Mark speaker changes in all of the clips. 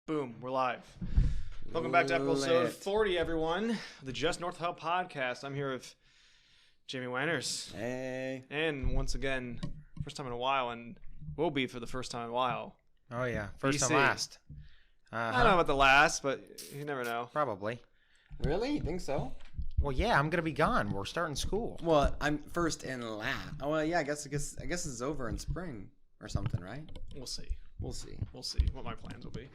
Speaker 1: Boom, we're live. Welcome back to episode 40, everyone. The Just North Hub podcast. I'm here with Jamie Wanners.
Speaker 2: Hey.
Speaker 1: And once again, first time in a while, and will be for the first time in a while.
Speaker 3: Oh, yeah. First
Speaker 1: BC.
Speaker 3: and last.
Speaker 1: I don't know about the last, but you never know.
Speaker 3: Probably.
Speaker 2: Really? You think so?
Speaker 3: Well, yeah, I'm going to be gone. We're starting school.
Speaker 2: Well, I'm first and last. Oh, well, yeah, I guess it's over in spring or something, right?
Speaker 1: We'll see.
Speaker 2: We'll see.
Speaker 1: We'll see what my plans will be.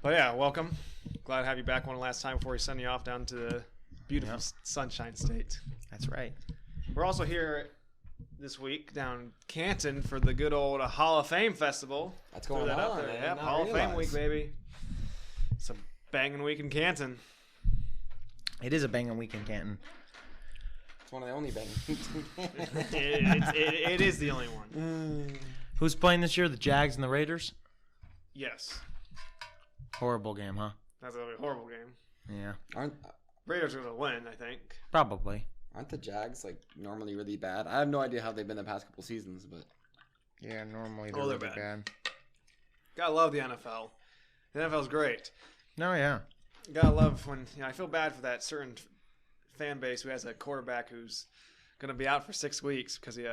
Speaker 1: But yeah, welcome. Glad to have you back one last time before we send you off down to the beautiful Sunshine State.
Speaker 3: That's right.
Speaker 1: We're also here this week down in Canton for the good old Hall of Fame festival.
Speaker 2: That's going
Speaker 1: Throw that
Speaker 2: on.
Speaker 1: out there.
Speaker 2: I
Speaker 1: Yep,
Speaker 2: did not
Speaker 1: Hall of Fame
Speaker 2: realize.
Speaker 1: week, baby. It's a banging week in Canton.
Speaker 3: It is a banging week in Canton.
Speaker 2: It's one of the only bangers.
Speaker 1: It is the only one.
Speaker 3: Who's playing this year? The Jags and the Raiders?
Speaker 1: Yes.
Speaker 3: Horrible game, huh?
Speaker 1: That's going to be a horrible game.
Speaker 3: Yeah.
Speaker 1: Raiders are going to win, I think.
Speaker 3: Probably.
Speaker 2: Aren't the Jags like normally really bad? I have no idea how they've been the past couple seasons, but
Speaker 3: Yeah, normally
Speaker 1: they're really bad. Gotta love the NFL. The NFL's great.
Speaker 3: No, yeah.
Speaker 1: Gotta love when I feel bad for that certain fan base who has a quarterback who's gonna be out for 6 weeks because he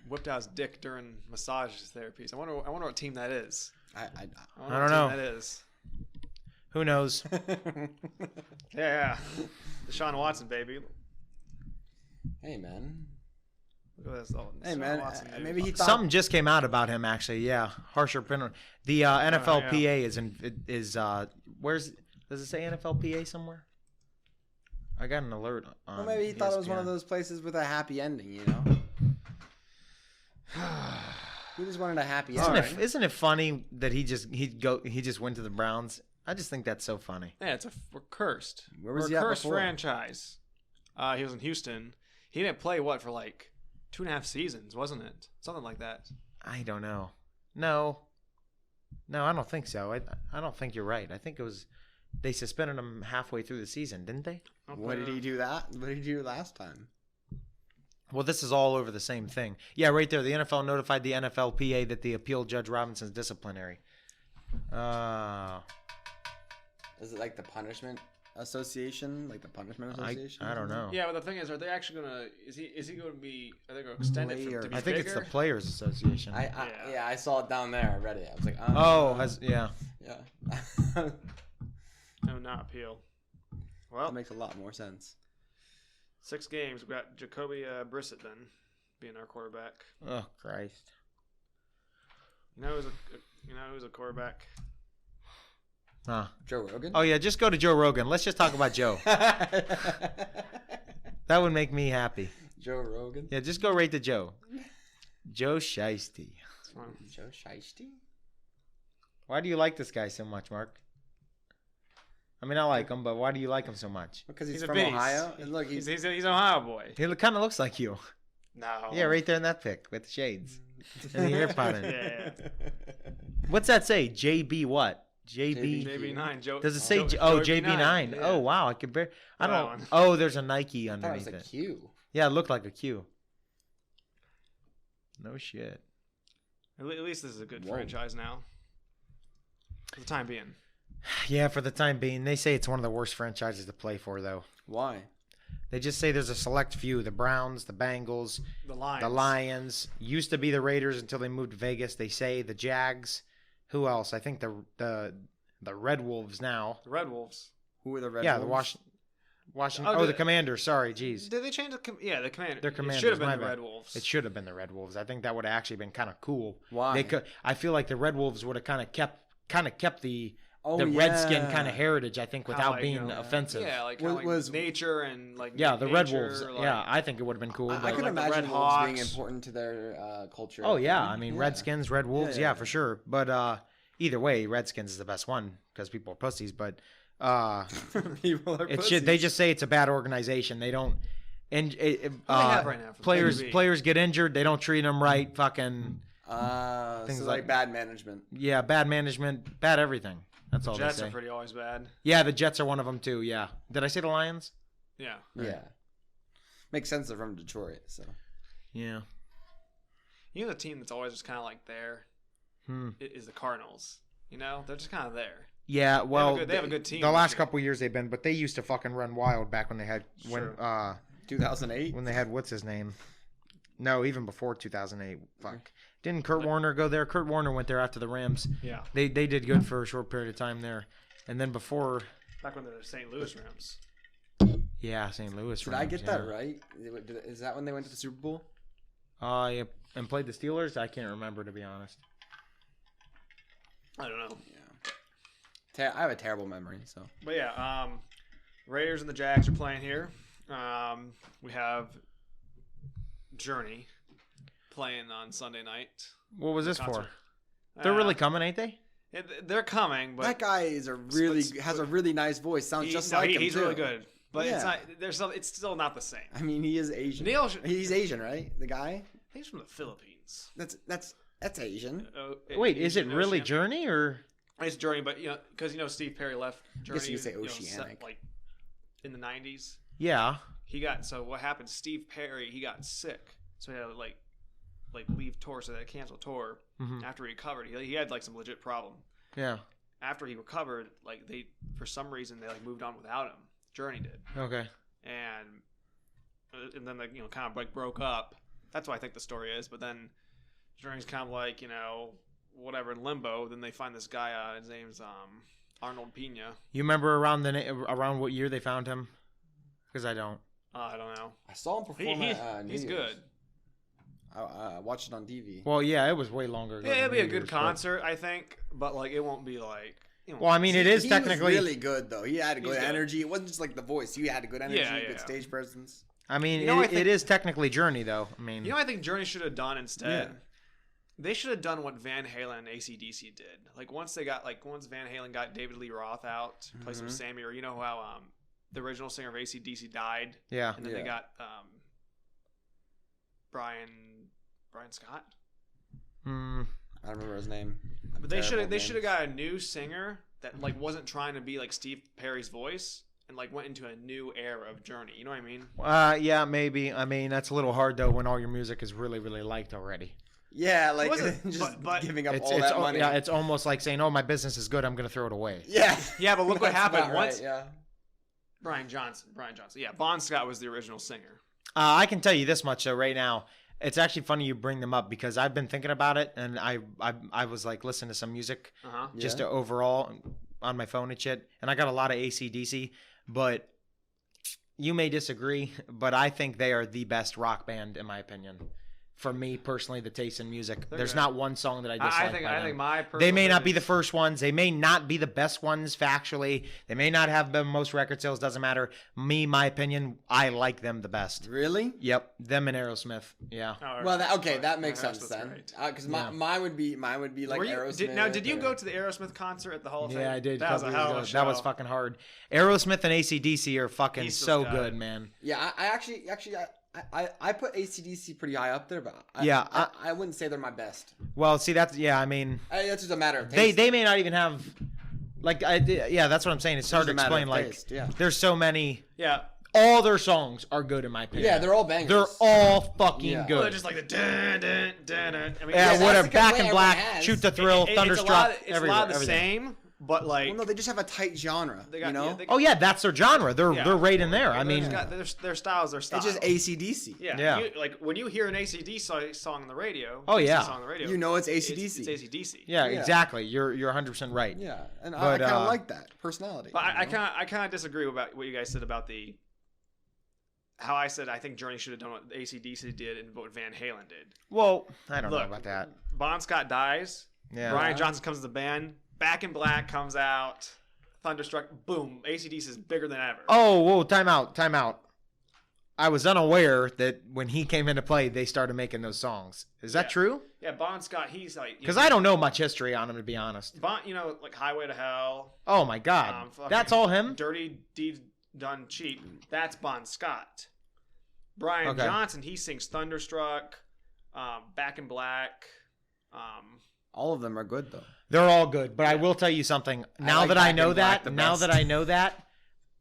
Speaker 1: whipped out his dick during massage therapies. I wonder what team that is.
Speaker 2: I
Speaker 1: wonder
Speaker 3: I
Speaker 1: what
Speaker 3: don't know.
Speaker 1: team that is.
Speaker 3: Who knows?
Speaker 1: Yeah. Deshaun Watson, baby.
Speaker 2: Hey, man.
Speaker 1: Look at this.
Speaker 2: Hey,
Speaker 1: Deshaun
Speaker 2: man.
Speaker 1: Watson, dude.
Speaker 2: Maybe he thought.
Speaker 3: Something just came out about him, actually. Yeah, harsher penalty. The NFLPA is where's does it say NFLPA somewhere? I got an alert on.
Speaker 2: Well, maybe he thought it was one of
Speaker 3: ESPN.
Speaker 2: those places with a happy ending, you know? He just wanted a happy ending.
Speaker 3: Isn't it funny that he just went to the Browns? I just think that's so funny.
Speaker 1: Yeah, we're cursed.
Speaker 2: Where was
Speaker 1: we're
Speaker 2: he
Speaker 1: a
Speaker 2: at
Speaker 1: cursed
Speaker 2: before?
Speaker 1: franchise. He was in Houston. He didn't play for like 2.5 seasons, wasn't it? Something like that.
Speaker 3: I don't know. No, I don't think so. I don't think you're right. I think it was they suspended him halfway through the season, didn't they?
Speaker 2: What did he do that? What did he do last time?
Speaker 3: Well, this is all over the same thing. Yeah, right there. The NFL notified the NFLPA that the appeal Judge Robinson's disciplinary.
Speaker 2: Is it like the punishment association? Like the punishment association?
Speaker 3: I don't know.
Speaker 1: Yeah, but the thing is, are they actually gonna? Is he going to be? Are they going to extend it to
Speaker 2: Players.
Speaker 1: be
Speaker 3: I think it's the
Speaker 1: bigger?
Speaker 3: Players Association.
Speaker 2: Yeah, I saw it down there. I read it. I was like,
Speaker 3: Yeah.
Speaker 2: yeah.
Speaker 1: No, not appeal. Well,
Speaker 2: That makes a lot more sense.
Speaker 1: 6 games. We got Jacoby Brissett then being our quarterback.
Speaker 3: Oh Christ.
Speaker 1: You know who's a quarterback?
Speaker 3: Huh.
Speaker 2: Joe Rogan?
Speaker 3: Oh yeah, just go to Joe Rogan. Let's just talk about Joe. That would make me happy.
Speaker 2: Joe Rogan?
Speaker 3: Yeah, just go right to Joe. Joe Shiesty.
Speaker 1: It's fine.
Speaker 2: Joe Shiesty?
Speaker 3: Why do you like this guy so much, Mark? I mean, I like him, but why do you like him so much?
Speaker 2: Because he's
Speaker 1: a
Speaker 2: from
Speaker 1: beast.
Speaker 2: Ohio? And look,
Speaker 1: He's an Ohio boy.
Speaker 3: He kind of looks like you.
Speaker 1: No.
Speaker 3: Yeah, right there in that pic with the shades and the AirPod in.
Speaker 1: Yeah.
Speaker 3: What's that say? JB what? JB.
Speaker 1: JB9. Joe.
Speaker 3: Does it say?
Speaker 1: Joe
Speaker 3: JB9.
Speaker 1: Yeah.
Speaker 3: Oh wow, I could bear. I
Speaker 1: That
Speaker 3: don't.
Speaker 1: one.
Speaker 3: Oh, there's a Nike
Speaker 2: I thought it was
Speaker 3: underneath
Speaker 2: a
Speaker 3: it.
Speaker 2: Q.
Speaker 3: Yeah, it looked like a Q. No shit.
Speaker 1: At least this is a good
Speaker 2: Whoa.
Speaker 1: franchise now. For the time being.
Speaker 3: Yeah, for the time being, they say it's one of the worst franchises to play for, though.
Speaker 2: Why?
Speaker 3: They just say there's a select few: the Browns, the Bengals,
Speaker 1: The Lions.
Speaker 3: the Lions. Used to be the Raiders until they moved to Vegas. They say the Jags. Who else? I think the Red Wolves now.
Speaker 1: The Red Wolves.
Speaker 2: Who are the Red
Speaker 3: Yeah,
Speaker 2: Wolves?
Speaker 3: the Washington.
Speaker 1: Oh,
Speaker 3: The Commanders. Sorry, jeez.
Speaker 1: Did they change the the Commander?
Speaker 3: They're Commanders.
Speaker 1: It should have been
Speaker 3: my
Speaker 1: the
Speaker 3: bad.
Speaker 1: Red Wolves.
Speaker 3: It should have been the Red Wolves. I think that would have actually been kind of cool.
Speaker 2: Why?
Speaker 3: They could. I feel like the Red Wolves would have kind of kept the
Speaker 2: Oh,
Speaker 3: Redskin
Speaker 2: yeah.
Speaker 3: kind of heritage. I think without
Speaker 1: Like,
Speaker 3: being offensive.
Speaker 1: Yeah, like,
Speaker 2: Was-
Speaker 1: kinda like nature and like
Speaker 3: Yeah, the Red
Speaker 1: nature,
Speaker 3: Wolves.
Speaker 1: like-
Speaker 3: Yeah, I think it would have been cool.
Speaker 2: I
Speaker 3: but-
Speaker 2: could
Speaker 1: like the
Speaker 2: imagine
Speaker 1: Red
Speaker 2: wolves being
Speaker 1: Hawks.
Speaker 2: important to their culture.
Speaker 3: Oh yeah, I mean
Speaker 2: Yeah.
Speaker 3: Redskins, Red Wolves,
Speaker 2: Yeah,
Speaker 3: yeah,
Speaker 2: yeah.
Speaker 3: for sure. But either way, Redskins is the best one because people are pussies. But
Speaker 2: People are
Speaker 3: it's
Speaker 2: pussies.
Speaker 3: they just say it's a bad organization. They don't. And
Speaker 1: have right now for the
Speaker 3: players get injured. They don't treat them right. Fucking
Speaker 2: things
Speaker 3: things
Speaker 2: like
Speaker 3: like-
Speaker 2: bad management.
Speaker 3: yeah, bad management, bad everything. That's all
Speaker 1: Jets
Speaker 3: they say.
Speaker 1: are pretty always bad.
Speaker 3: Yeah, the Jets are one of them too. Yeah. Did I say the Lions?
Speaker 1: Yeah.
Speaker 2: Yeah, makes sense. They're from Detroit, so
Speaker 3: Yeah.
Speaker 1: You know the team that's always just kind of like there
Speaker 3: Hmm.
Speaker 1: is the Cardinals. You know, they're just kind of there.
Speaker 3: Yeah, well,
Speaker 1: they have a good team.
Speaker 3: The last couple years they've been, but they used to fucking run wild back when they had
Speaker 2: 2008
Speaker 3: when they had what's his name? No, even before 2008. Fuck. Didn't Kurt Warner go there? Kurt Warner went there after the Rams.
Speaker 1: Yeah.
Speaker 3: They did good for a short period of time there, and then before.
Speaker 1: Back when they were St. Louis Rams.
Speaker 3: Yeah, St. Louis.
Speaker 2: Did I get that right? Is that when they went to the Super Bowl?
Speaker 3: Yeah, and played the Steelers. I can't remember, to be honest.
Speaker 1: I don't know.
Speaker 2: Yeah. I have a terrible memory, so.
Speaker 1: But yeah, Raiders and the Jags are playing here. We have Journey playing on Sunday night.
Speaker 3: What was this
Speaker 1: Concert.
Speaker 3: for? They're really coming, ain't they?
Speaker 1: They're coming, but
Speaker 2: that guy has a really nice voice. Sounds just like him.
Speaker 1: He's
Speaker 2: too.
Speaker 1: really good, but it's not. It's still not the same.
Speaker 2: I mean, he is Asian. He's Asian, right? The guy.
Speaker 1: I think he's from the Philippines.
Speaker 2: That's Asian.
Speaker 3: Wait, is it really Journey or?
Speaker 1: It's Journey, but because Steve Perry left Journey.
Speaker 2: I guess you could say Oceanic.
Speaker 1: Like in the 90s.
Speaker 3: Yeah.
Speaker 1: So what happened? Steve Perry, he got sick, so he had to like leave tour, so they canceled tour. After he recovered. He had like some legit problem.
Speaker 3: Yeah.
Speaker 1: After he recovered, like they for some reason they like moved on without him. Journey did.
Speaker 3: Okay.
Speaker 1: And then they kind of like broke up. That's what I think the story is. But then Journey's kind of like whatever in limbo. Then they find this guy. His name's Arnold Pena.
Speaker 3: You remember around what year they found him? Because I don't.
Speaker 1: I don't know.
Speaker 2: I saw him perform at New
Speaker 1: He's
Speaker 2: Year's.
Speaker 1: good.
Speaker 2: I watched it on TV.
Speaker 3: Well, yeah, it was way longer ago.
Speaker 1: Yeah, it'll be a good concert, I think, but like it won't be like.
Speaker 3: Well, I mean, it is technically
Speaker 2: he was really good though. He had a good energy. It wasn't just like the voice. He had a good energy, good stage presence.
Speaker 3: I mean, it is technically Journey though. I mean,
Speaker 1: I think Journey should have done instead. Yeah. They should have done what Van Halen and AC/DC did. Like once Van Halen got David Lee Roth out to play some Sammy, or how the original singer of AC/DC died.
Speaker 3: Yeah.
Speaker 1: And then they got Brian Scott.
Speaker 2: I don't remember his name.
Speaker 1: But they should have got a new singer that like wasn't trying to be like Steve Perry's voice and like went into a new era of Journey. You know what I mean?
Speaker 3: Yeah, maybe. I mean, that's a little hard though when all your music is really, really liked already.
Speaker 2: Yeah, like just giving up all that money.
Speaker 3: Yeah, it's almost like saying, "Oh, my business is good. I'm going to throw it away."
Speaker 2: Yeah,
Speaker 1: yeah, but look what happened once.
Speaker 2: Right, yeah.
Speaker 1: Brian Johnson. Yeah, Bon Scott was the original singer.
Speaker 3: I can tell you this much though, right now. It's actually funny you bring them up because I've been thinking about it, and I was like listening to some music just overall on my phone and shit, and I got a lot of AC/DC, but you may disagree, but I think they are the best rock band in my opinion. For me personally, the taste in music, there's not one song that I dislike. I think they may not be the first ones. They may not be the best ones factually. They may not have the most record sales. Doesn't matter. My opinion, I like them the best.
Speaker 2: Really?
Speaker 3: Yep. Them and Aerosmith. Yeah.
Speaker 2: Oh, well, that makes sense then. Because mine would be like Aerosmith.
Speaker 1: Did you go to the Aerosmith concert at the Hall of Fame?
Speaker 3: Yeah, I did.
Speaker 1: That was a hell of a show.
Speaker 3: That was fucking hard. Aerosmith and AC/DC are fucking so good, man.
Speaker 2: Yeah, I actually. I put AC/DC pretty high up there, but I wouldn't say they're my best.
Speaker 3: Well, see, that's I mean,
Speaker 2: that's just a matter of taste.
Speaker 3: They may not even have that's what I'm saying. It's hard to explain. Like, there's so many.
Speaker 1: Yeah.
Speaker 3: All their songs are good in my opinion.
Speaker 2: Yeah, they're all bangers.
Speaker 3: They're all fucking good.
Speaker 1: Well, they're just like the dun dun dun dun. I mean,
Speaker 3: whatever. Back in Black, Shoot the Thrill, Thunderstruck.
Speaker 1: It's a lot of the same. But like,
Speaker 2: well, no, they just have a tight genre.
Speaker 3: That's their genre. They're right in there. I mean,
Speaker 1: their styles.
Speaker 2: It's just AC/DC.
Speaker 1: Yeah. Like when you hear an AC/DC song on the radio.
Speaker 2: You know it's AC/DC.
Speaker 1: It's AC/DC.
Speaker 3: Yeah, exactly. You're 100% right.
Speaker 2: Yeah, and I kind of like that personality.
Speaker 1: But I kind of disagree about what you guys said about how I said I think Journey should have done what AC/DC did and what Van Halen did.
Speaker 3: Well, I don't know about that.
Speaker 1: Bon Scott dies. Yeah. Brian Johnson comes to the band. Back in Black comes out. Thunderstruck. Boom. AC/DC is bigger than ever.
Speaker 3: Oh, whoa. Time out. I was unaware that when he came into play, they started making those songs. Is that true?
Speaker 1: Yeah, Bon Scott, he's like...
Speaker 3: Because I don't know much history on him, to be honest.
Speaker 1: Like Highway to Hell.
Speaker 3: Oh, my God. That's all him?
Speaker 1: Dirty Deeds Done Cheap. That's Bon Scott. Brian Johnson, he sings Thunderstruck, Back in Black.
Speaker 2: All of them are good, though.
Speaker 3: They're all good, but I will tell you something. Now that I know that,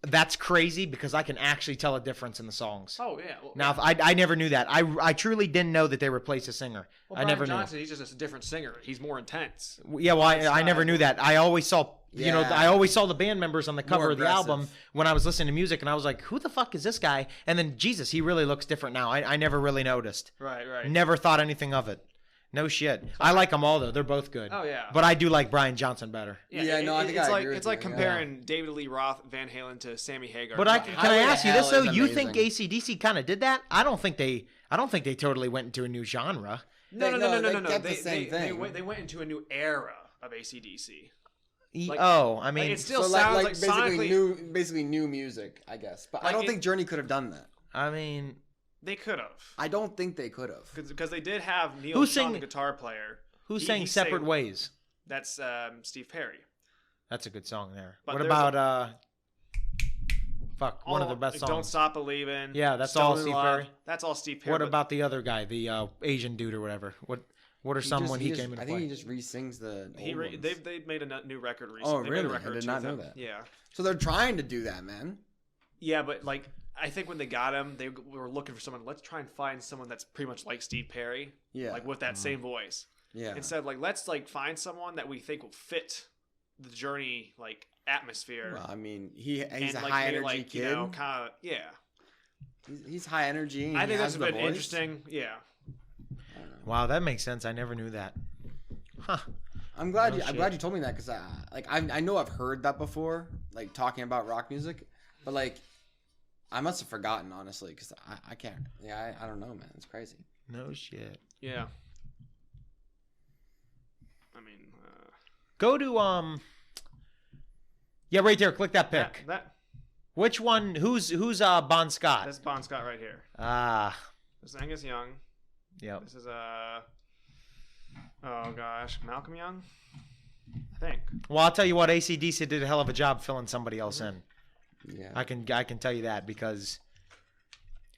Speaker 3: that's crazy because I can actually tell a difference in the songs.
Speaker 1: Oh yeah. Well,
Speaker 3: Now, I never knew that. I truly didn't know that they replaced a singer.
Speaker 1: well,
Speaker 3: I never
Speaker 1: Brian Johnson,
Speaker 3: knew.
Speaker 1: he's just a different singer. He's more intense.
Speaker 3: Yeah, well, I never knew that. I always saw, I always saw the band members on the cover
Speaker 2: More
Speaker 3: of the album
Speaker 2: aggressive.
Speaker 3: when I was listening to music, and I was like, who the fuck is this guy? And then, Jesus, he really looks different now. I never really noticed.
Speaker 1: Right.
Speaker 3: Never thought anything of it. No shit. I like them all, though. They're both good.
Speaker 1: Oh yeah.
Speaker 3: But I do like Brian Johnson better.
Speaker 2: Yeah, no, I think
Speaker 1: it's
Speaker 2: I
Speaker 1: like
Speaker 2: agree
Speaker 1: it's
Speaker 2: with
Speaker 1: like
Speaker 2: you, yeah.
Speaker 1: comparing David Lee Roth, Van Halen to Sammy Hagar.
Speaker 3: But can I
Speaker 2: Highway to
Speaker 3: ask you this
Speaker 2: Hell
Speaker 3: though?
Speaker 2: is
Speaker 3: You think
Speaker 2: amazing.
Speaker 3: AC/DC kind of did that? I don't think they totally went into a new genre.
Speaker 1: No.
Speaker 2: They kept the same
Speaker 1: They
Speaker 2: thing.
Speaker 1: went into a new era of AC/DC. Like-
Speaker 3: I mean,
Speaker 1: it still
Speaker 2: So
Speaker 1: sounds like
Speaker 2: basically
Speaker 1: sonically.
Speaker 2: basically new music, I guess. But
Speaker 1: Like
Speaker 2: I don't
Speaker 1: it-
Speaker 2: think Journey could have done that.
Speaker 3: I mean,
Speaker 1: They could have,
Speaker 2: I don't think they could have.
Speaker 1: because they did have Neil
Speaker 3: Who
Speaker 1: Sean,
Speaker 3: sang-
Speaker 1: the guitar player.
Speaker 3: who
Speaker 1: He-
Speaker 3: sang
Speaker 1: he
Speaker 3: "Separate
Speaker 1: sang-
Speaker 3: Ways"?
Speaker 1: That's Steve Perry.
Speaker 3: That's a good song there.
Speaker 1: But
Speaker 3: What
Speaker 1: there's
Speaker 3: about one of the best songs?
Speaker 1: Don't Stop Believing.
Speaker 3: Yeah, that's
Speaker 1: Stone
Speaker 3: all
Speaker 1: in
Speaker 3: Steve
Speaker 1: Love.
Speaker 3: Perry?
Speaker 1: That's all Steve Perry.
Speaker 3: What
Speaker 1: but
Speaker 3: about the other guy, the Asian dude or whatever? What are some when he came into
Speaker 2: I think
Speaker 3: play?
Speaker 2: he just re-sings the old ones.
Speaker 1: they've made a new record recently.
Speaker 2: Oh,
Speaker 1: They made a
Speaker 2: really? I
Speaker 1: record
Speaker 2: did
Speaker 1: or
Speaker 2: not
Speaker 1: two
Speaker 2: know
Speaker 1: with them.
Speaker 2: that.
Speaker 1: Yeah.
Speaker 2: So they're trying to do that, man.
Speaker 1: Yeah, but like I think when they got him, they were looking for someone. Let's try and find someone that's pretty much like Steve Perry,
Speaker 2: Yeah.
Speaker 1: like with that same voice.
Speaker 2: Yeah.
Speaker 1: Instead, like let's like find someone that we think will fit the Journey like atmosphere.
Speaker 2: Well, I mean, he's
Speaker 1: and,
Speaker 2: a
Speaker 1: like,
Speaker 2: high
Speaker 1: maybe,
Speaker 2: energy
Speaker 1: like,
Speaker 2: kid.
Speaker 1: You know, kind of yeah.
Speaker 2: He's high energy. And
Speaker 1: I
Speaker 2: he
Speaker 1: think
Speaker 2: has
Speaker 1: that's
Speaker 2: the
Speaker 1: been
Speaker 2: voice.
Speaker 1: interesting. Yeah.
Speaker 2: I don't know.
Speaker 3: Wow, that makes sense. I never knew that. Huh.
Speaker 2: I'm glad
Speaker 3: No
Speaker 2: I'm
Speaker 3: shit.
Speaker 2: glad you told me that because I know I've heard that before, like talking about rock music, but like I must have forgotten honestly because I can't. Yeah, I don't know, man. It's crazy.
Speaker 3: No shit.
Speaker 1: Yeah. I mean,
Speaker 3: Go to Yeah, right there. Click that pic.
Speaker 1: that
Speaker 3: Which one? Who's Bon Scott?
Speaker 1: that's Bon Scott right here.
Speaker 3: Ah,
Speaker 1: This is Angus Young.
Speaker 3: yep.
Speaker 1: This is oh gosh, Malcolm Young, I think.
Speaker 3: Well, I'll tell you what. AC/DC did a hell of a job filling somebody else in.
Speaker 2: Yeah.
Speaker 3: I can tell you that because,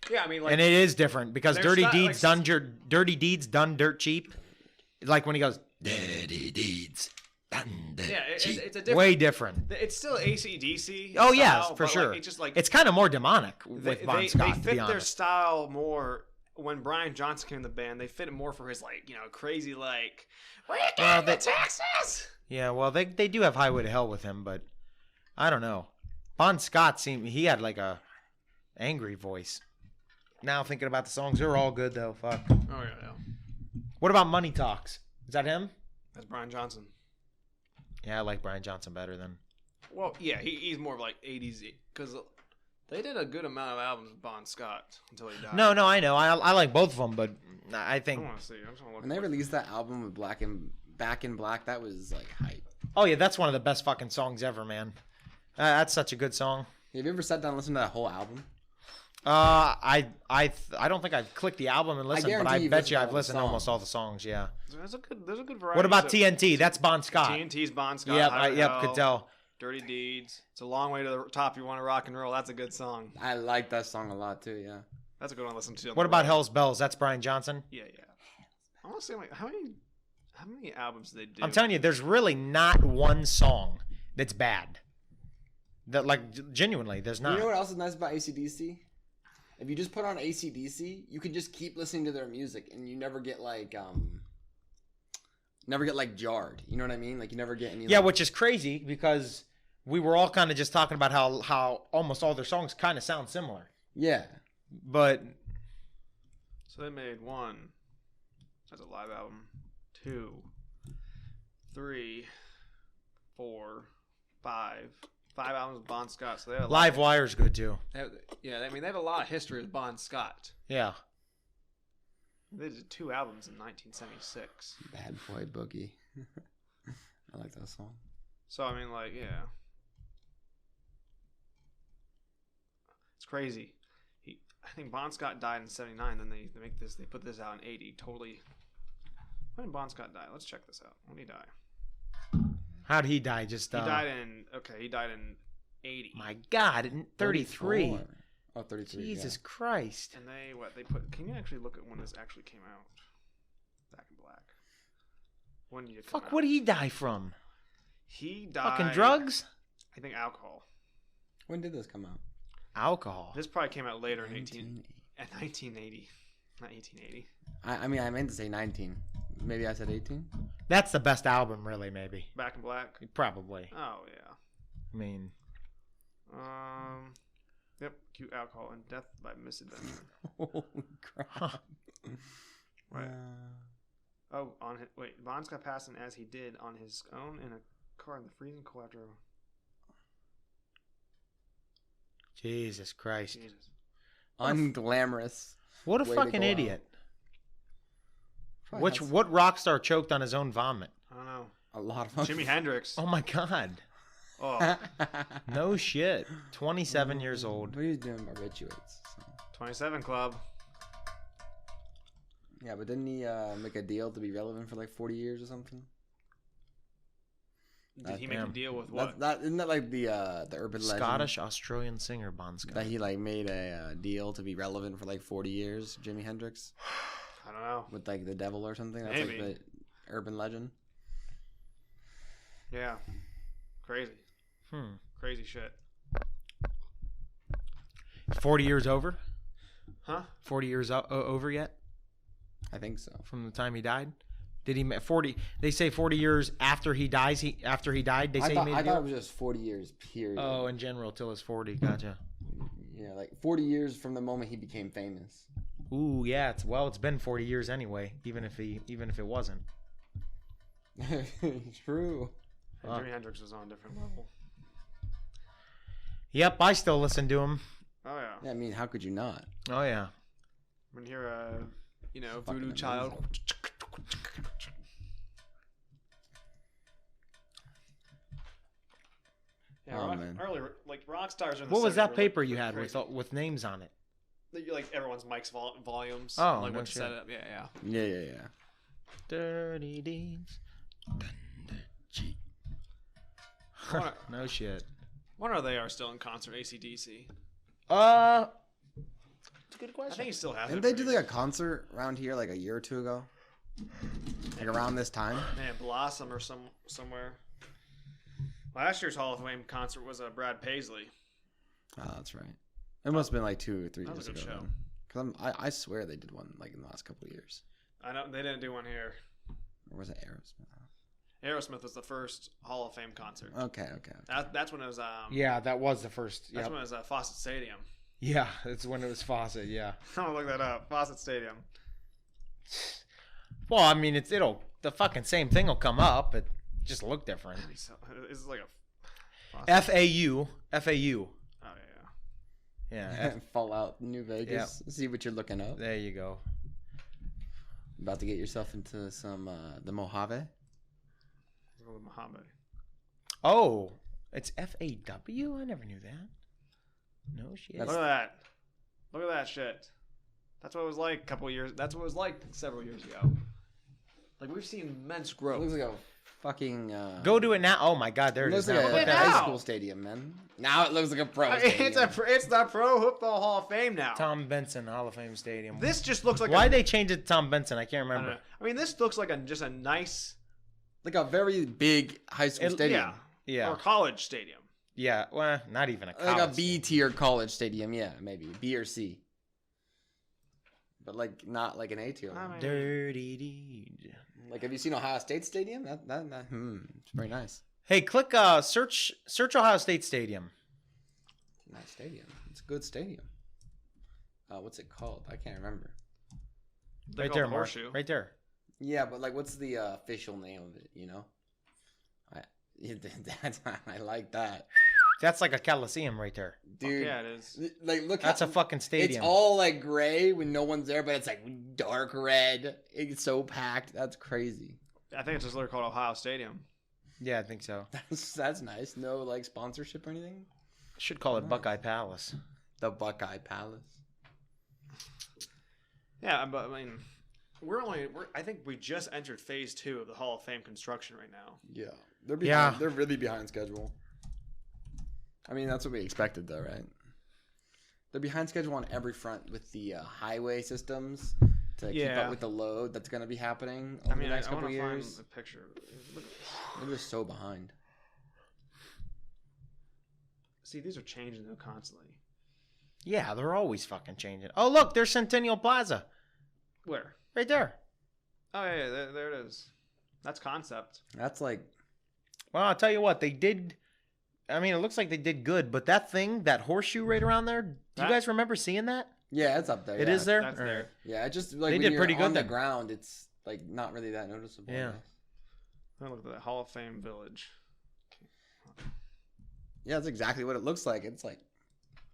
Speaker 1: Yeah, I mean, like,
Speaker 3: and it is different because
Speaker 1: there's
Speaker 3: Dirty
Speaker 1: not,
Speaker 3: Deeds
Speaker 1: like,
Speaker 3: Dirty Deeds done dirt cheap. Like when he goes Dirty Deeds done dirt
Speaker 1: yeah,
Speaker 3: cheap.
Speaker 1: it's a different.
Speaker 3: Way different.
Speaker 1: It's still AC/DC.
Speaker 3: Oh yeah,
Speaker 1: style,
Speaker 3: for
Speaker 1: but,
Speaker 3: sure.
Speaker 1: Like, it's just like
Speaker 3: It's kind of more demonic with
Speaker 1: they,
Speaker 3: Bon
Speaker 1: they,
Speaker 3: Scott.
Speaker 1: they
Speaker 3: to
Speaker 1: fit
Speaker 3: be
Speaker 1: their
Speaker 3: honest.
Speaker 1: style more. When Brian Johnson came in the band, they fit it more for his like crazy like we got the Texas.
Speaker 3: Yeah, well, they do have Highway to Hell with him, but I don't know. Bon Scott he had like a angry voice. Now thinking about the songs, they're all good though. Fuck.
Speaker 1: Oh yeah.
Speaker 3: What about Money Talks? Is that him?
Speaker 1: That's Brian Johnson.
Speaker 3: Yeah, I like Brian Johnson better than.
Speaker 1: Well, yeah, he's more of like 80s because they did a good amount of albums with Bon Scott until he died.
Speaker 3: No, I know. I like both of them, but I
Speaker 1: I
Speaker 3: think.
Speaker 1: want to see. I'm just gonna look.
Speaker 2: When they released that album with Back in Black, that was like hype.
Speaker 3: Oh yeah, that's one of the best fucking songs ever, man. That's such a good song.
Speaker 2: Have you ever sat down and listened to that whole album?
Speaker 3: I don't think I've clicked the album and listened, but
Speaker 2: guarantee
Speaker 3: I
Speaker 2: you've
Speaker 3: bet you
Speaker 2: listened to
Speaker 3: I've
Speaker 2: all the
Speaker 3: listened to almost
Speaker 2: songs.
Speaker 3: all the songs. Yeah.
Speaker 1: There's a good variety.
Speaker 3: What about
Speaker 1: of-
Speaker 3: TNT? That's Bon Scott.
Speaker 1: TNT's Bon Scott.
Speaker 3: Yep,
Speaker 1: Highway to
Speaker 3: could
Speaker 1: Hell,
Speaker 3: tell.
Speaker 1: Dirty Deeds. It's a long way to the top. You want to rock and roll. That's a good song.
Speaker 2: I like that song a lot too. Yeah.
Speaker 1: That's a good one to listen to. on
Speaker 3: What
Speaker 1: the
Speaker 3: about
Speaker 1: road.
Speaker 3: Hell's Bells? That's Brian Johnson.
Speaker 1: Yeah. I want to say like how many albums did they do?
Speaker 3: I'm telling you, there's really not one song that's bad. That like genuinely, there's not.
Speaker 2: You know what else is nice about AC/DC? If you just put on AC/DC, you can just keep listening to their music, and you never get like jarred. You know what I mean? Like you never get any.
Speaker 3: Yeah,
Speaker 2: like,
Speaker 3: which is crazy because we were all kind of just talking about how almost all their songs kind of sound similar.
Speaker 2: yeah.
Speaker 3: But
Speaker 1: So they made 1. That's a live album. 2, 3, 4, 5. 5 albums with Bon Scott. So they have a
Speaker 3: Live
Speaker 1: lot.
Speaker 3: Wire's good too.
Speaker 1: Yeah, I mean they have a lot of history with Bon Scott.
Speaker 3: Yeah.
Speaker 1: They did 2 albums in 1976.
Speaker 2: Bad Boy Boogie. I like that song.
Speaker 1: So I mean, like, yeah, it's crazy. I think Bon Scott died in '79. Then they put this out in '80. Totally. When did Bon Scott die? Let's check this out. When did he die?
Speaker 3: How'd he die? Just
Speaker 1: He died in '80.
Speaker 3: My God, in 33.
Speaker 2: 34. Oh, 33.
Speaker 3: Jesus Christ.
Speaker 1: And they put. Can you actually look at when this actually came out? Back in Black. When did it come
Speaker 3: Fuck,
Speaker 1: out?
Speaker 3: what did he die from?
Speaker 1: He died.
Speaker 3: Fucking drugs?
Speaker 1: I think alcohol.
Speaker 2: When did this come out?
Speaker 3: Alcohol.
Speaker 1: This probably came out later in 1980. Not 1880.
Speaker 2: I mean, I meant to say 19. Maybe I said 18.
Speaker 3: That's the best album, really. Maybe.
Speaker 1: Back in Black.
Speaker 3: Probably.
Speaker 1: Oh yeah.
Speaker 3: I mean.
Speaker 1: Yep. Cute Alcohol and Death by Misadventure.
Speaker 2: Holy crap.
Speaker 1: Right. Wait. Bonds got passing as he did on his own in a car in the freezing cold after.
Speaker 3: Jesus Christ.
Speaker 1: Jesus.
Speaker 2: Unglamorous.
Speaker 3: What a
Speaker 2: way to
Speaker 3: fucking
Speaker 2: go
Speaker 3: idiot.
Speaker 2: Out.
Speaker 3: What rock star choked on his own vomit?
Speaker 1: I don't know.
Speaker 2: A lot of them.
Speaker 1: Jimi Hendrix.
Speaker 3: Oh my God.
Speaker 1: Oh,
Speaker 3: No shit. 27 years old.
Speaker 2: What are you doing barbiturates?
Speaker 1: 27 Club.
Speaker 2: Yeah, but didn't he make a deal to be relevant for like 40 years or something?
Speaker 1: Did he make a
Speaker 3: Damn.
Speaker 1: deal with what?
Speaker 2: Isn't that like the urban legend?
Speaker 3: Scottish Australian singer Bon Scott.
Speaker 2: That he like made a deal to be relevant for like 40 years, Jimi Hendrix,
Speaker 1: I don't know.
Speaker 2: with like the devil or something. That's
Speaker 1: Maybe.
Speaker 2: like the urban legend.
Speaker 1: Yeah. Crazy. Crazy shit.
Speaker 3: 40 years over?
Speaker 1: Huh?
Speaker 3: 40 years over yet?
Speaker 2: I think so.
Speaker 3: From the time he died? Did he 40? They say 40 years after he dies. After he died, they say he made a
Speaker 2: I
Speaker 3: deal?
Speaker 2: thought it was just 40 years period.
Speaker 3: Oh, in general, till his 40. Gotcha.
Speaker 2: Yeah, like 40 years from the moment he became famous.
Speaker 3: Ooh, yeah. It's been 40 years anyway. Even if it wasn't.
Speaker 2: True.
Speaker 1: And Jimi Hendrix was on a different level.
Speaker 3: Yep, I still listen to him.
Speaker 1: Oh yeah.
Speaker 2: Yeah, I mean, how could you not?
Speaker 3: Oh yeah.
Speaker 1: When you hear
Speaker 2: Fucking
Speaker 1: Voodoo
Speaker 2: amazing.
Speaker 1: Child. Yeah,
Speaker 2: Oh, man.
Speaker 1: earlier, like rock stars. Are in the
Speaker 3: What was
Speaker 1: 70s
Speaker 3: that
Speaker 1: were,
Speaker 3: paper
Speaker 1: like,
Speaker 3: you
Speaker 1: pretty
Speaker 3: had
Speaker 1: crazy.
Speaker 3: with names on it?
Speaker 1: Like everyone's mic's volumes.
Speaker 3: Oh,
Speaker 1: like
Speaker 3: no
Speaker 1: what to
Speaker 3: shit.
Speaker 1: set up. Yeah.
Speaker 2: Yeah.
Speaker 3: Dirty deeds.
Speaker 1: What-
Speaker 3: No shit.
Speaker 1: Wonder they are still in concert. AC/DC.
Speaker 3: It's a good
Speaker 1: I
Speaker 3: question.
Speaker 1: think he still has
Speaker 2: Didn't
Speaker 1: it.
Speaker 2: they do like a concert around here like a year or two ago? Like around this time?
Speaker 1: Man, Blossom or somewhere. Last year's Hall of Fame concert was Brad Paisley.
Speaker 2: Oh, that's right. It must have been like 2 or 3
Speaker 1: That
Speaker 2: years
Speaker 1: was a good
Speaker 2: ago.
Speaker 1: show.
Speaker 2: Because I swear they did one like in the last couple of years.
Speaker 1: I know they didn't do one here.
Speaker 2: Or was it Aerosmith?
Speaker 1: Aerosmith was the first Hall of Fame concert.
Speaker 2: Okay.
Speaker 1: That's when it was.
Speaker 3: Yeah, that was the first.
Speaker 1: That's
Speaker 3: Yep.
Speaker 1: when it was Fawcett Stadium.
Speaker 3: Yeah, that's when it was Fawcett. Yeah.
Speaker 1: I'm gonna look that up. Fawcett Stadium.
Speaker 3: Well, I mean, the fucking same thing will come up. It just look different.
Speaker 1: So, this is like a
Speaker 3: FAU.
Speaker 1: Oh yeah.
Speaker 3: Yeah.
Speaker 2: Fallout New Vegas. See what you're looking up.
Speaker 3: There you go.
Speaker 2: About to get yourself into some the Mojave.
Speaker 1: Go with Muhammad.
Speaker 3: Oh, it's FAW. I never knew that. No shit.
Speaker 1: Look at that. Look at that shit. That's what it was like a couple of years. That's what it was like several years ago. Like we've seen immense
Speaker 2: It
Speaker 1: growth.
Speaker 2: looks like a fucking.
Speaker 3: Go to it now. Oh my God, there
Speaker 2: It
Speaker 3: it is
Speaker 2: looks like
Speaker 3: now.
Speaker 2: a
Speaker 3: Look at
Speaker 2: high
Speaker 3: that.
Speaker 2: school stadium, man. Now it looks like a pro.
Speaker 1: It's the Pro Football Hall of Fame now.
Speaker 3: Tom Benson Hall of Fame Stadium.
Speaker 1: This just looks like
Speaker 3: Why they changed it to Tom Benson? I can't
Speaker 1: I don't
Speaker 3: remember.
Speaker 1: know. I mean, this looks like just a nice
Speaker 2: like a very big high school stadium.
Speaker 3: Yeah.
Speaker 1: or college stadium.
Speaker 3: Yeah. Well, not even a college.
Speaker 2: Like a B tier college stadium, yeah, maybe B or C. But like not like an A tier.
Speaker 1: I mean,
Speaker 3: Dirty deed.
Speaker 2: Like, have you seen Ohio State Stadium? It's very nice.
Speaker 3: Hey, click search Ohio State Stadium.
Speaker 2: Nice stadium. It's a good stadium. What's it called? I can't remember.
Speaker 1: they
Speaker 3: Right
Speaker 1: call
Speaker 3: there,
Speaker 1: it
Speaker 3: Mark.
Speaker 1: Horseshoe.
Speaker 3: Right there.
Speaker 2: Yeah, but like, what's the official name of it? You know, I like that,
Speaker 3: That's like a Coliseum right there.
Speaker 2: dude.
Speaker 1: Yeah, it is.
Speaker 2: Like, look,
Speaker 3: That's
Speaker 2: how,
Speaker 3: a fucking stadium.
Speaker 2: It's all like gray when no one's there, but it's like dark red. It's so packed. That's crazy.
Speaker 1: I think it's just literally called Ohio Stadium.
Speaker 3: Yeah, I think so.
Speaker 2: That's nice. No like sponsorship or anything.
Speaker 3: Should call it
Speaker 2: Nice.
Speaker 3: Buckeye Palace.
Speaker 2: The Buckeye Palace.
Speaker 1: Yeah, but I mean, I think we just entered phase 2 of the Hall of Fame construction right now.
Speaker 2: Yeah, they're behind.
Speaker 3: Yeah.
Speaker 2: They're really behind schedule. I mean, that's what we expected, though, right? They're behind schedule on every front with the highway systems to keep
Speaker 1: Yeah.
Speaker 2: up with the load that's going to be happening over
Speaker 1: I mean,
Speaker 2: the next
Speaker 1: I
Speaker 2: couple
Speaker 1: want
Speaker 2: of
Speaker 1: to find
Speaker 2: years.
Speaker 1: the picture. Look,
Speaker 2: They're just so behind.
Speaker 1: See, these are changing though constantly.
Speaker 3: Yeah, they're always fucking changing. Oh, look, there's Centennial Plaza.
Speaker 1: Where?
Speaker 3: Right there.
Speaker 1: Oh yeah, there it is. That's Concept.
Speaker 2: That's like.
Speaker 3: Well, I'll tell you what, they did. I mean, it looks like they did good, but that thing, that horseshoe right around there, do you guys remember seeing that?
Speaker 2: Yeah, it's up there.
Speaker 3: It is there?
Speaker 1: That's there.
Speaker 2: Yeah, it just like
Speaker 3: They
Speaker 2: when
Speaker 3: did
Speaker 2: you're
Speaker 3: pretty good
Speaker 2: on the
Speaker 3: then.
Speaker 2: ground, it's like not really that noticeable.
Speaker 3: Yeah.
Speaker 1: Look at that Hall of Fame Village.
Speaker 2: Yeah, that's exactly what it looks like. It's like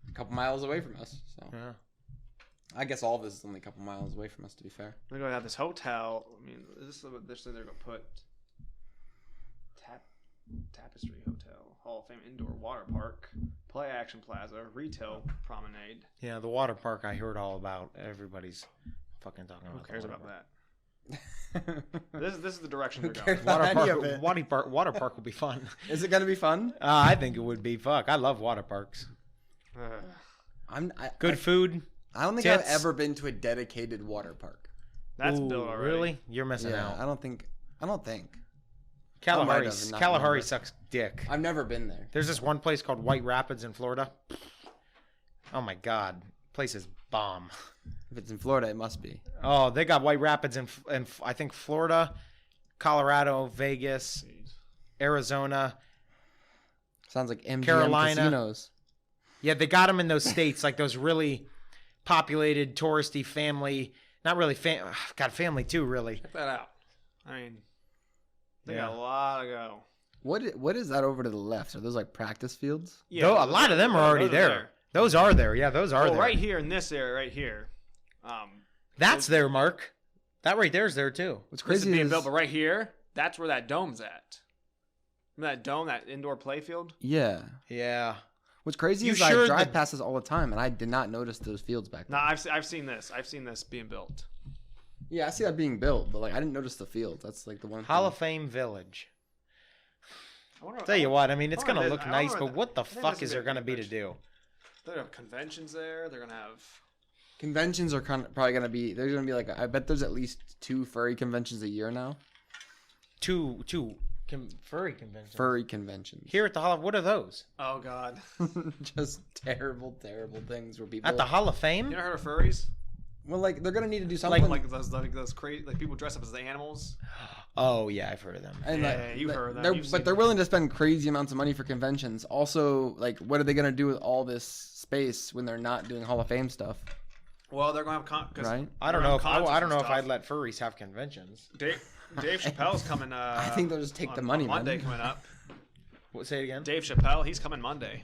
Speaker 2: a couple miles away from us. So
Speaker 3: Yeah.
Speaker 2: I guess all of this is only a couple miles away from us, to be fair.
Speaker 1: They're gonna have this hotel. I mean, this is what they're gonna put. Tapestry Hotel, Hall of Fame Indoor Water Park, Play Action Plaza, Retail Promenade.
Speaker 3: Yeah, the water park I heard all about. Everybody's fucking talking about.
Speaker 1: Who cares
Speaker 3: the
Speaker 1: about
Speaker 3: water
Speaker 1: that? This is the direction
Speaker 2: Who
Speaker 1: they're
Speaker 2: cares
Speaker 1: going.
Speaker 2: about
Speaker 3: park.
Speaker 2: any of it?
Speaker 3: Water park will be fun.
Speaker 2: Is it gonna be fun?
Speaker 3: I think it would be. Fuck, I love water parks. Good food.
Speaker 2: I don't think
Speaker 3: Tits.
Speaker 2: I've ever been to a dedicated water park.
Speaker 1: That's
Speaker 3: Ooh,
Speaker 1: built already.
Speaker 3: Really? You're missing
Speaker 2: Yeah,
Speaker 3: out.
Speaker 2: I don't think.
Speaker 3: Kalahari,
Speaker 2: have not
Speaker 3: Kalahari
Speaker 2: remembered.
Speaker 3: sucks dick.
Speaker 2: I've never been there.
Speaker 3: There's this one place called White Rapids in Florida. Oh my god, place is bomb.
Speaker 2: If it's in Florida, it must be.
Speaker 3: Oh, they got White Rapids in I think Florida, Colorado, Vegas, Arizona.
Speaker 2: Sounds like MGM
Speaker 3: Carolina.
Speaker 2: casinos.
Speaker 3: Yeah, they got them in those states, like those really populated, touristy family. Not really got family too, really.
Speaker 1: Check that out. I mean, they
Speaker 3: Yeah.
Speaker 1: got a lot to go.
Speaker 2: What is that over to the left? Are those like practice fields?
Speaker 3: Yeah, a lot of them are already
Speaker 1: those
Speaker 3: there. Those are there. Yeah, those are
Speaker 1: Well,
Speaker 3: there.
Speaker 1: right here in this area, right here.
Speaker 3: That's there, Mark. That right there's there too.
Speaker 2: What's
Speaker 1: This is
Speaker 2: crazy
Speaker 1: being
Speaker 2: is
Speaker 1: built, but right here, that's where that dome's at. Remember that dome, that indoor play field?
Speaker 2: yeah.
Speaker 3: Yeah.
Speaker 2: What's crazy
Speaker 3: You
Speaker 2: is
Speaker 3: sure
Speaker 2: I drive
Speaker 3: the-
Speaker 2: past this all the time, and I did not notice those fields back
Speaker 1: No,
Speaker 2: there.
Speaker 1: I've seen this. I've seen this being built.
Speaker 2: Yeah, I see that being built, but like I didn't notice the fields. That's like the one.
Speaker 3: Hall
Speaker 2: thing.
Speaker 3: of Fame Village.
Speaker 1: I wonder,
Speaker 3: Tell you what, I mean, it's
Speaker 1: I
Speaker 3: gonna
Speaker 1: wonder
Speaker 3: look
Speaker 1: if- I
Speaker 3: nice,
Speaker 1: wonder
Speaker 3: but what the
Speaker 1: I think
Speaker 3: fuck
Speaker 1: this
Speaker 3: is
Speaker 1: is
Speaker 3: there
Speaker 1: a
Speaker 3: gonna be to
Speaker 1: convention.
Speaker 3: do?
Speaker 1: They're gonna have conventions there. They're gonna have.
Speaker 2: Conventions are probably gonna be. There's gonna be like I bet there's at least 2 furry conventions a year now.
Speaker 3: Two furry conventions.
Speaker 2: Furry conventions.
Speaker 3: Here at the Hall of, what are those?
Speaker 1: Oh God!
Speaker 2: Just terrible things where people.
Speaker 3: At the Hall of Fame?
Speaker 1: You never heard of furries?
Speaker 2: Well, like they're gonna need to do something.
Speaker 1: Like those crazy people dress up as the animals.
Speaker 3: Oh yeah, I've heard of them.
Speaker 2: And
Speaker 1: Yeah, you've heard of them.
Speaker 2: They're,
Speaker 1: You've
Speaker 2: but
Speaker 1: seen
Speaker 2: they're
Speaker 1: them.
Speaker 2: willing to spend crazy amounts of money for conventions. Also, like, what are they gonna do with all this space when they're not doing Hall of Fame stuff?
Speaker 1: Well, they're gonna have
Speaker 2: Right?
Speaker 3: I don't know if I'd let furries have conventions.
Speaker 1: Dave Chappelle's coming.
Speaker 2: I think they'll just take the money,
Speaker 1: on Monday
Speaker 2: man.
Speaker 1: coming up.
Speaker 3: Say it again.
Speaker 1: Dave Chappelle, he's coming Monday.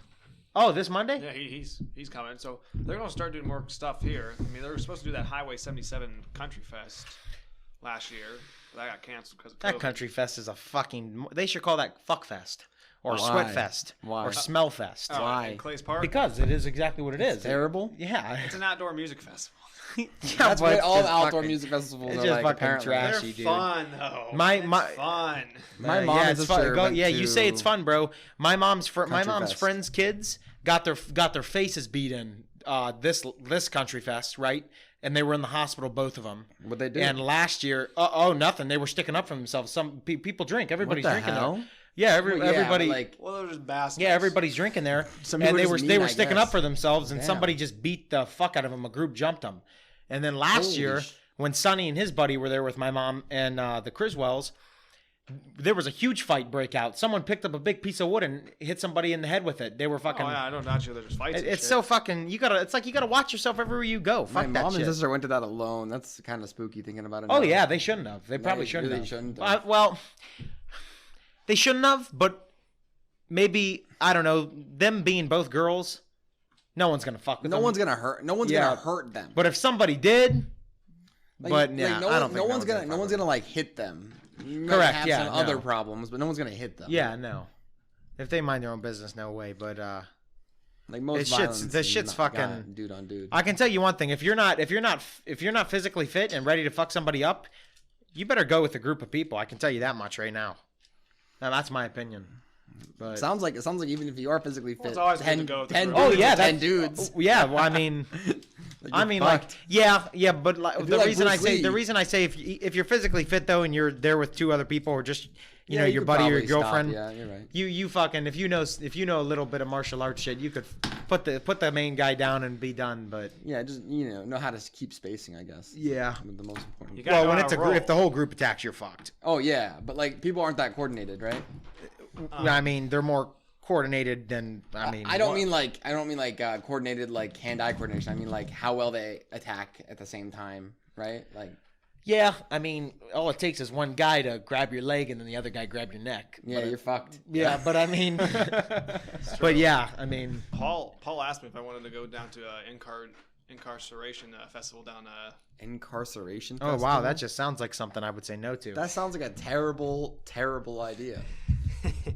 Speaker 3: Oh, this Monday?
Speaker 1: Yeah, he's coming. So they're gonna start doing more stuff here. I mean, they were supposed to do that Highway 77 Country Fest last year, but that got canceled because of
Speaker 3: That
Speaker 1: COVID.
Speaker 3: Country Fest is a fucking. They should call that Fuck Fest or
Speaker 2: Why?
Speaker 3: Sweat Fest
Speaker 2: Why?
Speaker 3: or Smell Fest.
Speaker 1: Oh,
Speaker 2: Why?
Speaker 1: in Clay's Park.
Speaker 3: Because it is exactly what it is.
Speaker 2: Terrible.
Speaker 3: Yeah.
Speaker 1: It's an outdoor music festival.
Speaker 3: Yeah,
Speaker 2: That's
Speaker 3: but
Speaker 2: what
Speaker 3: it's
Speaker 2: all
Speaker 3: just
Speaker 2: outdoor
Speaker 3: fucking-
Speaker 2: music festivals
Speaker 3: it's
Speaker 2: are
Speaker 3: just
Speaker 2: like.
Speaker 3: fucking
Speaker 2: Apparently,
Speaker 3: trash.
Speaker 1: They're
Speaker 3: Ashy, dude.
Speaker 1: fun though.
Speaker 3: My-
Speaker 1: It's
Speaker 3: my-
Speaker 1: fun.
Speaker 2: My mom
Speaker 3: yeah,
Speaker 2: and
Speaker 3: it's fun.
Speaker 2: sister went
Speaker 3: Yeah, you say
Speaker 2: to
Speaker 3: it's fun, bro. My mom's
Speaker 2: Country Fest.
Speaker 3: friends' kids got their faces beat in this Country Fest, right? And they were in the hospital, both of them.
Speaker 2: What they do?
Speaker 3: And last year, nothing. They were sticking up for themselves. Some people drink. Everybody's
Speaker 2: What the
Speaker 3: drinking
Speaker 2: hell?
Speaker 3: there. Yeah,
Speaker 2: Well, yeah,
Speaker 3: everybody.
Speaker 2: like
Speaker 1: Well, they're just baskets.
Speaker 3: Yeah, everybody's drinking there,
Speaker 2: Some
Speaker 3: and
Speaker 2: people
Speaker 3: they
Speaker 2: just
Speaker 3: were
Speaker 2: mean,
Speaker 3: they were
Speaker 2: I
Speaker 3: sticking
Speaker 2: guess.
Speaker 3: up for themselves, and
Speaker 2: Damn.
Speaker 3: somebody just beat the fuck out of them. A group jumped them, and then last
Speaker 2: Holy
Speaker 3: year when Sonny and his buddy were there with my mom and the Criswells, there was a huge fight break out. Someone picked up a big piece of wood and hit somebody in the head with it. They were fucking.
Speaker 1: Oh yeah, I don't doubt you. There's fights. and
Speaker 3: It's
Speaker 1: shit.
Speaker 3: so fucking. It's like you gotta watch yourself everywhere you go.
Speaker 2: my
Speaker 3: Fuck that
Speaker 2: mom and
Speaker 3: shit.
Speaker 2: sister went to that alone. That's kind of spooky thinking about it.
Speaker 3: Oh
Speaker 2: now.
Speaker 3: yeah, they shouldn't have. They probably shouldn't
Speaker 2: really
Speaker 3: have.
Speaker 2: shouldn't have.
Speaker 3: Well, they shouldn't have, but maybe I don't know. Them being both girls, no one's gonna fuck with them.
Speaker 2: No one's gonna hurt. No one's
Speaker 3: Yeah.
Speaker 2: gonna hurt them.
Speaker 3: But if somebody did,
Speaker 2: Like,
Speaker 3: yeah,
Speaker 2: no
Speaker 3: I don't
Speaker 2: one,
Speaker 3: think
Speaker 2: no one's gonna
Speaker 3: fuck
Speaker 2: no one's
Speaker 3: with
Speaker 2: gonna like hit them. You might
Speaker 3: Correct,
Speaker 2: Have
Speaker 3: yeah,
Speaker 2: some
Speaker 3: no.
Speaker 2: other problems, but no one's gonna hit them.
Speaker 3: them. Yeah, no. If they mind their own business, no way. But
Speaker 2: Like most
Speaker 3: This shit's-
Speaker 2: violence
Speaker 3: this
Speaker 2: is
Speaker 3: shit's
Speaker 2: not
Speaker 3: fucking-
Speaker 2: got dude on dude.
Speaker 3: I can tell you one thing: if you're not physically fit and ready to fuck somebody up, you better go with a group of people. I can tell you that much right now. Now that's my opinion. But
Speaker 2: It sounds like even if you are physically fit,
Speaker 1: it's always good to
Speaker 2: 10,
Speaker 1: go with the
Speaker 2: 10
Speaker 1: group.
Speaker 2: dudes
Speaker 3: oh yeah,
Speaker 2: with 10
Speaker 3: that-
Speaker 2: dudes.
Speaker 3: Yeah, well, I mean.
Speaker 2: Like, you're fucked.
Speaker 3: Yeah, but like,
Speaker 2: If
Speaker 3: the
Speaker 2: you're like
Speaker 3: reason
Speaker 2: Bruce Lee-
Speaker 3: I say if you're physically fit though and you're there with 2 other people or just you know, your
Speaker 2: could
Speaker 3: buddy or your
Speaker 2: probably stop.
Speaker 3: girlfriend.
Speaker 2: Yeah, you're right.
Speaker 3: You fucking if you know a little bit of martial arts shit, you could put the main guy down and be done. But
Speaker 2: Yeah, just know how to keep spacing, I guess.
Speaker 3: yeah.
Speaker 2: With the most important.
Speaker 1: You gotta
Speaker 3: Well,
Speaker 1: go
Speaker 3: when
Speaker 1: on
Speaker 3: it's
Speaker 1: a roll.
Speaker 3: if the whole group attacks, you're fucked.
Speaker 2: Oh yeah, but like people aren't that coordinated, right?
Speaker 3: I mean, they're more coordinated than
Speaker 2: I don't mean like coordinated like hand-eye coordination. I mean like how well they attack at the same time, right? Like
Speaker 3: Yeah, I mean, all it takes is one guy to grab your leg and then the other guy grab your neck.
Speaker 2: yeah,
Speaker 3: But
Speaker 2: you're fucked.
Speaker 3: yeah, but I mean, but yeah, I mean,
Speaker 1: Paul asked me if I wanted to go down to incarceration festival down.
Speaker 2: Incarceration.
Speaker 3: oh wow,
Speaker 2: festival?
Speaker 3: that just sounds like something I would say no to.
Speaker 2: That sounds like a terrible idea.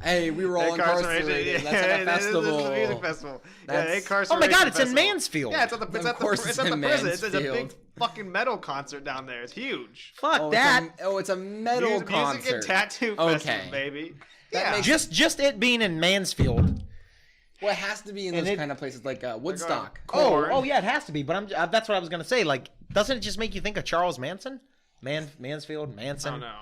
Speaker 2: Hey, we were all incarcerated. That's like a festival.
Speaker 1: It's a music festival.
Speaker 2: That's-
Speaker 1: Yeah, incarceration.
Speaker 3: Oh my God, it's in
Speaker 1: festival.
Speaker 3: Mansfield.
Speaker 1: Yeah, it's at the
Speaker 2: Of
Speaker 1: it's
Speaker 2: course
Speaker 1: at
Speaker 2: it's
Speaker 1: the
Speaker 2: in
Speaker 1: prison. It's a big
Speaker 2: Mansfield.
Speaker 1: fucking metal concert down there. It's huge.
Speaker 3: Fuck
Speaker 2: Oh,
Speaker 3: that.
Speaker 2: It's a metal
Speaker 1: Music
Speaker 2: concert.
Speaker 1: and tattoo
Speaker 2: Okay.
Speaker 1: festival, baby.
Speaker 2: That
Speaker 1: Yeah.
Speaker 2: makes-
Speaker 3: Just it being in Mansfield.
Speaker 2: Well, it has to be in
Speaker 3: And
Speaker 2: those
Speaker 3: it-
Speaker 2: kind of places like Woodstock.
Speaker 1: Corn.
Speaker 3: Oh yeah, it has to be. But that's what I was gonna say. Like, doesn't it just make you think of Charles Manson? Mansfield, Manson,
Speaker 1: Oh no.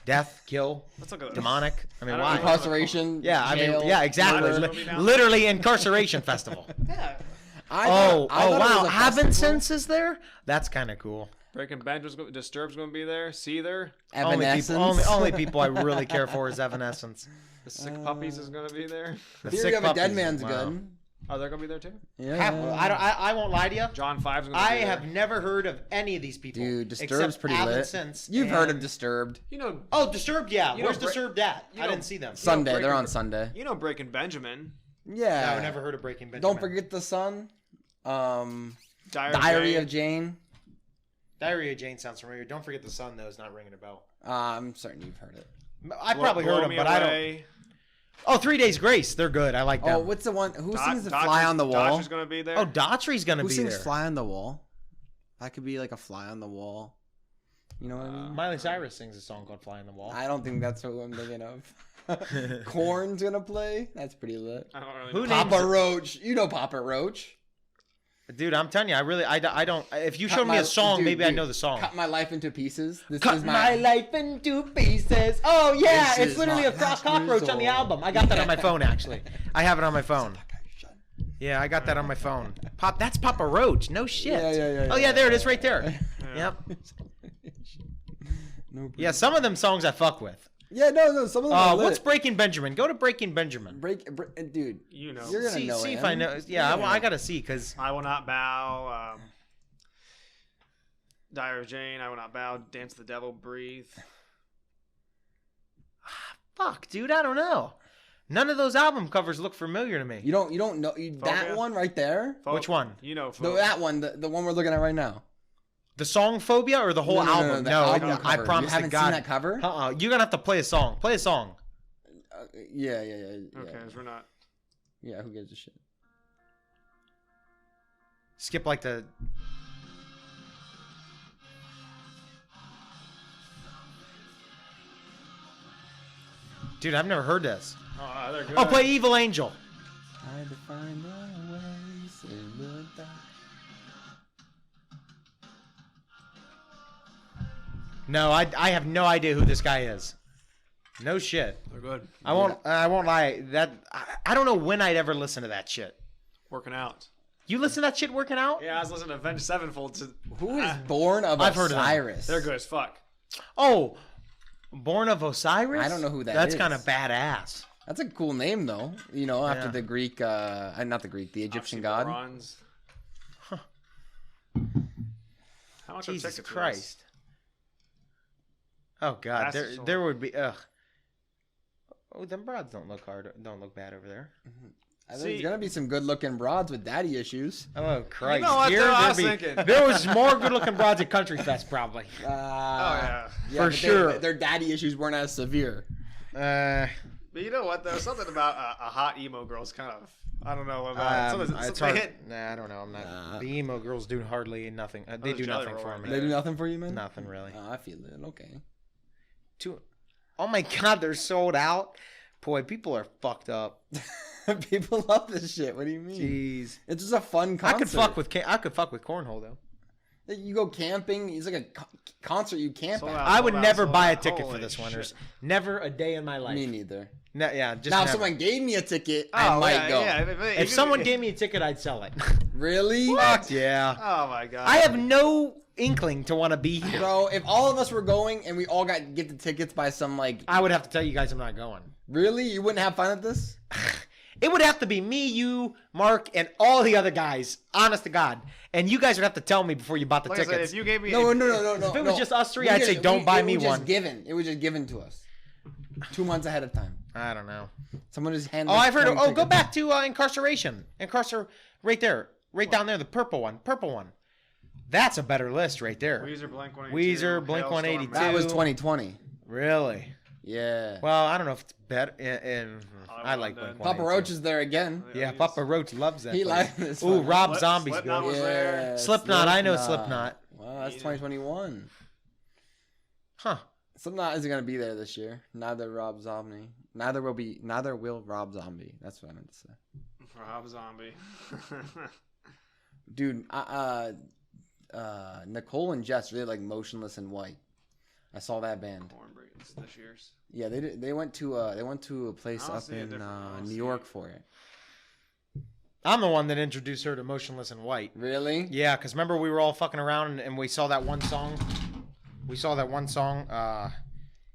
Speaker 3: death, kill,
Speaker 1: Let's look at this.
Speaker 3: demonic. I mean,
Speaker 1: I don't
Speaker 3: why?
Speaker 1: know.
Speaker 2: Incarceration.
Speaker 3: Yeah, I mean,
Speaker 2: jail,
Speaker 3: yeah, exactly.
Speaker 1: Murder. Will be down?
Speaker 3: Literally incarceration festival.
Speaker 1: Yeah.
Speaker 2: I thought it
Speaker 3: wow,
Speaker 2: was a festival.
Speaker 3: Havensense is there? That's kind of cool.
Speaker 1: Breaking Benjamin's Disturbed's going to be there. Seether.
Speaker 2: Evanescence.
Speaker 3: Only people I really care for is Evanescence.
Speaker 1: The Sick Puppies is going to be there.
Speaker 3: The
Speaker 2: Theory
Speaker 3: Sick
Speaker 2: of a Dead
Speaker 3: Puppies,
Speaker 2: Man's
Speaker 3: wow.
Speaker 2: good.
Speaker 1: Oh, they're going to be there too?
Speaker 2: Yeah.
Speaker 3: I won't lie to you.
Speaker 1: John 5's going to be
Speaker 3: I
Speaker 1: there.
Speaker 3: have never heard of any of these people.
Speaker 2: Dude, Disturbed's
Speaker 3: except
Speaker 2: pretty lit.
Speaker 3: Evanescence
Speaker 2: You've heard of
Speaker 3: and-
Speaker 2: Disturbed.
Speaker 1: You know,
Speaker 3: Oh, Disturbed, yeah.
Speaker 1: You know,
Speaker 3: Where's
Speaker 1: Bra-
Speaker 3: Disturbed at?
Speaker 1: you
Speaker 3: I
Speaker 1: know,
Speaker 3: didn't see them.
Speaker 2: Sunday.
Speaker 1: Breaking-
Speaker 2: They're on Sunday.
Speaker 1: you know Breaking Benjamin.
Speaker 2: Yeah.
Speaker 3: No, I never heard of Breaking Benjamin.
Speaker 2: Don't forget the Sun.
Speaker 1: Diary
Speaker 2: Of Jane.
Speaker 3: Diary of Jane sounds familiar. Don't forget the Sun, though, is not ringing a bell.
Speaker 2: I'm certain you've heard it.
Speaker 3: I probably
Speaker 1: Blow
Speaker 3: heard them,
Speaker 1: Me
Speaker 3: but I don't.
Speaker 1: Away.
Speaker 3: Oh, 3 Days Grace. They're good. I like them.
Speaker 2: Oh, what's the one? Who
Speaker 1: Dot-
Speaker 2: sings the
Speaker 1: Dodger's-
Speaker 2: Fly on the Wall?
Speaker 1: Dodger's going to be there.
Speaker 3: Oh, Daughtry's going to
Speaker 2: Who
Speaker 3: be
Speaker 2: sings
Speaker 3: there.
Speaker 2: Fly on the Wall? That could be like a fly on the wall. You know what I mean?
Speaker 3: Miley Cyrus sings a song called Fly on the Wall.
Speaker 2: I don't think that's what I'm thinking of. Korn's gonna play. That's pretty lit.
Speaker 1: I don't really
Speaker 3: Who
Speaker 1: know.
Speaker 3: names-
Speaker 2: Papa Roach. You know Papa Roach.
Speaker 3: Dude, I'm telling you, I don't. If you
Speaker 2: Cut
Speaker 3: showed me
Speaker 2: my-
Speaker 3: a song,
Speaker 2: dude,
Speaker 3: maybe I
Speaker 2: dude,
Speaker 3: know the song.
Speaker 2: Cut my life into pieces. This
Speaker 3: Cut
Speaker 2: is
Speaker 3: my life into pieces. Oh yeah,
Speaker 2: This
Speaker 3: it's
Speaker 2: is
Speaker 3: literally
Speaker 2: my
Speaker 3: a cross
Speaker 2: last
Speaker 3: cockroach on the
Speaker 2: resort.
Speaker 3: album. I got that on my phone actually. I have it on my phone. Yeah, I got that on my phone. That's Papa Roach. No shit.
Speaker 2: Yeah.
Speaker 3: Oh yeah, there it is right there. Yep.
Speaker 2: No,
Speaker 3: Yeah, some of them songs I fuck with.
Speaker 2: Yeah, no. Some of them are lit.
Speaker 3: What's Breaking Benjamin? Go to Breaking Benjamin.
Speaker 2: Dude?
Speaker 1: You know.
Speaker 2: You're gonna
Speaker 3: See,
Speaker 2: know
Speaker 3: see
Speaker 2: it.
Speaker 3: if I know. Yeah, I gotta see because
Speaker 1: I Will Not Bow. Diary of Jane. I Will Not Bow. Dance the Devil. Breathe.
Speaker 3: fuck, dude, I don't know. None of those album covers look familiar to me.
Speaker 2: You don't know that
Speaker 1: Phobia?
Speaker 2: one right there.
Speaker 3: Which one?
Speaker 1: You know.
Speaker 2: That one, the one we're looking at right now.
Speaker 3: The song Phobia or the whole album?
Speaker 2: the
Speaker 3: No,
Speaker 2: album
Speaker 3: I
Speaker 2: cover.
Speaker 3: promise
Speaker 2: You haven't
Speaker 3: to God.
Speaker 2: seen that cover?
Speaker 3: You're gonna have to play a song. Play a song.
Speaker 2: Yeah.
Speaker 1: Okay, so we're not.
Speaker 2: Yeah, who gives a shit?
Speaker 3: Skip like the. Dude, I've never heard this.
Speaker 1: Oh, they're good.
Speaker 3: Oh, play Evil Angel.
Speaker 2: I had to find my ways in the dark.
Speaker 3: No, I have no idea who this guy is. No shit.
Speaker 1: They're good.
Speaker 3: I won't lie. I don't know when I'd ever listen to that shit.
Speaker 1: Working out.
Speaker 3: You listen to that shit working out?
Speaker 1: Yeah, I was listening to Avenged Sevenfold.
Speaker 2: Who is born of
Speaker 3: I've heard of them.
Speaker 2: Osiris?
Speaker 1: They're good as fuck.
Speaker 3: Oh, Born of Osiris?
Speaker 2: I don't know who that
Speaker 3: That's
Speaker 2: is.
Speaker 3: kind of badass.
Speaker 2: That's a cool name, though. You know, after
Speaker 3: Yeah.
Speaker 2: the Greek, not the Greek, the Egyptian god.
Speaker 1: Oxymorons. How much are
Speaker 3: Jesus
Speaker 1: tickets for this?
Speaker 3: Christ. Oh God,
Speaker 1: That's
Speaker 3: there would be Oh, them broads don't look bad over there.
Speaker 2: There's gonna be some good-looking broads with daddy issues.
Speaker 3: Oh Christ!
Speaker 1: You know what,
Speaker 3: Here,
Speaker 1: though? I
Speaker 3: there'd
Speaker 1: was
Speaker 3: be-
Speaker 1: thinking.
Speaker 3: there was more good-looking broads at Country Fest probably.
Speaker 1: Oh yeah.
Speaker 3: For
Speaker 2: but
Speaker 3: sure.
Speaker 2: Their daddy issues weren't as severe.
Speaker 3: Uh,
Speaker 1: But you know what? There's something about a hot emo girl's kind of. I don't know about it.
Speaker 3: it's
Speaker 1: They
Speaker 3: hard.
Speaker 1: hit.
Speaker 3: Nah, I don't know. I'm not. The emo girls do hardly nothing. They
Speaker 1: those
Speaker 3: do
Speaker 1: Jelly
Speaker 3: nothing for
Speaker 1: Roll,
Speaker 3: me.
Speaker 1: man.
Speaker 2: They do nothing for you, man.
Speaker 3: Nothing really.
Speaker 2: I feel it. Okay.
Speaker 3: Oh my God, they're sold out. Boy, people are fucked up.
Speaker 2: People love this shit. What do you mean?
Speaker 3: Jeez.
Speaker 2: It's just a fun concert.
Speaker 3: I could fuck with cornhole though.
Speaker 2: You go camping. It's like a concert you camp at.
Speaker 3: I would never buy a ticket for this, Winners. Never a day in my life.
Speaker 2: Me neither.
Speaker 3: No, yeah, just
Speaker 2: now,
Speaker 3: never.
Speaker 2: if someone gave me a ticket, I might go.
Speaker 1: Yeah,
Speaker 3: if someone gave me a ticket, I'd sell it.
Speaker 2: Really?
Speaker 3: Fuck yeah.
Speaker 1: Oh my god.
Speaker 3: I have no inkling to want to be here.
Speaker 2: Bro, if all of us were going and we all got get the tickets by some like...
Speaker 3: I would have to tell you guys I'm not going.
Speaker 2: Really? You wouldn't have fun at this?
Speaker 3: It would have to be me, you, Mark, and all the other guys. Honest to God. And you guys would have to tell me before you bought the
Speaker 1: like
Speaker 3: tickets.
Speaker 1: I said, if you gave me
Speaker 2: No.
Speaker 3: If it was just us three, I'd say don't buy me one.
Speaker 2: It was just given to us. 2 months ahead of time.
Speaker 3: I don't know.
Speaker 2: Someone just handed.
Speaker 3: Oh, I've heard. Go back to incarceration. Right there, down there, the purple one. That's a better list right there.
Speaker 1: Weezer, Blink 182.
Speaker 2: That was 2020.
Speaker 3: Really?
Speaker 2: Yeah.
Speaker 3: Well, I don't know if it's better. I like Blink 182.
Speaker 2: Papa Roach is there again.
Speaker 3: Yeah, Papa Roach loves that.
Speaker 2: He
Speaker 3: place.
Speaker 2: likes this.
Speaker 3: Ooh, Rob Zombie's
Speaker 1: Slipknot
Speaker 3: good.
Speaker 1: was there.
Speaker 3: Slipknot, I know Slipknot.
Speaker 2: Wow, that's 2021.
Speaker 3: Huh.
Speaker 2: Slipknot isn't gonna be there this year. Neither Rob Zombie. Neither will Rob Zombie. That's what I meant to say.
Speaker 1: Rob Zombie.
Speaker 2: Dude, Nicole and Jess really like Motionless in White. I saw that band.
Speaker 1: Cornbreeds this year's.
Speaker 2: Yeah, they went to a place up in New York for it.
Speaker 3: I'm the one that introduced her to Motionless in White.
Speaker 2: Really?
Speaker 3: Yeah, because remember we were all fucking around and we saw that one song.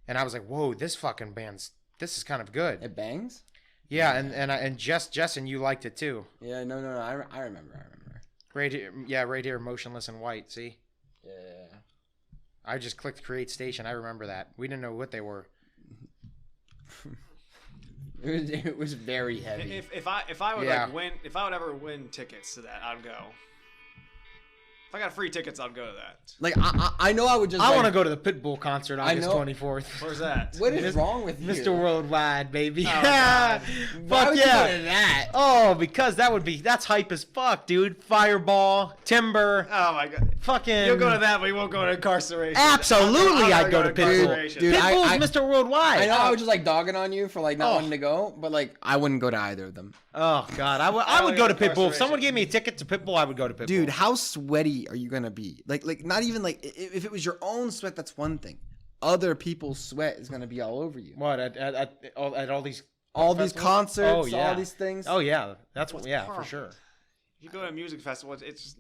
Speaker 3: And I was like, "Whoa, this fucking band's this is kind of good."
Speaker 2: It bangs?
Speaker 3: Yeah, and Jess and you liked it too.
Speaker 2: Yeah, no, I remember.
Speaker 3: Right here, Motionless in White. See?
Speaker 2: Yeah.
Speaker 3: I just clicked create station. I remember that. We didn't know what they were.
Speaker 2: It was very heavy.
Speaker 1: If I would ever win tickets to that, I'd go. If I got free tickets, I'd go to that.
Speaker 2: Like I know I would just.
Speaker 3: I want to go to the Pitbull concert August 24th.
Speaker 1: Where's that?
Speaker 2: What is wrong with you,
Speaker 3: Mr. Worldwide, baby?
Speaker 1: Oh, God.
Speaker 2: Why would you go to that?
Speaker 3: Oh, because that's hype as fuck, dude. Fireball, Timber.
Speaker 1: Oh my god.
Speaker 3: Fucking.
Speaker 1: You'll go to that, but you won't go to incarceration.
Speaker 3: Absolutely, I'd go to Pitbull.
Speaker 2: Dude,
Speaker 3: Pitbull's Mr. Worldwide.
Speaker 2: I know I was just like dogging on you for like not wanting to go, but like I wouldn't go to either of them.
Speaker 3: Oh God, I would go to Pitbull. If someone gave me a ticket to Pitbull, I would go to Pitbull.
Speaker 2: Dude, how sweaty are you gonna be? Like not even like if it was your own sweat, that's one thing. Other people's sweat is gonna be all over you.
Speaker 3: What at all these
Speaker 2: concerts,
Speaker 3: oh, yeah.
Speaker 2: all these things.
Speaker 3: Oh yeah, that's what. Yeah, for sure.
Speaker 1: If you go to a music festival, it's just...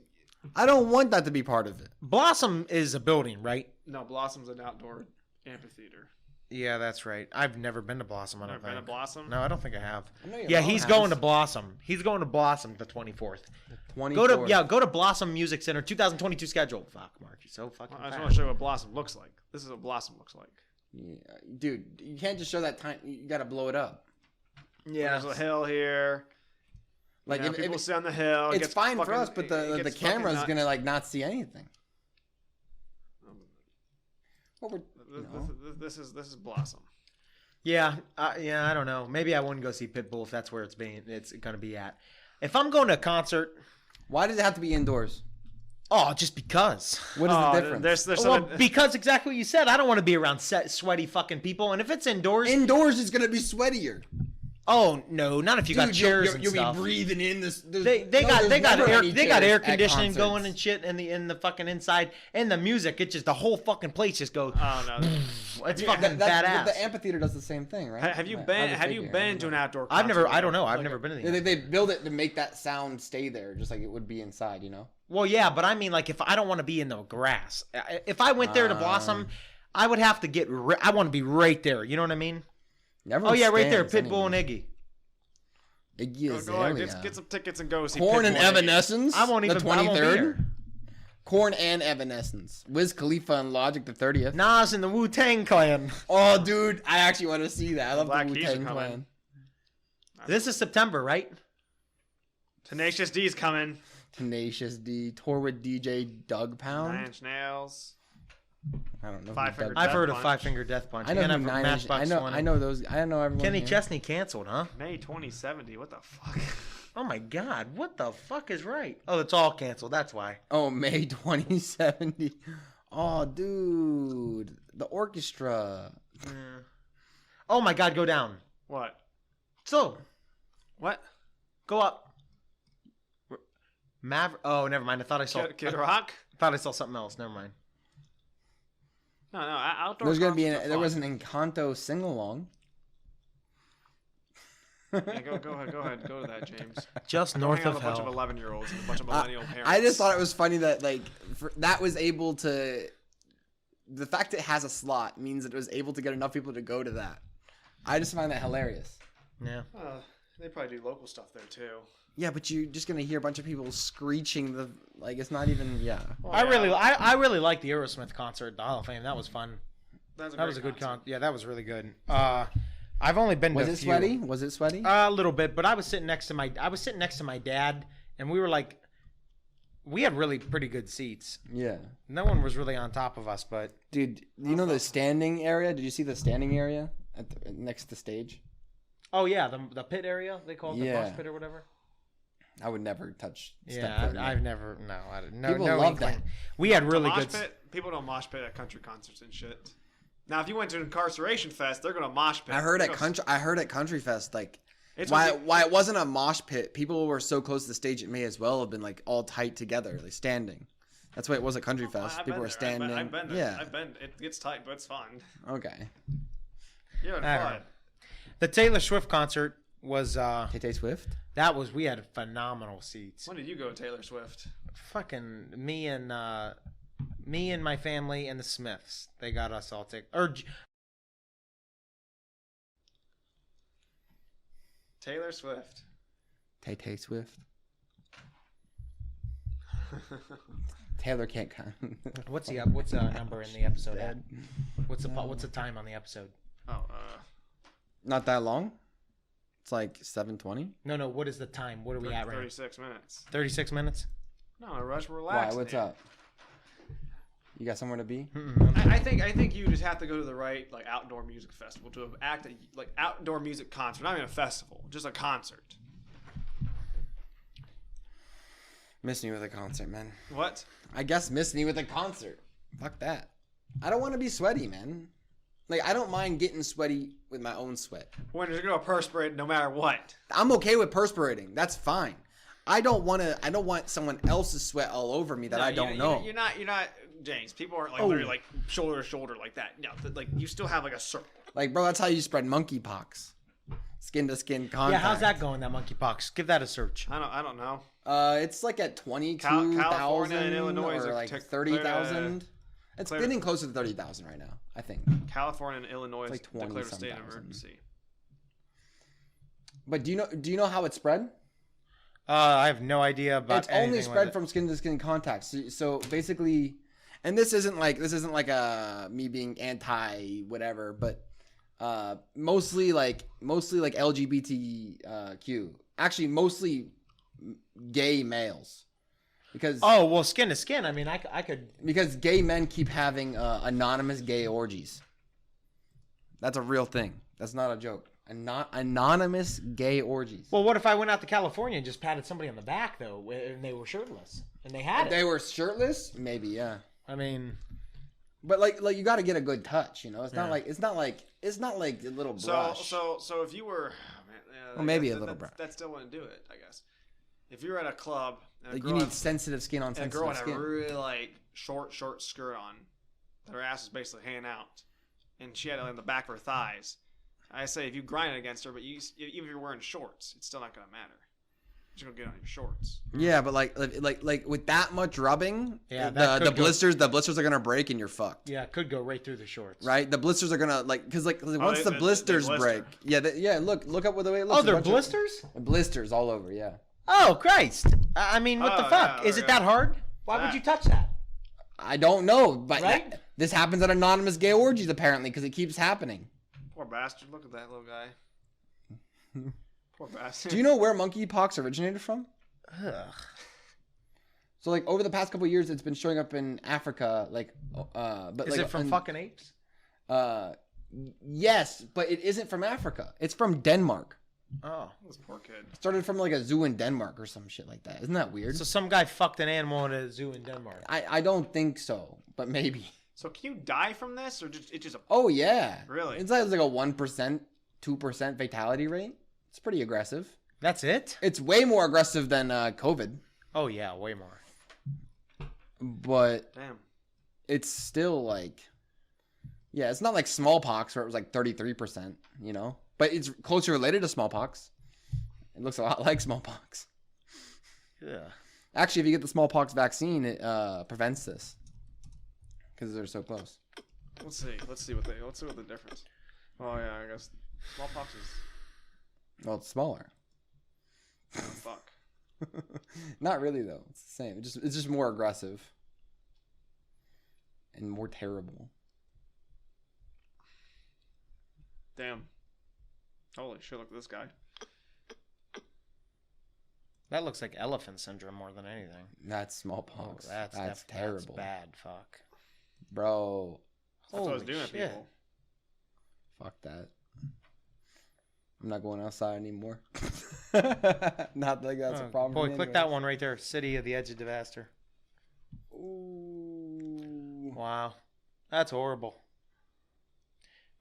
Speaker 2: I don't want that to be part of it.
Speaker 3: Blossom is a building, right?
Speaker 1: No, Blossom's an outdoor amphitheater.
Speaker 3: Yeah, that's right. I've never been to Blossom. I don't think.
Speaker 1: Been to Blossom?
Speaker 3: No, I don't think I have.
Speaker 2: Yeah,
Speaker 3: he's going to Blossom. He's going to Blossom the 24th.
Speaker 2: 24th.
Speaker 3: Go to Blossom Music Center 2022 schedule. Fuck, Mark, you're so fucking.
Speaker 1: I just want to show you what Blossom looks like. This is what Blossom looks like.
Speaker 2: Yeah, dude, you can't just show that time. You got to blow it up.
Speaker 1: Yeah, there's a hill here.
Speaker 2: Like if
Speaker 1: people sit on the hill,
Speaker 2: it's fine for us, but the camera's gonna like not see anything.
Speaker 1: This is Blossom.
Speaker 3: Yeah, I don't know. Maybe I wouldn't go see Pitbull if that's where it's gonna be at. If I'm going to a concert,
Speaker 2: why does it have to be indoors?
Speaker 3: Oh, just because.
Speaker 2: What is the difference?
Speaker 3: There's because exactly what you said. I don't want to be around sweaty fucking people. And if it's indoors,
Speaker 2: is gonna be sweatier.
Speaker 3: Oh no, not if you got chairs and
Speaker 2: you'll
Speaker 3: stuff.
Speaker 2: You'll be breathing in this.
Speaker 3: They got air conditioning going and shit in the fucking inside, and the music. It just the whole fucking place just goes.
Speaker 1: Oh no,
Speaker 3: it's fucking badass.
Speaker 2: The amphitheater does the same thing, right?
Speaker 1: Have you been to an outdoor concert?
Speaker 3: I don't know. I've never been to the.
Speaker 2: They build it to make that sound stay there, just like it would be inside, you know.
Speaker 3: Well, yeah, but I mean, like, if I don't want to be in the grass, if I went there to Blossom, I would have to I want to be right there. You know what I mean?
Speaker 2: Everyone
Speaker 3: right there, Pitbull
Speaker 2: anyway.
Speaker 3: and Iggy.
Speaker 2: Iggy Azalea.
Speaker 1: Get some tickets and go see
Speaker 2: Korn
Speaker 1: Pitbull
Speaker 2: and Evanescence.
Speaker 3: I won't even.
Speaker 2: The 23rd. Korn and Evanescence. Wiz Khalifa and Logic the 30th.
Speaker 3: Nas and the Wu-Tang Clan.
Speaker 2: Oh, dude, I actually want to see that. I love
Speaker 1: Black
Speaker 2: the Wu-Tang Clan.
Speaker 3: This is September, right?
Speaker 1: Tenacious D's coming.
Speaker 2: Tenacious D. Tour with DJ Doug Pound.
Speaker 1: 9 Inch Nails.
Speaker 2: I don't know.
Speaker 3: I've heard of Five Finger Death Punch.
Speaker 2: I know who 9 Inch. I know those. I know everyone.
Speaker 3: Kenny
Speaker 2: here.
Speaker 3: Chesney canceled, huh?
Speaker 1: May 2070. What the fuck?
Speaker 3: Oh my God! What the fuck is right? Oh, it's all canceled. That's why.
Speaker 2: Oh, May 2070. Oh, dude, the orchestra.
Speaker 3: Oh my God! Go down.
Speaker 1: What?
Speaker 3: So.
Speaker 1: What?
Speaker 3: Go up. Oh, never mind. I thought I saw
Speaker 1: Kid Rock.
Speaker 3: thought I saw something else. Never mind.
Speaker 1: No, outdoor.
Speaker 2: There's gonna be there was an Encanto sing along.
Speaker 1: Yeah, go ahead, go to that, James.
Speaker 3: Just north of
Speaker 1: a bunch of
Speaker 3: hell.
Speaker 1: 11-year-olds and a bunch of millennial parents.
Speaker 2: I just thought it was funny that that was able to. The fact it has a slot means that it was able to get enough people to go to that. I just find that hilarious.
Speaker 3: Yeah.
Speaker 1: They probably do local stuff there too.
Speaker 2: Yeah, but you're just gonna hear a bunch of people screeching it's not even
Speaker 1: Well,
Speaker 3: I really liked the Aerosmith concert at the Hall of Fame. That was fun.
Speaker 1: That
Speaker 3: was a good concert. Yeah, that was really good. I've only been to a few.
Speaker 2: Sweaty? Was it sweaty?
Speaker 3: A little bit, but I was sitting next to my dad, and we had really pretty good seats.
Speaker 2: Yeah.
Speaker 3: No one was really on top of us, but
Speaker 2: dude, you know the standing area? Did you see the standing area next to the stage?
Speaker 3: Oh yeah, the pit area they call it, the mosh pit or whatever.
Speaker 2: I would never touch.
Speaker 3: I've never. No, I didn't. No,
Speaker 2: people
Speaker 3: no
Speaker 2: love
Speaker 3: inkling.
Speaker 2: that.
Speaker 3: We had really
Speaker 1: mosh
Speaker 3: good.
Speaker 1: Pit, people don't mosh pit at country concerts and shit. Now, if you went to an incarceration fest, they're gonna mosh pit.
Speaker 2: I heard at Country Fest why it wasn't a mosh pit. People were so close to the stage, it may as well have been all tight together, standing. That's why it was at Country Fest. People were standing.
Speaker 1: I've been there.
Speaker 2: Yeah.
Speaker 1: I've been. It gets tight, but it's fun.
Speaker 2: Okay.
Speaker 1: Yeah, fun.
Speaker 3: The Taylor Swift concert was.
Speaker 2: Tay Swift.
Speaker 3: We had phenomenal seats.
Speaker 1: When did you go, Taylor Swift?
Speaker 3: Fucking me and my family and the Smiths. They got us all tickets.
Speaker 1: Taylor Swift.
Speaker 2: Tay Swift. Taylor can't come.
Speaker 3: What's the number in the episode, Ed? What's the time on the episode?
Speaker 2: Not that long. It's 7:20.
Speaker 3: No. What is the time? What are we at right now?
Speaker 1: 36 minutes.
Speaker 3: 36 minutes?
Speaker 1: No, rush. Relax.
Speaker 2: Why? What's up? You got somewhere to be?
Speaker 1: I think you just have to go to the right outdoor music festival to act outdoor music concert, not even a festival, just a concert.
Speaker 2: Miss me with a concert, man.
Speaker 1: What?
Speaker 2: I guess miss me with a concert. Fuck that. I don't want to be sweaty, man. I don't mind getting sweaty with my own sweat.
Speaker 1: When you're gonna perspirate no matter what.
Speaker 2: I'm okay with perspirating. That's fine. I don't want someone else's sweat all over me that I don't know.
Speaker 1: You're not James. People aren't literally shoulder to shoulder like that. No, you still have a circle.
Speaker 2: Bro, that's how you spread monkeypox. Skin to skin contact.
Speaker 3: Yeah, how's that going? That monkeypox. Give that a search.
Speaker 1: I don't know.
Speaker 2: It's at 22,000
Speaker 1: California and Illinois
Speaker 2: or 30,000. It's getting closer to 30,000 right now, I think.
Speaker 1: California and Illinois declared a state of
Speaker 2: 20-some
Speaker 1: emergency.
Speaker 2: But do you know how it's spread?
Speaker 3: I have no idea about.
Speaker 2: It's only spread from skin to skin contact. So basically, and this isn't like me being anti whatever, but mostly LGBTQ. Actually, mostly gay males. Because
Speaker 3: skin to skin. I mean, I could,
Speaker 2: because gay men keep having anonymous gay orgies. That's a real thing. That's not a joke. Anonymous gay orgies.
Speaker 3: Well, what if I went out to California and just patted somebody on the back though, and they were shirtless and they had
Speaker 2: it? They were shirtless? Maybe, yeah.
Speaker 3: I mean,
Speaker 2: but you got to get a good touch, It's not like a little brush.
Speaker 1: So if you were,
Speaker 2: maybe a little brush.
Speaker 1: That still wouldn't do it, I guess. If you're at a club, and
Speaker 2: you need sensitive skin on sensitive skin.
Speaker 1: And a girl had a really short skirt on, that her ass was basically hanging out, and she had it on the back of her thighs. I say if you grind it against her, but even if you're wearing shorts, it's still not gonna matter. You're gonna get on your shorts.
Speaker 2: Yeah, but like with that much rubbing,
Speaker 3: yeah,
Speaker 2: the blisters are gonna break and you're fucked.
Speaker 3: Yeah, it could go right through the shorts.
Speaker 2: Right, the blisters are gonna once the blisters break. Yeah, look up with the way it looks.
Speaker 3: Oh, they're blisters.
Speaker 2: Blisters all over. Yeah.
Speaker 3: Oh Christ! I mean, what the fuck? Is it that hard? Why would you touch that?
Speaker 2: I don't know, but
Speaker 3: right?
Speaker 2: This happens at anonymous gay orgies apparently because it keeps happening.
Speaker 1: Poor bastard! Look at that little guy. Poor bastard.
Speaker 2: Do you know where monkeypox originated from?
Speaker 3: Ugh.
Speaker 2: So over the past couple of years, it's been showing up in Africa. But
Speaker 3: is it from fucking apes?
Speaker 2: Yes, but it isn't from Africa. It's from Denmark.
Speaker 3: Oh,
Speaker 1: this poor kid.
Speaker 2: It started from a zoo in Denmark or some shit like that. Isn't that weird?
Speaker 3: So some guy fucked an animal in a zoo in Denmark.
Speaker 2: I don't think so, but maybe.
Speaker 1: So can you die from this, or it's just a?
Speaker 2: Oh yeah,
Speaker 1: really?
Speaker 2: It's like a 1%, 2% fatality rate. It's pretty aggressive.
Speaker 3: That's it?
Speaker 2: It's way more aggressive than COVID.
Speaker 3: Oh yeah, way more.
Speaker 2: but
Speaker 1: damn,
Speaker 2: it's still like, yeah, it's not like smallpox where it was like 33%, you know, but it's closely related to smallpox. It looks a lot like smallpox.
Speaker 3: Yeah.
Speaker 2: Actually, if you get the smallpox vaccine, it prevents this because they're so close.
Speaker 1: Let's see what the difference. Oh yeah, I guess smallpox is.
Speaker 2: Well, it's smaller.
Speaker 1: Oh, fuck.
Speaker 2: Not really though. It's the same. It's just more aggressive and more terrible.
Speaker 1: Damn. Holy shit! Look at this guy.
Speaker 3: That looks like elephant syndrome more than anything.
Speaker 2: That's smallpox.
Speaker 3: Oh,
Speaker 2: that's terrible.
Speaker 3: That's bad. Fuck.
Speaker 2: Bro.
Speaker 1: That's what I was doing to
Speaker 3: shit.
Speaker 1: people.
Speaker 2: Fuck that. I'm not going outside anymore. Not like that's a problem.
Speaker 3: Boy, click that one right there. City of the Edge of Disaster.
Speaker 2: Ooh.
Speaker 3: Wow. That's horrible.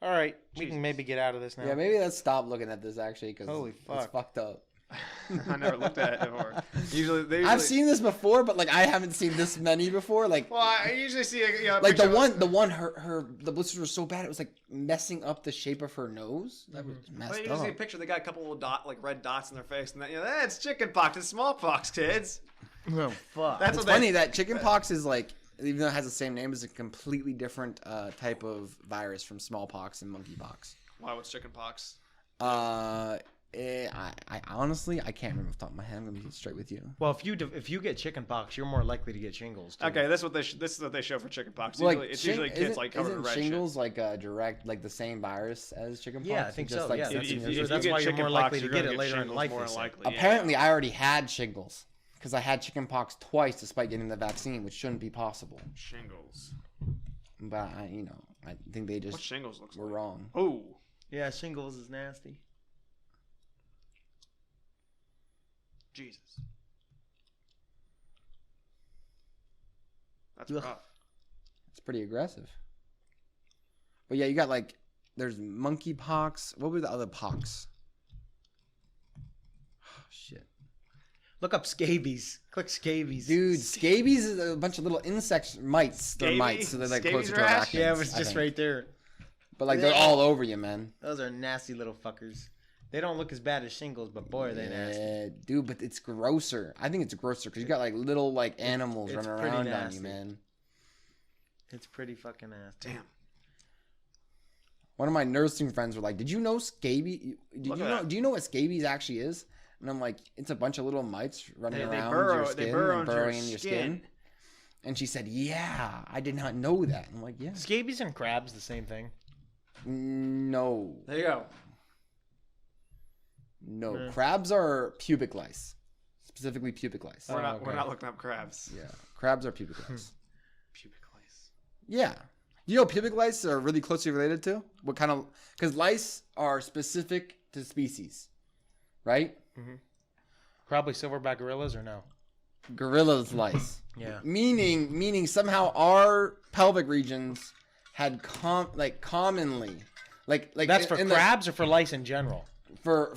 Speaker 3: All right. We can maybe get out of this now.
Speaker 2: Yeah, maybe let's stop looking at this actually because
Speaker 3: Holy fuck.
Speaker 2: it's fucked up.
Speaker 1: I never looked at it before. Usually,
Speaker 2: I've seen this before, but like I haven't seen this many before. Like,
Speaker 1: well, I usually see a
Speaker 2: like the one the blisters were so bad it was like messing up the shape of her nose. That was messed
Speaker 1: you
Speaker 2: up.
Speaker 1: usually see a picture. They got a couple of red dots in their face, and that's chicken pox. It's smallpox, kids.
Speaker 3: Oh fuck.
Speaker 2: It's funny that chicken pox is like, even though it has the same name, is a completely different type of virus from smallpox and monkeypox.
Speaker 1: Why? What's chicken pox?
Speaker 2: I honestly I can't remember off the top of my head. I'm gonna be straight with you.
Speaker 3: Well, if you get chicken pox, you're more likely to get shingles. Too.
Speaker 1: Okay, this is what they show for chicken pox.
Speaker 2: Well,
Speaker 1: It's usually kids like covered in red
Speaker 2: shingles
Speaker 1: shit.
Speaker 2: like a direct like the same virus as chicken pox?
Speaker 3: Yeah, I think so. Yeah,
Speaker 1: If
Speaker 3: that's
Speaker 1: you
Speaker 3: why
Speaker 1: get
Speaker 3: you're more
Speaker 1: chicken
Speaker 3: likely
Speaker 1: pox,
Speaker 3: to
Speaker 1: you're
Speaker 3: get
Speaker 1: gonna
Speaker 3: it
Speaker 1: get
Speaker 3: later in
Speaker 1: shingles
Speaker 3: life.
Speaker 1: more
Speaker 3: they say.
Speaker 1: likely.
Speaker 2: Apparently, I already had shingles because I had chicken pox twice despite getting the vaccine, which shouldn't be possible.
Speaker 1: Shingles.
Speaker 2: But I think they
Speaker 1: What
Speaker 2: just
Speaker 1: shingles looks
Speaker 2: were
Speaker 1: like?
Speaker 2: wrong.
Speaker 1: Oh,
Speaker 3: Yeah, shingles is nasty.
Speaker 1: Jesus. That's
Speaker 3: Ugh.
Speaker 1: rough.
Speaker 2: It's pretty aggressive. But yeah, you got like there's monkeypox. What were the other pox? Oh, shit.
Speaker 3: Look up scabies. Click scabies.
Speaker 2: Dude, scabies is a bunch of little insects, mites. They're
Speaker 1: Scabies?
Speaker 2: mites, so they're like
Speaker 1: Scabies
Speaker 2: closer to
Speaker 1: rash?
Speaker 2: arachnids.
Speaker 3: Yeah, it was
Speaker 2: I
Speaker 3: just
Speaker 2: think.
Speaker 3: right there.
Speaker 2: But like they're all over you, man.
Speaker 3: Those are nasty little fuckers. They don't look as bad as shingles, but boy, are they nasty.
Speaker 2: Yeah, dude, but it's grosser. I think it's grosser because you got like little like animals
Speaker 3: it's
Speaker 2: running
Speaker 3: pretty
Speaker 2: around on
Speaker 3: nasty.
Speaker 2: you, man.
Speaker 3: It's pretty fucking nasty.
Speaker 1: Damn.
Speaker 2: One of my nursing friends were like, "Did you know scabies?
Speaker 1: Look at that.
Speaker 2: Do you know what scabies actually is?" And I'm like, "It's a bunch of little mites running
Speaker 1: They
Speaker 2: around
Speaker 1: burrow-
Speaker 2: your
Speaker 1: they
Speaker 2: skin
Speaker 1: burrow
Speaker 2: and
Speaker 1: into your
Speaker 2: burrowing in your skin." And she said, "Yeah, I did not know that." I'm like, "Yeah,
Speaker 3: Scabies and crabs, the same thing.
Speaker 2: no,
Speaker 1: There you go.
Speaker 2: no.
Speaker 3: Yeah.
Speaker 2: Crabs are pubic lice, specifically pubic lice.
Speaker 1: We're not
Speaker 3: okay.
Speaker 1: looking up crabs.
Speaker 2: Yeah, crabs are pubic lice.
Speaker 1: Pubic lice.
Speaker 2: Yeah. You know pubic lice are really closely related to? What kind of... Because lice are specific to species, right?
Speaker 3: Probably silverback gorillas or no?
Speaker 2: Gorillas lice.
Speaker 3: Yeah.
Speaker 2: Meaning somehow our pelvic regions had commonly... Like
Speaker 3: That's for
Speaker 2: in the-
Speaker 3: crabs or for lice in general?
Speaker 2: for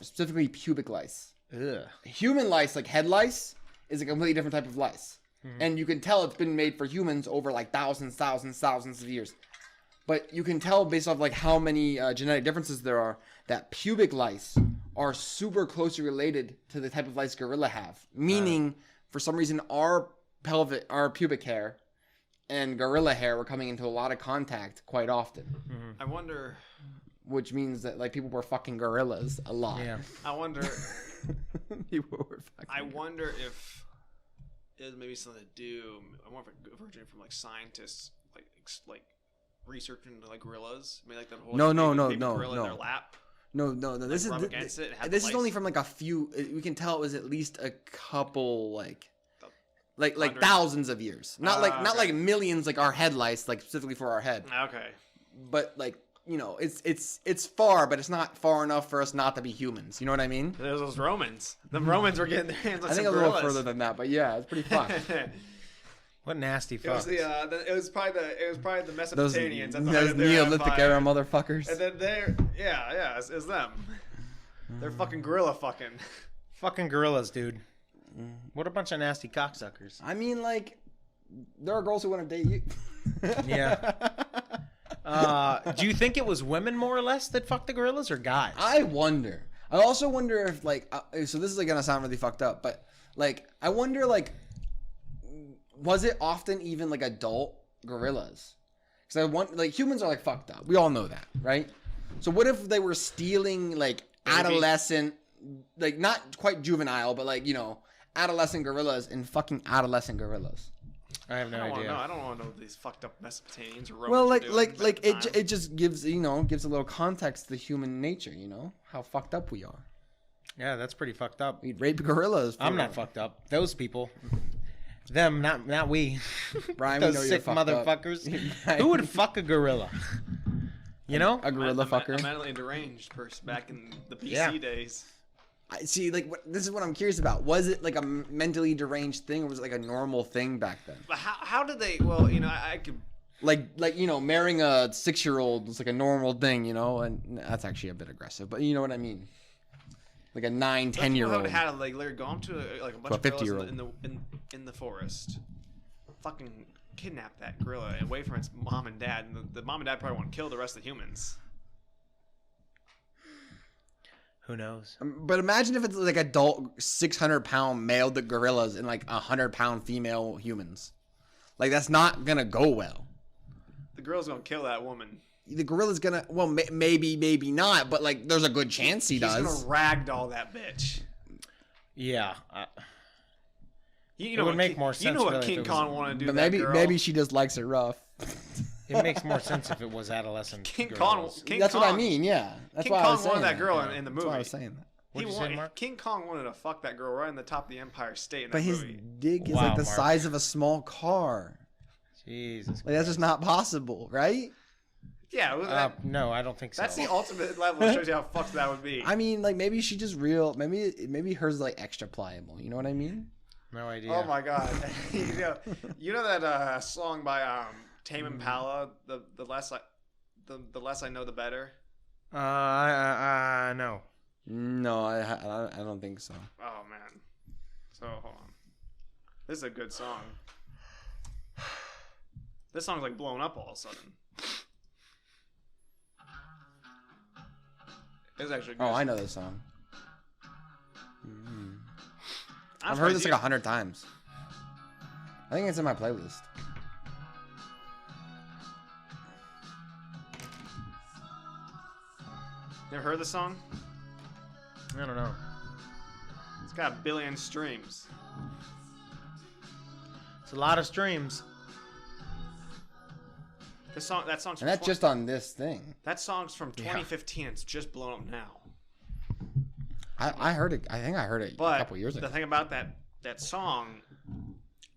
Speaker 2: specifically pubic lice.
Speaker 3: Ugh.
Speaker 2: Human lice, like head lice, is a completely different type of lice. And you can tell it's been made for humans over like thousands of years. But you can tell based off like how many genetic differences there are that pubic lice are super closely related to the type of lice gorilla have. Meaning, for some reason, our pubic hair and gorilla hair were coming into a lot of contact quite often.
Speaker 1: I wonder.
Speaker 2: Which means that like people were fucking gorillas a lot.
Speaker 3: Yeah.
Speaker 1: I wonder.
Speaker 2: People were fucking
Speaker 1: I wonder if it has maybe something to do. I wonder if it originated from like scientists, like researching into like gorillas. I mean, like the whole baby gorilla in their lap.
Speaker 2: No. This
Speaker 1: rub against it and have
Speaker 2: this
Speaker 1: the
Speaker 2: is only
Speaker 1: lice.
Speaker 2: from like a few. We can tell it was at least a couple like
Speaker 1: Hundreds.
Speaker 2: thousands of years. Not not
Speaker 1: okay.
Speaker 2: like millions like our head lice, like specifically for our head.
Speaker 1: Okay.
Speaker 2: But like it's far, but it's not far enough for us not to be humans. You know what I mean?
Speaker 1: There's those Romans. The Romans were getting their hands on
Speaker 2: I think
Speaker 1: some
Speaker 2: a little
Speaker 1: gorillas.
Speaker 2: further than that, but yeah, it's pretty fucked.
Speaker 3: What nasty
Speaker 1: It was
Speaker 3: fuck.
Speaker 1: it was probably the
Speaker 2: Those
Speaker 1: Mesopotamians. at the height
Speaker 2: those
Speaker 1: of their
Speaker 2: Neolithic
Speaker 1: empire.
Speaker 2: era motherfuckers.
Speaker 1: And then it's them. They're fucking gorilla fucking.
Speaker 3: Fucking gorillas, dude. What a bunch of nasty cocksuckers.
Speaker 2: I mean, like, there are girls who want to date you.
Speaker 3: Yeah. Do you think it was women more or less that fucked the gorillas or guys?
Speaker 2: I wonder. I also wonder if, like, so this is like gonna sound really fucked up, but like, I wonder, like, was it often even like adult gorillas? Because I want, like, humans are like fucked up. We all know that, right? So what if they were stealing like adolescent, like not quite juvenile, but like, you know, adolescent gorillas and fucking adolescent gorillas?
Speaker 3: I have no idea.
Speaker 1: I don't want to know these fucked up Mesopotamians or Romans.
Speaker 2: Well,
Speaker 1: are doing
Speaker 2: it just gives, you know, gives a little context to human nature, you know, how fucked up we are.
Speaker 3: Yeah, that's pretty fucked up.
Speaker 2: We'd rape gorillas.
Speaker 3: I'm not fucked up. Those people. Them, not we.
Speaker 2: Brian,
Speaker 3: those
Speaker 2: we know
Speaker 3: sick
Speaker 2: you're fucked
Speaker 3: motherfuckers.
Speaker 2: up.
Speaker 3: Who would fuck a gorilla? You know?
Speaker 2: A gorilla fucker.
Speaker 1: A mentally deranged person back in the BC days.
Speaker 2: I see, like, this is what I'm curious about. Was it like a mentally deranged thing, or was it like a normal thing back then?
Speaker 1: But how did they? Well, you know, I could.
Speaker 2: Like you know, marrying a 6-year-old was like a normal thing, you know, and that's actually a bit aggressive, but you know what I mean. Like a 9-10-year-old.
Speaker 1: Had to like literally gone to like a bunch of
Speaker 2: 50-year-old
Speaker 1: in the forest, fucking kidnap that gorilla away from its mom and dad, and the mom and dad probably want to kill the rest of the humans.
Speaker 3: Who knows?
Speaker 2: But imagine if it's like adult 600-pound male gorillas and like 100-pound female humans. Like, that's not gonna go well.
Speaker 1: The gorilla's gonna kill that woman.
Speaker 2: The gorilla's gonna, well, maybe not, but like, there's a good chance he does.
Speaker 1: He's gonna ragdoll that bitch.
Speaker 3: Yeah.
Speaker 1: You
Speaker 3: It
Speaker 1: know
Speaker 3: would
Speaker 1: what
Speaker 3: make more sense,
Speaker 2: You know
Speaker 1: what
Speaker 3: really, if
Speaker 1: King
Speaker 3: it was-
Speaker 1: Kong wanted to do.
Speaker 2: But
Speaker 1: to that girl.
Speaker 2: maybe she just likes it rough.
Speaker 3: It makes more sense if it was adolescent.
Speaker 1: King
Speaker 3: gorillas.
Speaker 1: Kong. King
Speaker 2: That's
Speaker 1: Kong,
Speaker 2: what I mean. Yeah, that's
Speaker 1: King
Speaker 2: why I was
Speaker 1: Kong
Speaker 2: saying
Speaker 1: wanted that girl in the
Speaker 2: That's why
Speaker 1: movie.
Speaker 2: I was saying that.
Speaker 3: What'd you say, Mark?
Speaker 1: King Kong wanted to fuck that girl right on the top of the Empire State in
Speaker 2: But
Speaker 1: that
Speaker 2: his
Speaker 1: movie.
Speaker 2: dick is
Speaker 3: Wow,
Speaker 2: like the
Speaker 3: Mark.
Speaker 2: size of a small car.
Speaker 3: Jesus.
Speaker 2: Like, that's just not possible, right?
Speaker 1: Yeah,
Speaker 3: No, I don't think so.
Speaker 1: that's the ultimate level. It shows you how fucked that would be.
Speaker 2: I mean, like, maybe she just maybe hers like extra pliable. You know what I mean?
Speaker 3: No idea.
Speaker 1: Oh my god! you know that song by Tame Impala, the less I know, the better.
Speaker 3: No.
Speaker 2: No, I don't think so.
Speaker 1: Oh man! So hold on. This is a good song. This song's like blowing up all of a sudden. It's actually good.
Speaker 2: Oh, I know this song.
Speaker 1: I'm
Speaker 2: I've heard this
Speaker 1: surprised
Speaker 2: like 100 times. I think it's in my playlist.
Speaker 1: you ever heard the song?
Speaker 3: I don't know.
Speaker 1: It's got 1 billion streams.
Speaker 3: It's a lot of streams.
Speaker 1: That song's
Speaker 2: And that's just on this thing.
Speaker 1: that song's from 2015. It's just blown up now.
Speaker 2: I heard it. I think I heard it
Speaker 1: But
Speaker 2: a couple years ago.
Speaker 1: the thing about that song,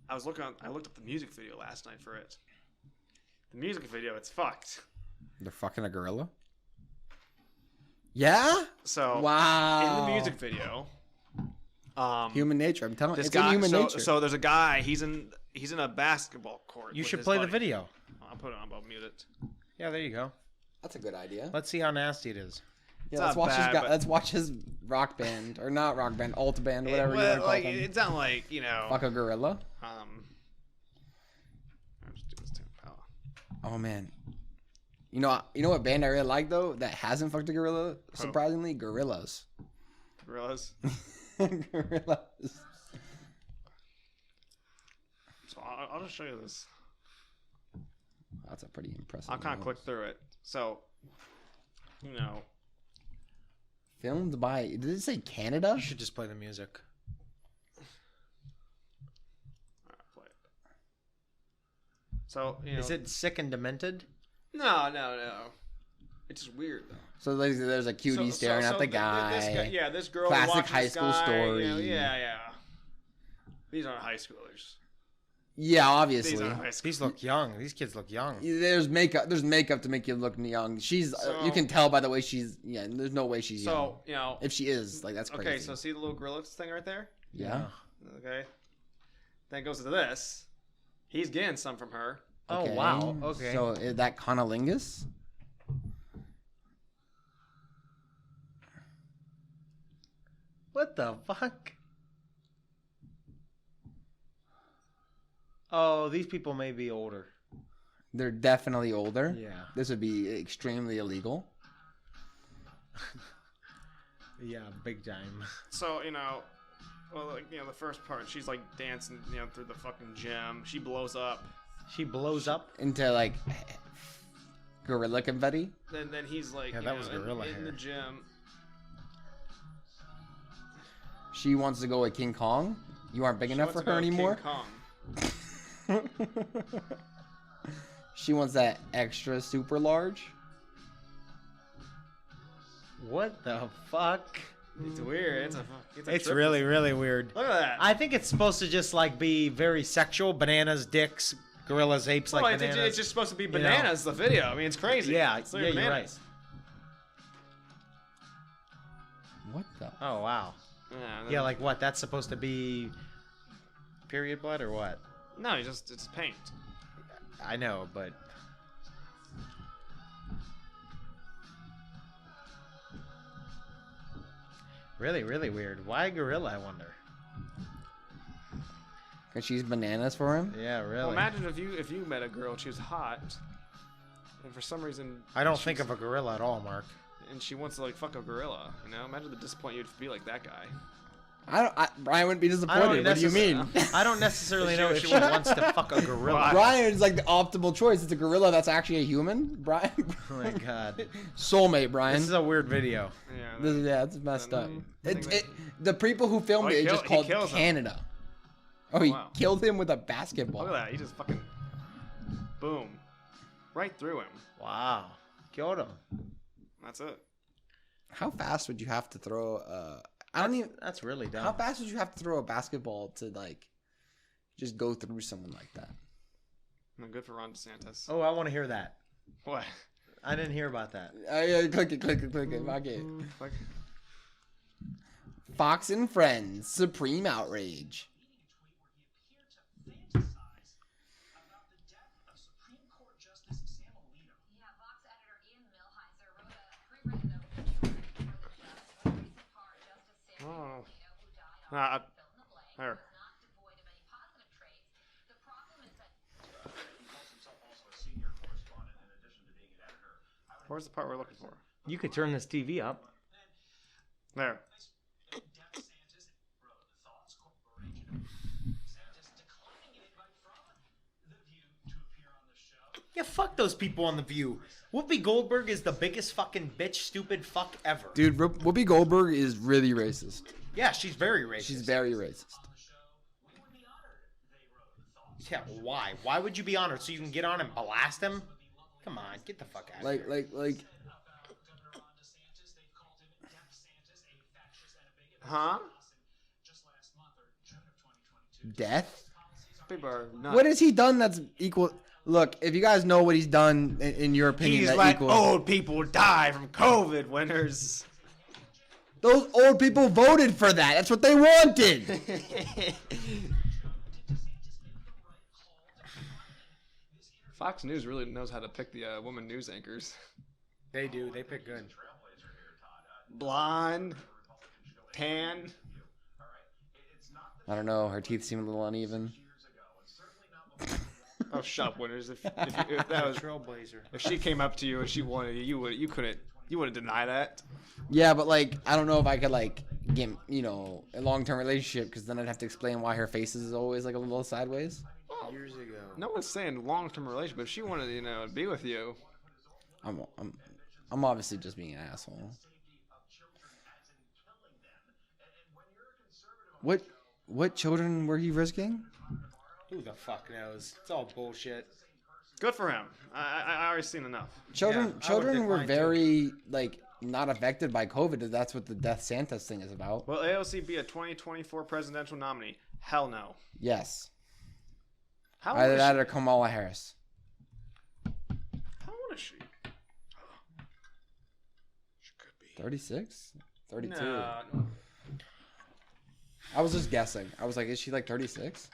Speaker 1: I looked up the music video last night for it. The music video, it's fucked.
Speaker 2: They're fucking a gorilla? Yeah?
Speaker 1: So
Speaker 2: Wow.
Speaker 1: in the music video,
Speaker 2: Human nature. I'm telling you,
Speaker 1: this
Speaker 2: it's
Speaker 1: guy.
Speaker 2: in human nature.
Speaker 1: So there's a guy. He's in a basketball court.
Speaker 3: You
Speaker 1: with
Speaker 3: should
Speaker 1: his
Speaker 3: play the
Speaker 1: buddy.
Speaker 3: video.
Speaker 1: I'll put it on. I'll mute it.
Speaker 3: Yeah, there you go.
Speaker 2: That's a good idea.
Speaker 3: Let's see how nasty it is.
Speaker 2: Yeah,
Speaker 1: not
Speaker 2: let's watch
Speaker 1: bad,
Speaker 2: his
Speaker 1: but-
Speaker 2: let's watch his rock band or not rock band, alt band, whatever you want to call
Speaker 1: like
Speaker 2: them.
Speaker 1: it's not like
Speaker 2: Fuck a gorilla.
Speaker 1: I'm just doing this to Impala.
Speaker 2: Oh man. You know what band I really like though that hasn't fucked a gorilla? Surprisingly, Gorillas.
Speaker 1: Gorillas.
Speaker 2: Gorillas.
Speaker 1: So I'll just show you this.
Speaker 2: That's a pretty impressive.
Speaker 1: I'll kind of
Speaker 2: nose.
Speaker 1: click through it. So,
Speaker 2: Filmed by. Did it say Canada?
Speaker 3: You should just play the music.
Speaker 1: play it. So
Speaker 3: Is it sick and demented?
Speaker 1: No. It's just weird though.
Speaker 2: So there's a cutie staring at the guy.
Speaker 1: This girl.
Speaker 2: Classic
Speaker 1: watching
Speaker 2: high
Speaker 1: this
Speaker 2: school
Speaker 1: guy,
Speaker 2: story.
Speaker 1: yeah. These aren't high schoolers.
Speaker 2: Yeah,
Speaker 1: These
Speaker 2: obviously.
Speaker 1: aren't high schoolers.
Speaker 3: These look young. These kids look young.
Speaker 2: There's makeup. There's makeup to make you look young. She's. You can tell by the way she's. Yeah, there's no way she's young.
Speaker 1: So
Speaker 2: If she is, like, that's crazy.
Speaker 1: Okay, so see the little gorilla thing right there?
Speaker 2: Yeah.
Speaker 1: Okay. Then it goes to this. He's getting some from her.
Speaker 3: Oh, wow. Okay.
Speaker 2: So is that conolingus?
Speaker 3: What the fuck? Oh, these people may be older.
Speaker 2: They're definitely older.
Speaker 3: Yeah.
Speaker 2: This would be extremely illegal.
Speaker 3: Yeah, big time.
Speaker 1: So, well, like, the first part, she's like dancing, through the fucking gym. She blows up.
Speaker 3: She blows up?
Speaker 2: Into like gorilla confetti.
Speaker 1: Then he's like,
Speaker 3: Yeah, that was gorilla
Speaker 1: in
Speaker 3: hair.
Speaker 1: the gym.
Speaker 2: She wants to go with King Kong. You aren't big
Speaker 1: She
Speaker 2: enough
Speaker 1: wants
Speaker 2: for
Speaker 1: to
Speaker 2: her
Speaker 1: go
Speaker 2: anymore.
Speaker 1: King Kong.
Speaker 2: She wants that extra super large.
Speaker 3: What the fuck?
Speaker 1: It's weird.
Speaker 3: It's
Speaker 1: trip.
Speaker 3: really, really weird.
Speaker 1: Look at that.
Speaker 3: I think it's supposed to just like be very sexual. Bananas, dicks, gorillas, apes, like bananas.
Speaker 1: It's just supposed to be bananas. The video. I mean, it's crazy.
Speaker 3: Yeah,
Speaker 1: It's
Speaker 3: yeah,
Speaker 1: literally
Speaker 3: you're right.
Speaker 1: bananas.
Speaker 2: What the?
Speaker 3: Oh wow.
Speaker 1: Yeah.
Speaker 3: Yeah, like what? That's supposed to be period blood or what?
Speaker 1: No, it's paint.
Speaker 3: I know, but really, really weird. Why gorilla? I wonder.
Speaker 2: Cause she's bananas for him.
Speaker 3: Yeah, really.
Speaker 1: Well, imagine if you met a girl and she was hot, and for some reason
Speaker 3: I don't think of a gorilla at all, Mark.
Speaker 1: and she wants to like fuck a gorilla. Imagine the disappointment you'd be like that guy.
Speaker 2: Brian wouldn't be disappointed. What do you mean?
Speaker 3: I don't necessarily know if
Speaker 1: She
Speaker 3: she wants to fuck a gorilla.
Speaker 2: Brian's like the optimal choice. It's a gorilla that's actually a human. Brian.
Speaker 3: Oh my god.
Speaker 2: Soulmate, Brian.
Speaker 3: This is a weird video.
Speaker 1: Yeah.
Speaker 2: Yeah, it's messed up.
Speaker 1: I think
Speaker 2: The people who filmed
Speaker 1: Oh,
Speaker 2: it
Speaker 1: he
Speaker 2: just
Speaker 1: kill- he
Speaker 2: called
Speaker 1: kills him.
Speaker 2: Canada. Oh, he
Speaker 1: wow.
Speaker 2: killed him with a basketball.
Speaker 1: Look at that. He just fucking boom, right through him.
Speaker 3: Wow. Killed him.
Speaker 1: That's it.
Speaker 2: How fast would you have to throw? I don't even.
Speaker 3: That's really dumb.
Speaker 2: How fast would you have to throw a basketball to like just go through someone like that?
Speaker 1: No, good for Ron DeSantis.
Speaker 3: Oh, I want to hear that.
Speaker 1: What?
Speaker 3: I didn't hear about that.
Speaker 2: Yeah, click it. Fuck it.
Speaker 1: Like,
Speaker 2: Fox and Friends, Supreme Outrage.
Speaker 1: oh. There. Where's the part we're looking for?
Speaker 3: You could turn this TV up.
Speaker 1: There.
Speaker 3: Yeah, fuck those people on The View. Whoopi Goldberg is the biggest fucking bitch, stupid fuck ever.
Speaker 2: Dude, Whoopi Goldberg is really racist.
Speaker 3: Yeah, she's very racist.
Speaker 2: She's very racist.
Speaker 3: Yeah, why? Why would you be on her? So you can get on and blast him? Come on, get the fuck out of here.
Speaker 2: Like.
Speaker 1: Huh?
Speaker 2: Death?
Speaker 1: People are nuts.
Speaker 2: What has he done that's equal? Look, if you guys know what he's done, in your opinion,
Speaker 1: He's
Speaker 2: that
Speaker 1: let
Speaker 2: equals.
Speaker 1: old people die from COVID winners.
Speaker 2: Those old people voted for that. That's what they wanted.
Speaker 1: Fox News really knows how to pick the woman news anchors.
Speaker 3: They do. They pick good.
Speaker 1: Blonde, tan.
Speaker 2: I don't know. Her teeth seem a little uneven.
Speaker 1: Oh, shut up, winners! If that was
Speaker 3: Trailblazer.
Speaker 1: if she came up to you and she wanted you wouldn't deny that.
Speaker 2: Yeah, but like, I don't know if I could like get a long-term relationship because then I'd have to explain why her face is always like a little sideways.
Speaker 3: Years ago.
Speaker 1: No one's saying long-term relationship, but if she wanted to be with you.
Speaker 2: I'm obviously just being an asshole. What children were he risking?
Speaker 3: Who the fuck knows? It's all bullshit.
Speaker 1: Good for him. I already seen enough.
Speaker 2: Children
Speaker 3: I would
Speaker 2: were
Speaker 3: decline
Speaker 2: very like not affected by COVID. That's what the Death Santas thing is about.
Speaker 1: Will AOC be a 2024 presidential nominee? Hell no.
Speaker 2: Yes.
Speaker 1: How
Speaker 2: Either
Speaker 1: old
Speaker 2: that
Speaker 1: is
Speaker 2: or Kamala Harris.
Speaker 1: she? How old is she? She could be
Speaker 2: 36? 32.
Speaker 1: No.
Speaker 2: I was just guessing. I was like, is she like 36?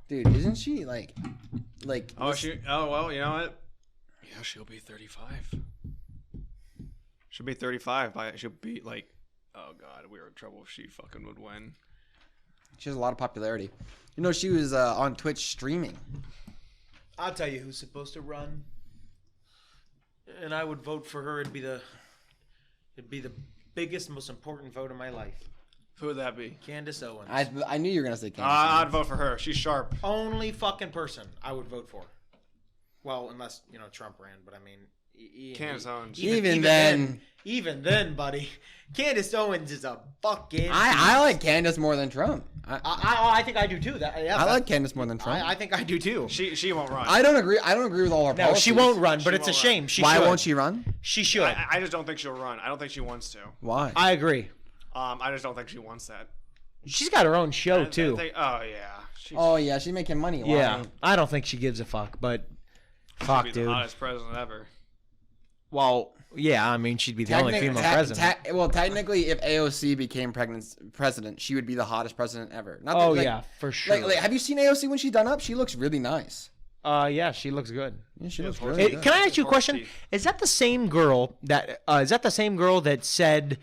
Speaker 2: Dude, isn't she like
Speaker 1: Oh, oh well, you know what? Yeah, she'll be 35. She'll be 35 she'll be like, oh god, we were in trouble if she fucking would win.
Speaker 2: She has a lot of popularity. You know, she was on Twitch streaming.
Speaker 3: I'll tell you who's supposed to run, and I would vote for her. It'd be the biggest, most important vote of my life.
Speaker 1: Who would that be?
Speaker 3: Candace Owens.
Speaker 2: I knew you were gonna say Candace.
Speaker 1: I'd vote for her. She's sharp.
Speaker 3: Only fucking person I would vote for. Well, unless Trump ran, but I mean,
Speaker 1: Candace Owens.
Speaker 2: Even then,
Speaker 3: buddy, Candace Owens is a fucking.
Speaker 2: I like Candace more than Trump.
Speaker 3: I think I do too.
Speaker 2: I like Candace more than Trump.
Speaker 3: I think I do too.
Speaker 1: She won't run.
Speaker 2: I don't agree with all her policies.
Speaker 3: No, she won't run, but it's a shame.
Speaker 2: Why won't she run?
Speaker 3: She should.
Speaker 1: I just don't think she'll run. I don't think she wants to.
Speaker 2: Why?
Speaker 3: I agree.
Speaker 1: I just don't think she wants that.
Speaker 3: She's got her own show too.
Speaker 1: Oh yeah.
Speaker 2: She's making money. Why?
Speaker 3: Yeah, I don't think she gives a fuck, but fuck,
Speaker 1: She'd be
Speaker 3: dude.
Speaker 1: the hottest president ever.
Speaker 3: Well, yeah, I mean, she'd be the only female president.
Speaker 2: Well, technically, if AOC became president, she would be the hottest president ever. Not that,
Speaker 3: yeah, for sure.
Speaker 2: Like, have you seen AOC when she's done up? She looks really nice.
Speaker 3: Yeah, she looks good.
Speaker 2: Yeah, she looks really good.
Speaker 3: Can I ask you a question? Is that the same girl that said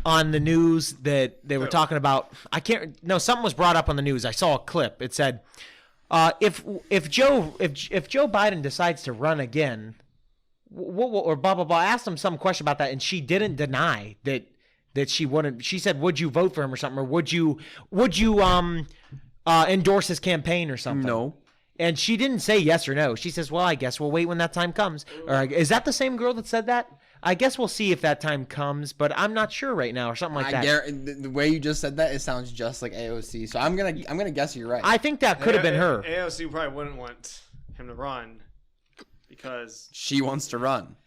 Speaker 3: on the news that they were talking about? Something was brought up on the news. I saw a clip. It said, if Joe Biden decides to run again, or blah blah blah. I asked him some question about that, and she didn't deny that she wouldn't. She said, "Would you vote for him or something, or would you endorse his campaign or something?"
Speaker 2: No.
Speaker 3: And she didn't say yes or no. She says, "Well, I guess we'll wait when that time comes." Or is that the same girl that said that? I guess we'll see if that time comes, but I'm not sure right now, or something like that.
Speaker 2: The way you just said that, it sounds just like AOC. So I'm gonna guess you're right.
Speaker 3: I think that could have been her.
Speaker 1: AOC probably wouldn't want him to run because
Speaker 2: she wants to run.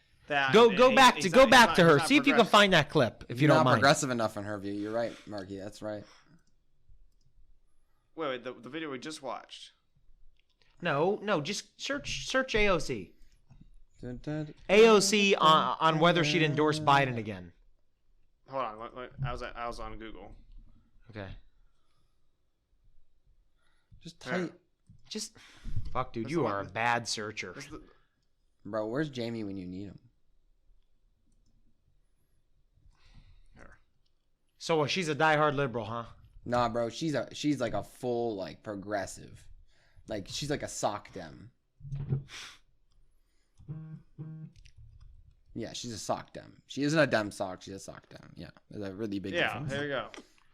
Speaker 3: Go back to her. See if you can find that clip, if you don't mind.
Speaker 2: Not progressive enough in her view. You're right, Marky. That's right.
Speaker 1: Wait, the video we just watched.
Speaker 3: No, just search AOC. AOC on whether she'd endorse Biden again.
Speaker 1: Hold on, I was on Google.
Speaker 3: Okay.
Speaker 2: Just type.
Speaker 3: Just fuck, dude. You are a bad searcher.
Speaker 2: Bro, where's Jamie when you need him?
Speaker 3: So she's a diehard liberal, huh?
Speaker 2: Nah, bro. She's like a full like progressive. Like she's like a sock dem. Yeah, she's a sock dem. She isn't a dem sock. She's a sock dem. Yeah, there's a really big difference.
Speaker 1: Yeah, there you go.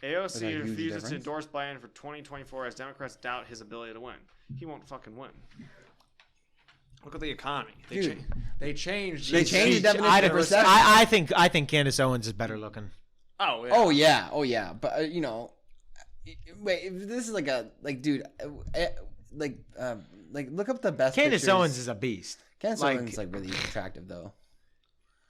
Speaker 1: AOC refuses to endorse Biden for 2024 as Democrats doubt his ability to win. He won't fucking win. Look at the economy. They changed the definition.
Speaker 3: I think Candace Owens is better looking.
Speaker 1: Oh yeah.
Speaker 2: Oh yeah. But wait, this is dude, look up the best.
Speaker 3: Candace
Speaker 2: pictures.
Speaker 3: Owens is a beast.
Speaker 2: Candace Owens is really attractive though.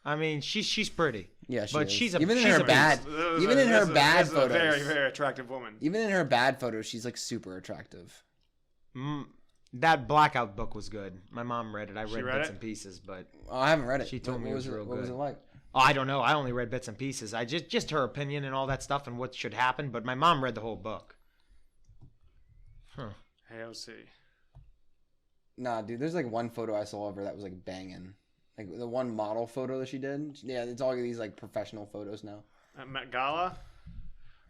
Speaker 3: I mean, she's pretty.
Speaker 2: Yeah,
Speaker 3: but she's a
Speaker 2: even in her bad photos.
Speaker 1: Very, very attractive woman.
Speaker 2: Even in her bad photos, she's like super attractive.
Speaker 3: That Blackout book was good. My mom read it. I read bits and pieces, but
Speaker 2: I haven't read it.
Speaker 3: She told me it was real good.
Speaker 2: What was it like?
Speaker 3: Oh, I don't know. I only read bits and pieces. I just her opinion and all that stuff and what should happen. But my mom read the whole book. Huh.
Speaker 1: AOC.
Speaker 2: Nah, dude. There's like one photo I saw of her that was like banging. Like the one model photo that she did. Yeah, it's all these like professional photos now.
Speaker 1: At Met Gala.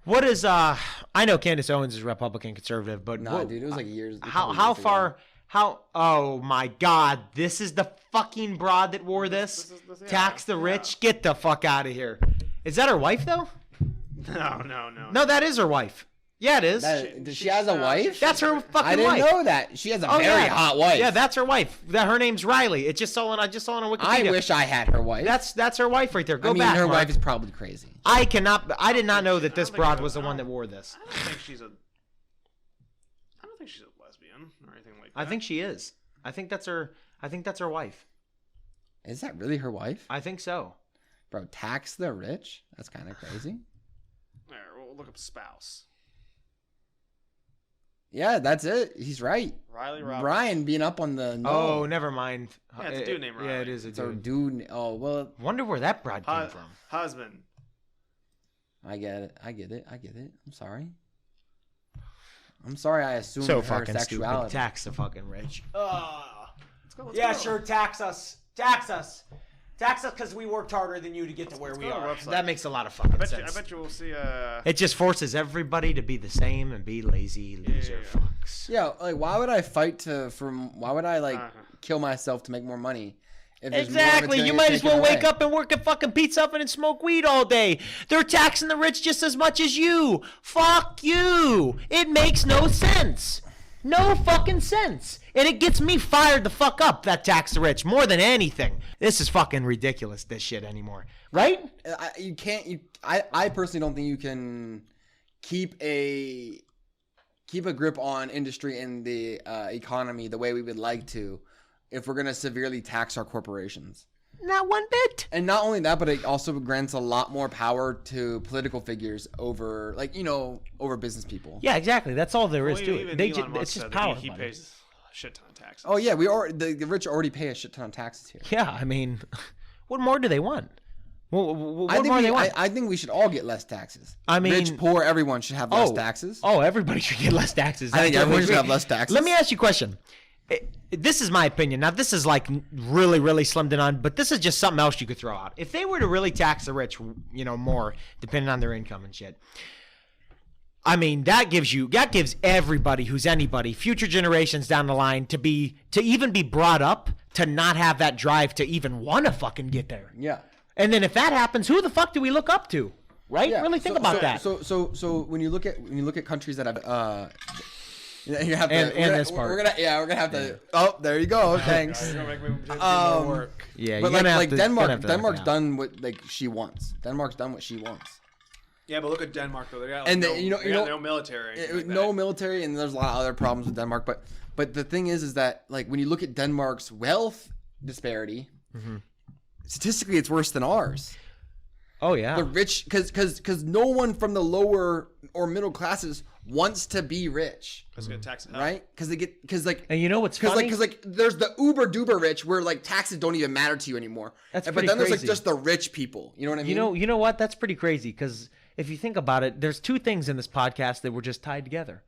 Speaker 3: What is I know Candace Owens is Republican conservative, but
Speaker 2: dude, it was like years.
Speaker 3: How far? How? Oh my God! This is the fucking broad that wore this. Tax the rich. Get the fuck out of here. Is that her wife though?
Speaker 1: No.
Speaker 3: No, that is her wife. Yeah, it is.
Speaker 2: She has a wife?
Speaker 3: That's her fucking wife.
Speaker 2: I didn't know that. She has a very hot wife.
Speaker 3: Yeah, that's her wife. Her name's Riley. I just saw on Wikipedia.
Speaker 2: I wish I had her wife.
Speaker 3: That's her wife right there. Go back.
Speaker 2: Her wife is probably crazy.
Speaker 3: I did not know that this broad was the one that wore this.
Speaker 1: I don't think she's a lesbian or anything like that.
Speaker 3: I think she is. I think that's her wife.
Speaker 2: Is that really her wife?
Speaker 3: I think so.
Speaker 2: Bro, tax the rich? That's kind of crazy.
Speaker 1: There, we'll look up spouse.
Speaker 2: Yeah, that's it. He's right.
Speaker 1: Riley Roberts.
Speaker 2: Ryan being up on the.
Speaker 3: No. Oh, never mind.
Speaker 1: Yeah, it's a dude named Riley.
Speaker 3: Yeah, it is a dude.
Speaker 2: Dude. Oh well.
Speaker 3: Wonder where that broad came from.
Speaker 1: Husband.
Speaker 2: I get it. I'm sorry. I assumed
Speaker 3: so
Speaker 2: her
Speaker 3: fucking
Speaker 2: sexuality.
Speaker 3: Stupid. Tax the fucking rich.
Speaker 1: Let's go.
Speaker 3: Sure. Tax us. Tax us because we worked harder than you to get to where we
Speaker 1: go to
Speaker 3: are.
Speaker 1: our website.
Speaker 3: That makes a lot of fucking sense.
Speaker 1: I bet you we'll see.
Speaker 3: It just forces everybody to be the same and be lazy loser fucks.
Speaker 2: Yeah, like why would I fight why would I like kill myself to make more money? If there's more
Speaker 3: Exactly.
Speaker 2: of it
Speaker 3: You might as well
Speaker 2: taken
Speaker 3: wake
Speaker 2: away?
Speaker 3: up and work a fucking pizza oven and smoke weed all day. They're taxing the rich just as much as you. Fuck you. It makes no sense. No fucking sense. And it gets me fired the fuck up, that tax the rich, more than anything. This is fucking ridiculous, this shit anymore. Right?
Speaker 2: I personally don't think you can keep a grip on industry and the economy the way we would like to if we're going to severely tax our corporations.
Speaker 3: Not one bit.
Speaker 2: And not only that, but it also grants a lot more power to political figures over, over business people.
Speaker 3: Yeah, exactly. That's all there is to it.
Speaker 1: Even Elon Musk
Speaker 3: It's just
Speaker 1: said
Speaker 3: power.
Speaker 1: that he
Speaker 3: money.
Speaker 1: pays a shit ton of taxes.
Speaker 2: Oh yeah, the rich already pay a shit ton of taxes here.
Speaker 3: Yeah, I mean, what more do they want? What
Speaker 2: I
Speaker 3: more do they want?
Speaker 2: think we should all get less taxes.
Speaker 3: I mean,
Speaker 2: rich, poor, everyone should have less taxes.
Speaker 3: Oh, everybody should get less taxes.
Speaker 2: I think everyone should have less taxes.
Speaker 3: Let me ask you a question. This is my opinion. Now, this is like really, really slimmed it on, but this is just something else you could throw out. If they were to really tax the rich, more, depending on their income and shit, I mean, that gives everybody who's anybody, future generations down the line, to even be brought up to not have that drive to even want to fucking get there.
Speaker 2: Yeah.
Speaker 3: And then if that happens, who the fuck do we look up to? Right?
Speaker 2: Yeah.
Speaker 3: Really think about that.
Speaker 2: So when you look at countries that have you have to,
Speaker 3: and this part.
Speaker 2: We're gonna have to. Oh, there you go. Thanks.
Speaker 1: You're gonna make me do more work.
Speaker 3: Yeah,
Speaker 2: But
Speaker 3: you're gonna have
Speaker 2: like
Speaker 3: to-
Speaker 2: Denmark,
Speaker 3: gonna have to
Speaker 2: Denmark's
Speaker 3: help me out.
Speaker 2: done what she wants. Denmark's done what she wants.
Speaker 1: Yeah, but look at Denmark though. They got
Speaker 2: And
Speaker 1: no,
Speaker 2: they- you know-
Speaker 1: they got no military. or anything like
Speaker 2: No
Speaker 1: that.
Speaker 2: military, and there's a lot of other problems with Denmark. But the thing is that like when you look at Denmark's wealth disparity, statistically it's worse than ours.
Speaker 3: Oh, yeah.
Speaker 2: The rich, because no one from the lower or middle classes wants to be rich,
Speaker 1: Because they get taxed.
Speaker 2: right? Because
Speaker 3: And you know what's funny?
Speaker 2: Because there's the uber duper rich where like taxes don't even matter to you anymore.
Speaker 3: That's
Speaker 2: but
Speaker 3: pretty
Speaker 2: then there's
Speaker 3: crazy.
Speaker 2: like just the rich people. You know what I mean?
Speaker 3: You know what? That's pretty crazy because if you think about it, there's two things in this podcast that were just tied together.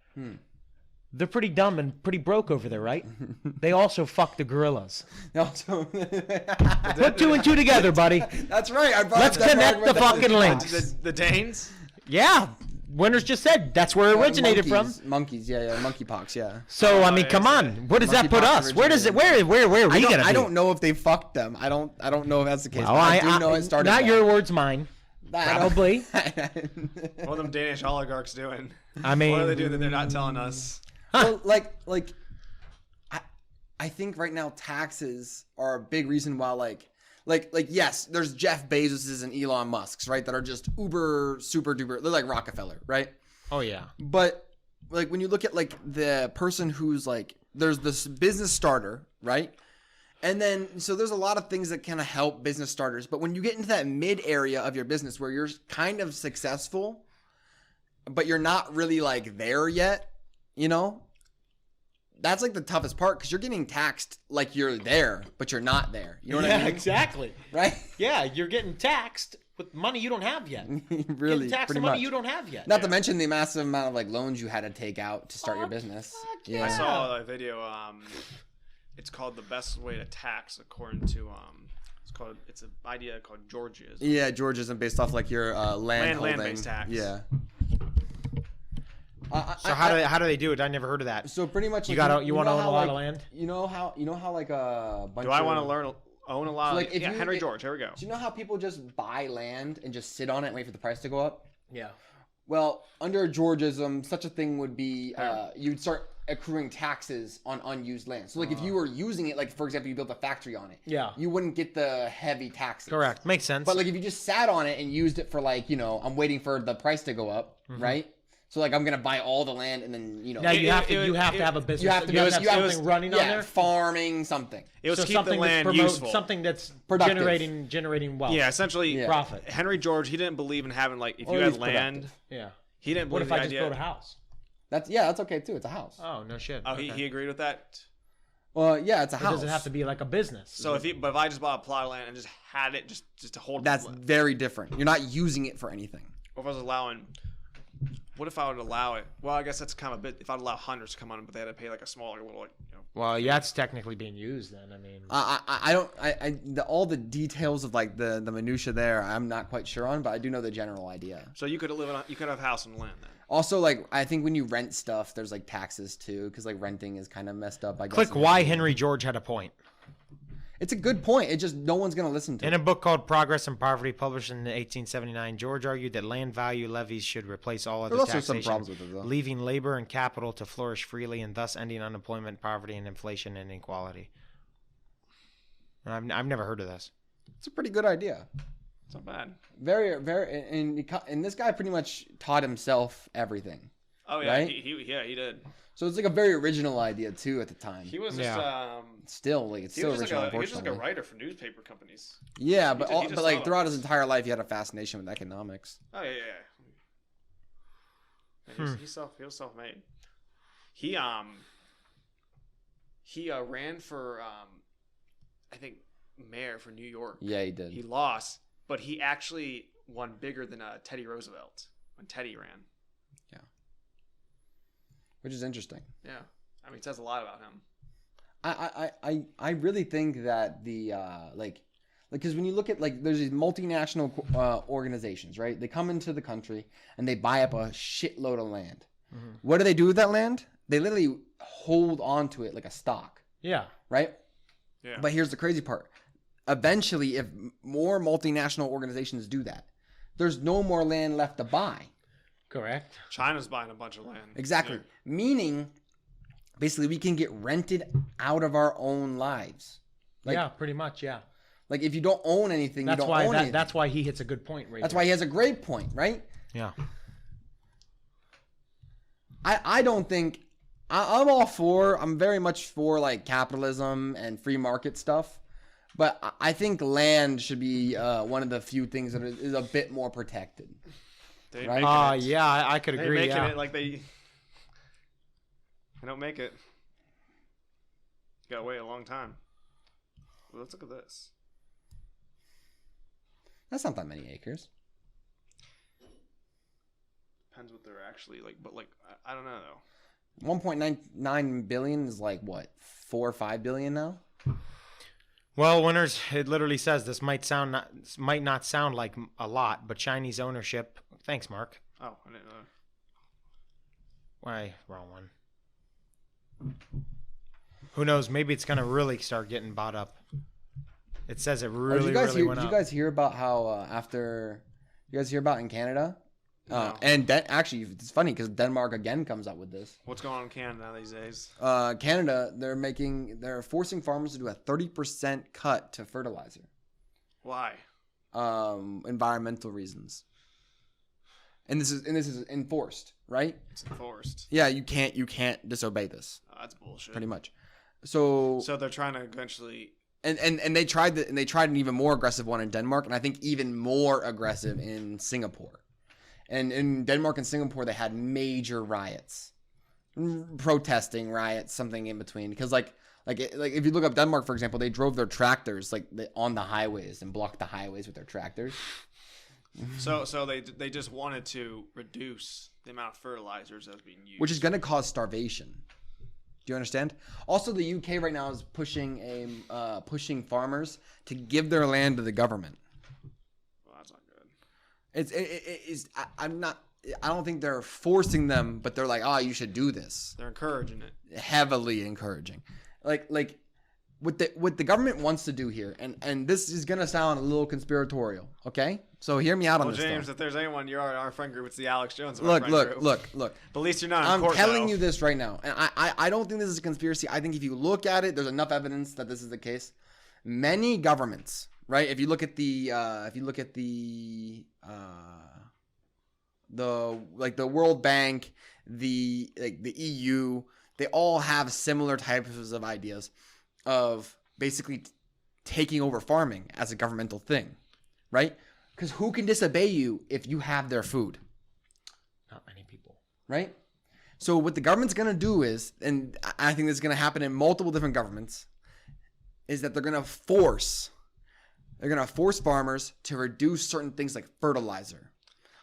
Speaker 3: They're pretty dumb and pretty broke over there, right? They also fuck the gorillas.
Speaker 2: Also,
Speaker 3: Put two and two together, buddy.
Speaker 2: that's right. I brought
Speaker 3: Let's
Speaker 2: up Denmark
Speaker 3: connect the
Speaker 2: with
Speaker 3: fucking links.
Speaker 1: The Danes.
Speaker 3: Yeah. Winners just said that's where it originated from.
Speaker 2: Monkeys, yeah, monkeypox, yeah.
Speaker 3: So I mean, come
Speaker 1: yeah,
Speaker 3: on. What does that put
Speaker 2: Monkeypox
Speaker 3: us? Where does it? Where are we gonna be?
Speaker 2: I don't know if they fucked them. I don't know if that's the case.
Speaker 3: Well,
Speaker 2: but I do know it started.
Speaker 3: not
Speaker 2: bad.
Speaker 3: your words, mine. Probably.
Speaker 1: What are them Danish oligarchs doing?
Speaker 3: I mean,
Speaker 1: What do they do that they're not telling us?
Speaker 2: Well, I think right now taxes are a big reason why like yes, there's Jeff Bezos's and Elon Musk's, right, that are just uber super duper. They're like Rockefeller, right?
Speaker 3: Oh yeah.
Speaker 2: But like when you look at like the person who's like there's this business starter, right? And then so there's a lot of things that kind of help business starters, but when you get into that mid area of your business where you're kind of successful, but you're not really like there yet, that's like the toughest part because you're getting taxed like you're there, but you're not there. You know what I mean?
Speaker 3: Exactly.
Speaker 2: Right?
Speaker 3: Yeah, you're getting taxed with money you don't have yet.
Speaker 2: Really,
Speaker 3: Getting taxed
Speaker 2: pretty
Speaker 3: with money
Speaker 2: much.
Speaker 3: you don't have yet.
Speaker 2: Not to mention the massive amount of like loans you had to take out to start your business.
Speaker 3: yeah.
Speaker 1: I saw a video. It's called "The Best Way to Tax," according to It's an idea called Georgia's.
Speaker 2: Yeah, Georgia's based off like your land holding.
Speaker 1: Land-based tax.
Speaker 2: Yeah.
Speaker 3: So how do they do it? I never heard of that.
Speaker 2: So pretty much
Speaker 3: You
Speaker 2: like,
Speaker 3: want to own a lot of
Speaker 2: like,
Speaker 3: land?
Speaker 2: You know how like a bunch
Speaker 1: Do I
Speaker 2: of,
Speaker 1: want to own a lot?
Speaker 2: So, like,
Speaker 1: of,
Speaker 2: if
Speaker 1: yeah,
Speaker 2: you-
Speaker 1: Henry
Speaker 2: if-
Speaker 1: George. Here we go.
Speaker 2: Do you know how people just buy land and just sit on it and wait for the price to go up?
Speaker 3: Yeah.
Speaker 2: Well, under Georgism, such a thing would be you'd start accruing taxes on unused land. So like if you were using it, like for example, you built a factory on it,
Speaker 3: Yeah.
Speaker 2: you wouldn't get the heavy taxes.
Speaker 3: Correct. Makes sense.
Speaker 2: But like if you just sat on it and used it for like, I'm waiting for the price to go up, right? So like I'm gonna buy all the land and then
Speaker 3: now you have to have a business. You have to have something running on there.
Speaker 2: Farming something.
Speaker 1: It was
Speaker 3: So
Speaker 1: keep the
Speaker 3: something
Speaker 1: land
Speaker 3: that's
Speaker 1: useful.
Speaker 3: something that's
Speaker 2: Productive.
Speaker 3: generating wealth.
Speaker 1: Yeah, essentially.
Speaker 2: Yeah.
Speaker 3: Profit.
Speaker 1: Henry George, he didn't believe in having like if
Speaker 2: Or
Speaker 1: you
Speaker 2: at
Speaker 1: had
Speaker 2: least
Speaker 1: land,
Speaker 2: productive.
Speaker 3: Yeah.
Speaker 1: he didn't
Speaker 3: What
Speaker 1: believe
Speaker 3: if I
Speaker 1: the
Speaker 3: just
Speaker 1: idea.
Speaker 3: build a house?
Speaker 2: That's okay too. It's a house.
Speaker 3: Oh no shit.
Speaker 1: Oh,
Speaker 3: Okay.
Speaker 1: he agreed with that.
Speaker 2: Well, yeah, it's a
Speaker 3: It
Speaker 2: house.
Speaker 3: doesn't have to be like a business.
Speaker 1: So if I just bought a plot of land and just had it just to hold,
Speaker 2: That's
Speaker 1: or
Speaker 2: very different. You're not using it for anything.
Speaker 1: if I was allowing What if I would allow it? Well, I guess that's kind of a bit. If I'd allow hunters to come on, but they had to pay like a smaller little, like,
Speaker 3: Well, yeah, it's technically being used then. I mean,
Speaker 2: all the details of like the minutia there, I'm not quite sure on, but I do know the general idea.
Speaker 1: So you could you could have a house and land then.
Speaker 2: Also, like I think when you rent stuff, there's like taxes too, because like renting is kind of messed up. I guess.
Speaker 3: Click why Henry George had a point.
Speaker 2: It's a good point. It just no one's gonna listen to it.
Speaker 3: In a book called Progress and Poverty, published in 1879, George argued that land value levies should replace all other
Speaker 2: There's also
Speaker 3: taxation,
Speaker 2: some problems with it, though.
Speaker 3: leaving labor and capital to flourish freely, and thus ending unemployment, poverty, and inflation and inequality. I've never heard of this.
Speaker 2: It's a pretty good idea.
Speaker 1: It's not bad.
Speaker 2: Very, and this guy pretty much taught himself everything.
Speaker 1: Oh yeah,
Speaker 2: right?
Speaker 1: he did.
Speaker 2: So it's like a very original idea too at the time.
Speaker 1: He was just
Speaker 2: still like it's still original.
Speaker 1: He was just like a writer for newspaper companies.
Speaker 2: Yeah, but like throughout his entire life, he had a fascination with economics.
Speaker 1: Oh yeah. He was self-made. He ran for I think mayor for New York.
Speaker 2: Yeah, he did.
Speaker 1: He lost, but he actually won bigger than Teddy Roosevelt when Teddy ran.
Speaker 2: Yeah. Which is interesting.
Speaker 1: Yeah. I mean, it says a lot about him.
Speaker 2: I really think that the because when you look at like there's these multinational organizations, right? They come into the country and they buy up a shitload of land. Mm-hmm. What do they do with that land? They literally hold on to it like a stock.
Speaker 3: Yeah.
Speaker 2: Right?
Speaker 1: Yeah.
Speaker 2: But here's the crazy part. Eventually, if more multinational organizations do that, there's no more land left to buy.
Speaker 3: Correct.
Speaker 1: China's buying a bunch of land.
Speaker 2: Exactly.
Speaker 1: Yeah.
Speaker 2: Meaning, basically, we can get rented out of our own lives. Like,
Speaker 3: yeah, pretty much, yeah.
Speaker 2: Like, if you don't own anything, you don't own anything.
Speaker 3: That's why he hits a good point right
Speaker 2: That's
Speaker 3: there.
Speaker 2: why he has a great point, right?
Speaker 3: Yeah.
Speaker 2: I don't think... I'm very much for, like, capitalism and free market stuff. But I think land should be one of the few things that is a bit more protected.
Speaker 1: Right?
Speaker 3: Yeah, I could agree.
Speaker 1: They're making it like they don't make it. You gotta wait a long time. Well, let's look at this.
Speaker 2: That's not that many acres.
Speaker 1: Depends what they're actually like, but like I don't know though.
Speaker 2: 1.99 billion is like what, 4 or 5 billion now?
Speaker 3: Well, winners, it literally says this might not sound like a lot, but Chinese ownership. Thanks, Mark.
Speaker 1: Oh, I didn't know.
Speaker 3: Why, wrong one. Who knows? Maybe it's gonna really start getting bought up. It says it really went up.
Speaker 2: Did you guys hear about how you guys hear about in Canada?
Speaker 1: No.
Speaker 2: And actually, it's funny because Denmark again comes up with this.
Speaker 1: What's going on in Canada these days?
Speaker 2: Canada, they're forcing farmers to do a 30% cut to fertilizer.
Speaker 1: Why?
Speaker 2: Environmental reasons. And this is enforced, right?
Speaker 1: It's enforced.
Speaker 2: Yeah, you can't disobey this.
Speaker 1: That's bullshit.
Speaker 2: Pretty much. So
Speaker 1: they're trying to eventually. And
Speaker 2: they tried an even more aggressive one in Denmark, and I think even more aggressive in Singapore. And in Denmark and Singapore, they had major riots, protesting riots, something in between. Because like if you look up Denmark, for example, they drove their tractors on the highways and blocked the highways with their tractors.
Speaker 1: So they just wanted to reduce the amount of fertilizers that was being used,
Speaker 2: which is going to cause starvation. Do you understand? Also, the UK right now is pushing farmers to give their land to the government.
Speaker 1: Well, that's not good.
Speaker 2: I don't think they're forcing them, but they're like, you should do this.
Speaker 1: They're encouraging it.
Speaker 2: Heavily encouraging. Like what the government wants to do here, and this is gonna sound a little conspiratorial, okay? So hear me out on this.
Speaker 1: Well, James,
Speaker 2: stuff.
Speaker 1: if there's anyone, you're our friend group. It's the Alex Jones.
Speaker 2: Look.
Speaker 1: But at least you're not.
Speaker 2: I'm
Speaker 1: court,
Speaker 2: telling
Speaker 1: though.
Speaker 2: you this right now, and I don't think this is a conspiracy. I think if you look at it, there's enough evidence that this is the case. Many governments, right? If you look at the World Bank, the EU, they all have similar types of ideas of basically taking over farming as a governmental thing, right? Because who can disobey you if you have their food?
Speaker 3: Not many people.
Speaker 2: Right? So what the government's going to do is, and I think this is going to happen in multiple different governments, is that they're going to force farmers to reduce certain things like fertilizer.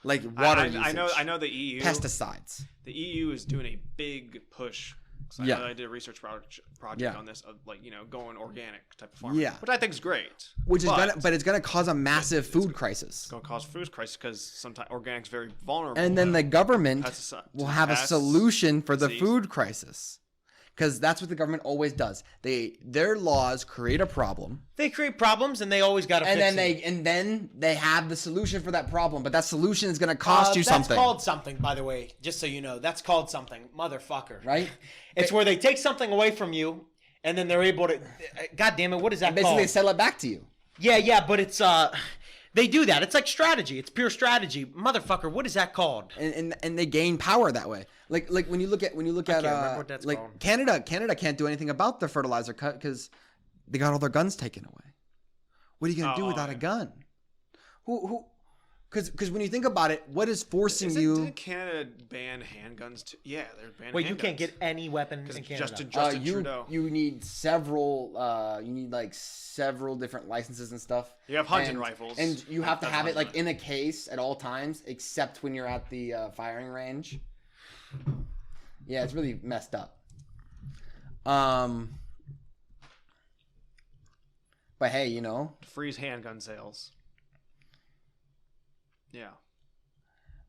Speaker 2: like water usage.
Speaker 1: I know the EU.
Speaker 2: Pesticides.
Speaker 1: The EU is doing a big push. So I know I did a research project on this, of going organic type of farming.
Speaker 2: Yeah.
Speaker 1: Which I think is great.
Speaker 2: But it's gonna cause a massive food crisis.
Speaker 1: It's gonna cause food crisis because sometimes organic's very vulnerable.
Speaker 2: And then the government will have a solution for the food crisis. Because that's what the government always does. Their laws create a problem.
Speaker 3: They create problems, and they always got to fix it.
Speaker 2: And then they have the solution for that problem. But that solution is going to cost you something.
Speaker 3: That's called something, by the way. Just so you know, that's called something, motherfucker.
Speaker 2: Right?
Speaker 3: It's where they take something away from you, and then they're able to. God damn it! What is that
Speaker 2: basically,
Speaker 3: called?
Speaker 2: they sell it back to you.
Speaker 3: Yeah, but it's they do that. It's like strategy. It's pure strategy, motherfucker. What is that called?
Speaker 2: And they gain power that way. Like when you look at like called. Canada can't do anything about the fertilizer cut because they got all their guns taken away. What are you gonna do without a gun? Who? Because when you think about it, what is forcing you?
Speaker 1: Did Canada ban handguns too? Yeah, they're banning.
Speaker 3: Wait,
Speaker 1: handguns.
Speaker 3: you can't get any weapon in Canada.
Speaker 1: Justin Trudeau.
Speaker 2: You need several. You need like several different licenses and stuff.
Speaker 1: You have hunting rifles,
Speaker 2: and you have to have it like in a case at all times, except when you're at the firing range. Yeah, it's really messed up. But hey,
Speaker 1: freeze handgun sales. Yeah.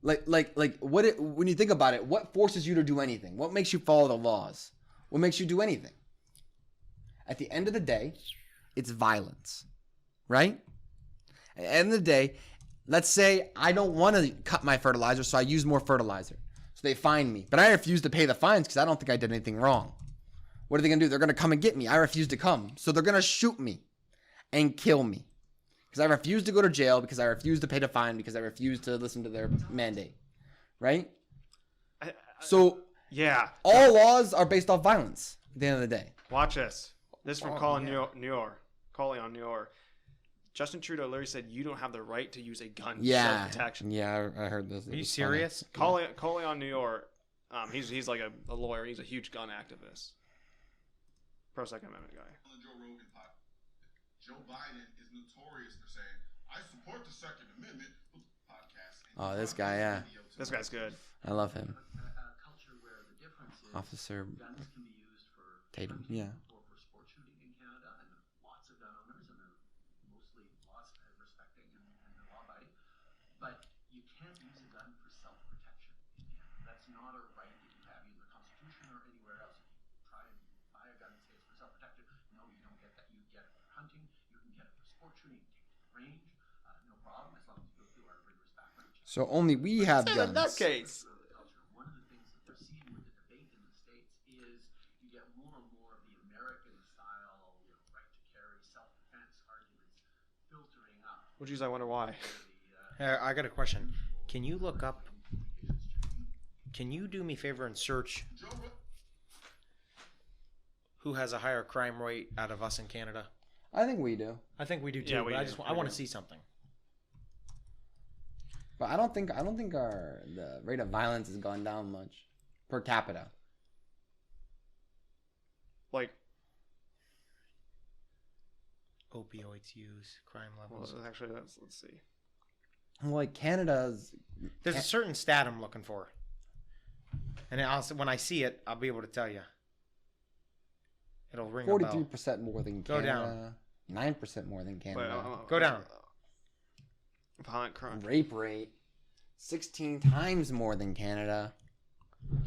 Speaker 2: When you think about it, what forces you to do anything? What makes you follow the laws? What makes you do anything? At the end of the day, it's violence, right? At the end of the day, let's say I don't want to cut my fertilizer, so I use more fertilizer. So they fine me. But I refuse to pay the fines because I don't think I did anything wrong. What are they going to do? They're going to come and get me. I refuse to come. So they're going to shoot me and kill me. Because I refuse to go to jail, because I refuse to pay the fine, because I refuse to listen to their mandate. Right? So,
Speaker 1: yeah.
Speaker 2: All laws are based off violence at the end of the day.
Speaker 1: Watch this. This is from Colin on New York. Justin Trudeau literally said you don't have the right to use a gun for self-protection.
Speaker 2: Yeah, I heard this.
Speaker 3: Are you serious?
Speaker 1: Colin on New York, he's like a lawyer. He's a huge gun activist. Pro-Second Amendment guy.
Speaker 4: On the Joe Rogan podcast, Joe Biden is notorious for saying, I support the Second Amendment podcast.
Speaker 2: Oh, this guy, yeah.
Speaker 1: This guy's good.
Speaker 2: I love him.
Speaker 5: A culture where the difference is
Speaker 2: Officer
Speaker 5: guns can be used for
Speaker 2: Tatum, yeah.
Speaker 5: for sport shooting in Canada, and lots of gun owners, and they're mostly laws respecting and law-abiding. But you can't use a gun for self-protection in Canada. That's not a right that you have either the Constitution or anywhere else. You try and buy a gun and say it's for self-protection. No, you don't get that. You get it for hunting. You can get it for sport shooting. You take it to the range. No problem, as long as you go through our rigorous background check.
Speaker 2: So only we have guns.
Speaker 1: In that case.
Speaker 5: One of the things that we're seeing with the debate in the States is you get more and more of the American style, right to carry, self-defense arguments filtering up.
Speaker 1: Which is, I wonder why.
Speaker 3: I got a question. Can you look up? Can you do me a favor and search who has a higher crime rate out of us in Canada?
Speaker 2: I think we do.
Speaker 3: I think we do too.
Speaker 1: Yeah,
Speaker 3: but I want to see something.
Speaker 2: But I don't think the rate of violence has gone down much per capita.
Speaker 1: Like
Speaker 3: opioids use, crime levels.
Speaker 1: Well, actually, let's see.
Speaker 2: Like Canada's.
Speaker 3: There's a certain stat I'm looking for, and when I see it, I'll be able to tell you. It'll ring
Speaker 2: 43% more than Canada.
Speaker 3: Go down.
Speaker 2: 9% more than Canada.
Speaker 3: Go down.
Speaker 1: Violent crime.
Speaker 2: Rape rate 16 times more than Canada.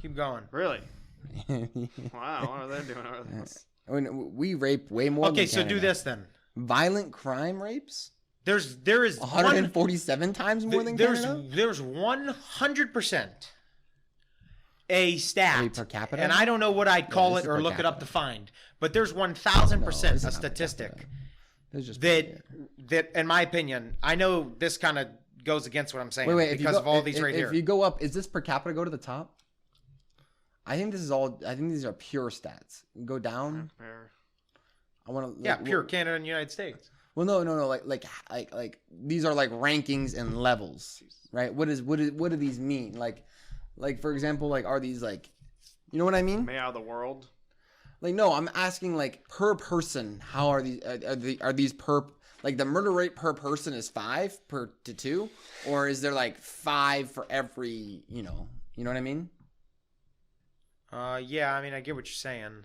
Speaker 3: Keep going.
Speaker 1: Really? Wow, what are they doing over this?
Speaker 2: I mean, we rape way more.
Speaker 3: Okay,
Speaker 2: than Canada.
Speaker 3: so do this then.
Speaker 2: Violent crime rapes.
Speaker 3: There is
Speaker 2: 147 times more than Canada.
Speaker 3: There's 100% a stat
Speaker 2: per capita,
Speaker 3: and I don't know what I'd call it or look it up to find, but there's 1,000% a statistic that, in my opinion, I know this kind of goes against what I'm saying because of all these right here.
Speaker 2: If you go up, is this per capita go to the top? I think this is all. I think these are pure stats. Go down. I want to.
Speaker 3: Pure Canada and United States.
Speaker 2: Well, no. Like these are like rankings and levels, right? What do these mean? Like for example, like are these like, you know what I mean?
Speaker 1: May out of the world.
Speaker 2: Like no, I'm asking like per person. How are these? Are these per? like the murder rate per person is 5 to 2, or is there like 5 for every, you know what I mean?
Speaker 3: Yeah, I mean, I get what you're saying.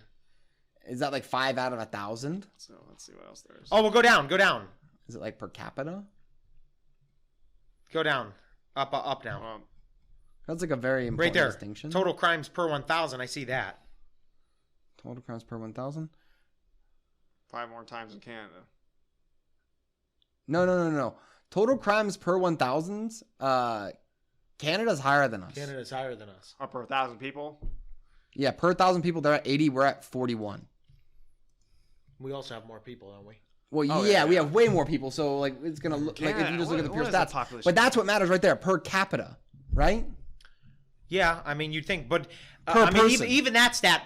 Speaker 2: Is that like 5 out of 1,000?
Speaker 1: So let's see what else there is.
Speaker 3: Oh, well, go down.
Speaker 2: Is it like per capita?
Speaker 3: Go down. Up, down.
Speaker 2: That's like a very
Speaker 3: Right
Speaker 2: important
Speaker 3: there.
Speaker 2: distinction.
Speaker 3: Total crimes per 1,000. I see that.
Speaker 2: Total crimes per 1,000?
Speaker 1: 5 more times in Canada.
Speaker 2: No. Total crimes per 1,000. Canada's higher than us.
Speaker 3: Canada's higher than us.
Speaker 1: Or per 1,000 people.
Speaker 2: Yeah, per 1,000 people, they're at 80. We're at 41.
Speaker 3: We also have more people, don't we?
Speaker 2: Well,
Speaker 1: Oh,
Speaker 2: yeah,
Speaker 1: yeah.
Speaker 2: we have way more people. So like, it's gonna look like if you just look at the pure
Speaker 1: what is the
Speaker 2: stats.
Speaker 1: population?
Speaker 2: But that's what matters right there, per capita, right?
Speaker 3: Yeah, I mean, you'd think, but
Speaker 2: Per
Speaker 3: I mean,
Speaker 2: person.
Speaker 3: even that stat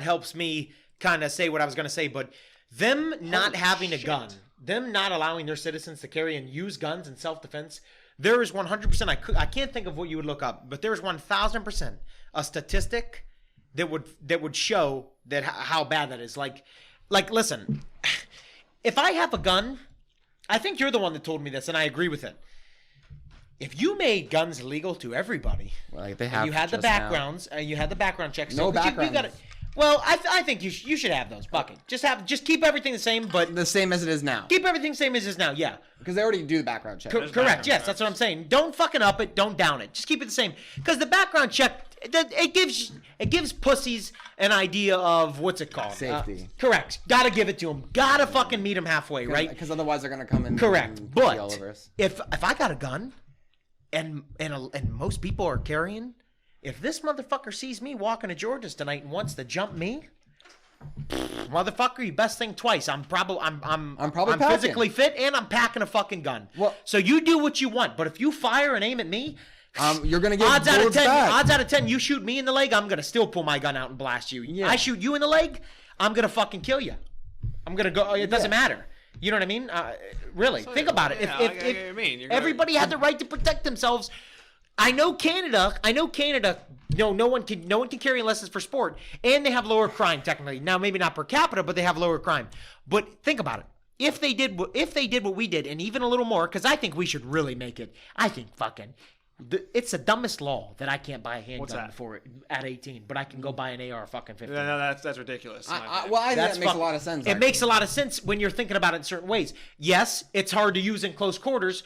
Speaker 3: helps me kind of say what I was going to say. But them not having a gun, them not allowing their citizens to carry and use guns in self-defense, there is 100%. I can't think of what you would look up, but there's 1,000% a statistic that would show that how bad that is. Like, listen, if I have a gun, I think you're the one that told me this, and I agree with it. If you made guns illegal to everybody,
Speaker 2: Like they
Speaker 3: and
Speaker 2: have.
Speaker 3: you had the
Speaker 2: just now.
Speaker 3: backgrounds, you had the background checks.
Speaker 2: No
Speaker 3: but you
Speaker 2: backgrounds.
Speaker 3: gotta, well, I think you should have those. Fucking just keep everything the same, but
Speaker 2: The same as it is now,
Speaker 3: keep everything the same as it is now. Yeah,
Speaker 2: because they already do the background check.
Speaker 3: correct. Yes, that's what I'm saying. Don't fucking up it. Don't down it. Just keep it the same. Because the background check, it gives pussies an idea of what's it called?
Speaker 2: Safety.
Speaker 3: Correct. Gotta give it to them. Gotta fucking meet them halfway, right?
Speaker 2: Because otherwise they're gonna come in.
Speaker 3: Correct.
Speaker 2: And pussy all
Speaker 3: But
Speaker 2: over us.
Speaker 3: if I got a gun, and most people are carrying, if this motherfucker sees me walking to George's tonight and wants to jump me, motherfucker, you best think twice. I'm probably
Speaker 2: packing.
Speaker 3: physically fit and I'm packing a fucking gun.
Speaker 2: Well-
Speaker 3: so you do what you want, but if you fire and aim at me,
Speaker 2: You're gonna get
Speaker 3: odds out of
Speaker 2: bullets
Speaker 3: 10.
Speaker 2: back.
Speaker 3: Odds out of 10, you shoot me in the leg, I'm gonna still pull my gun out and blast you.
Speaker 2: Yeah.
Speaker 3: I shoot you in the leg, I'm gonna fucking kill you. I'm gonna go. It doesn't
Speaker 2: Yeah.
Speaker 3: matter. You know what I mean? Really, think about it.
Speaker 1: yeah, I get what you mean. You're gonna-
Speaker 3: Everybody has the right to protect themselves. I know Canada. No one can carry unless it's for sport, and they have lower crime technically. Now maybe not per capita, but they have lower crime. But think about it. If they did what we did, and even a little more, because I think we should really make it. I think fucking. It's the dumbest law that I can't buy a handgun
Speaker 1: that?
Speaker 3: before at 18, but I can go buy an AR fucking 15.
Speaker 1: No, that's ridiculous. in my opinion.
Speaker 2: Well, I think
Speaker 3: That's
Speaker 2: that makes
Speaker 3: fuck-
Speaker 2: a lot of sense.
Speaker 3: It makes a lot of sense when you're thinking about it in certain ways. Yes, it's hard to use in close quarters.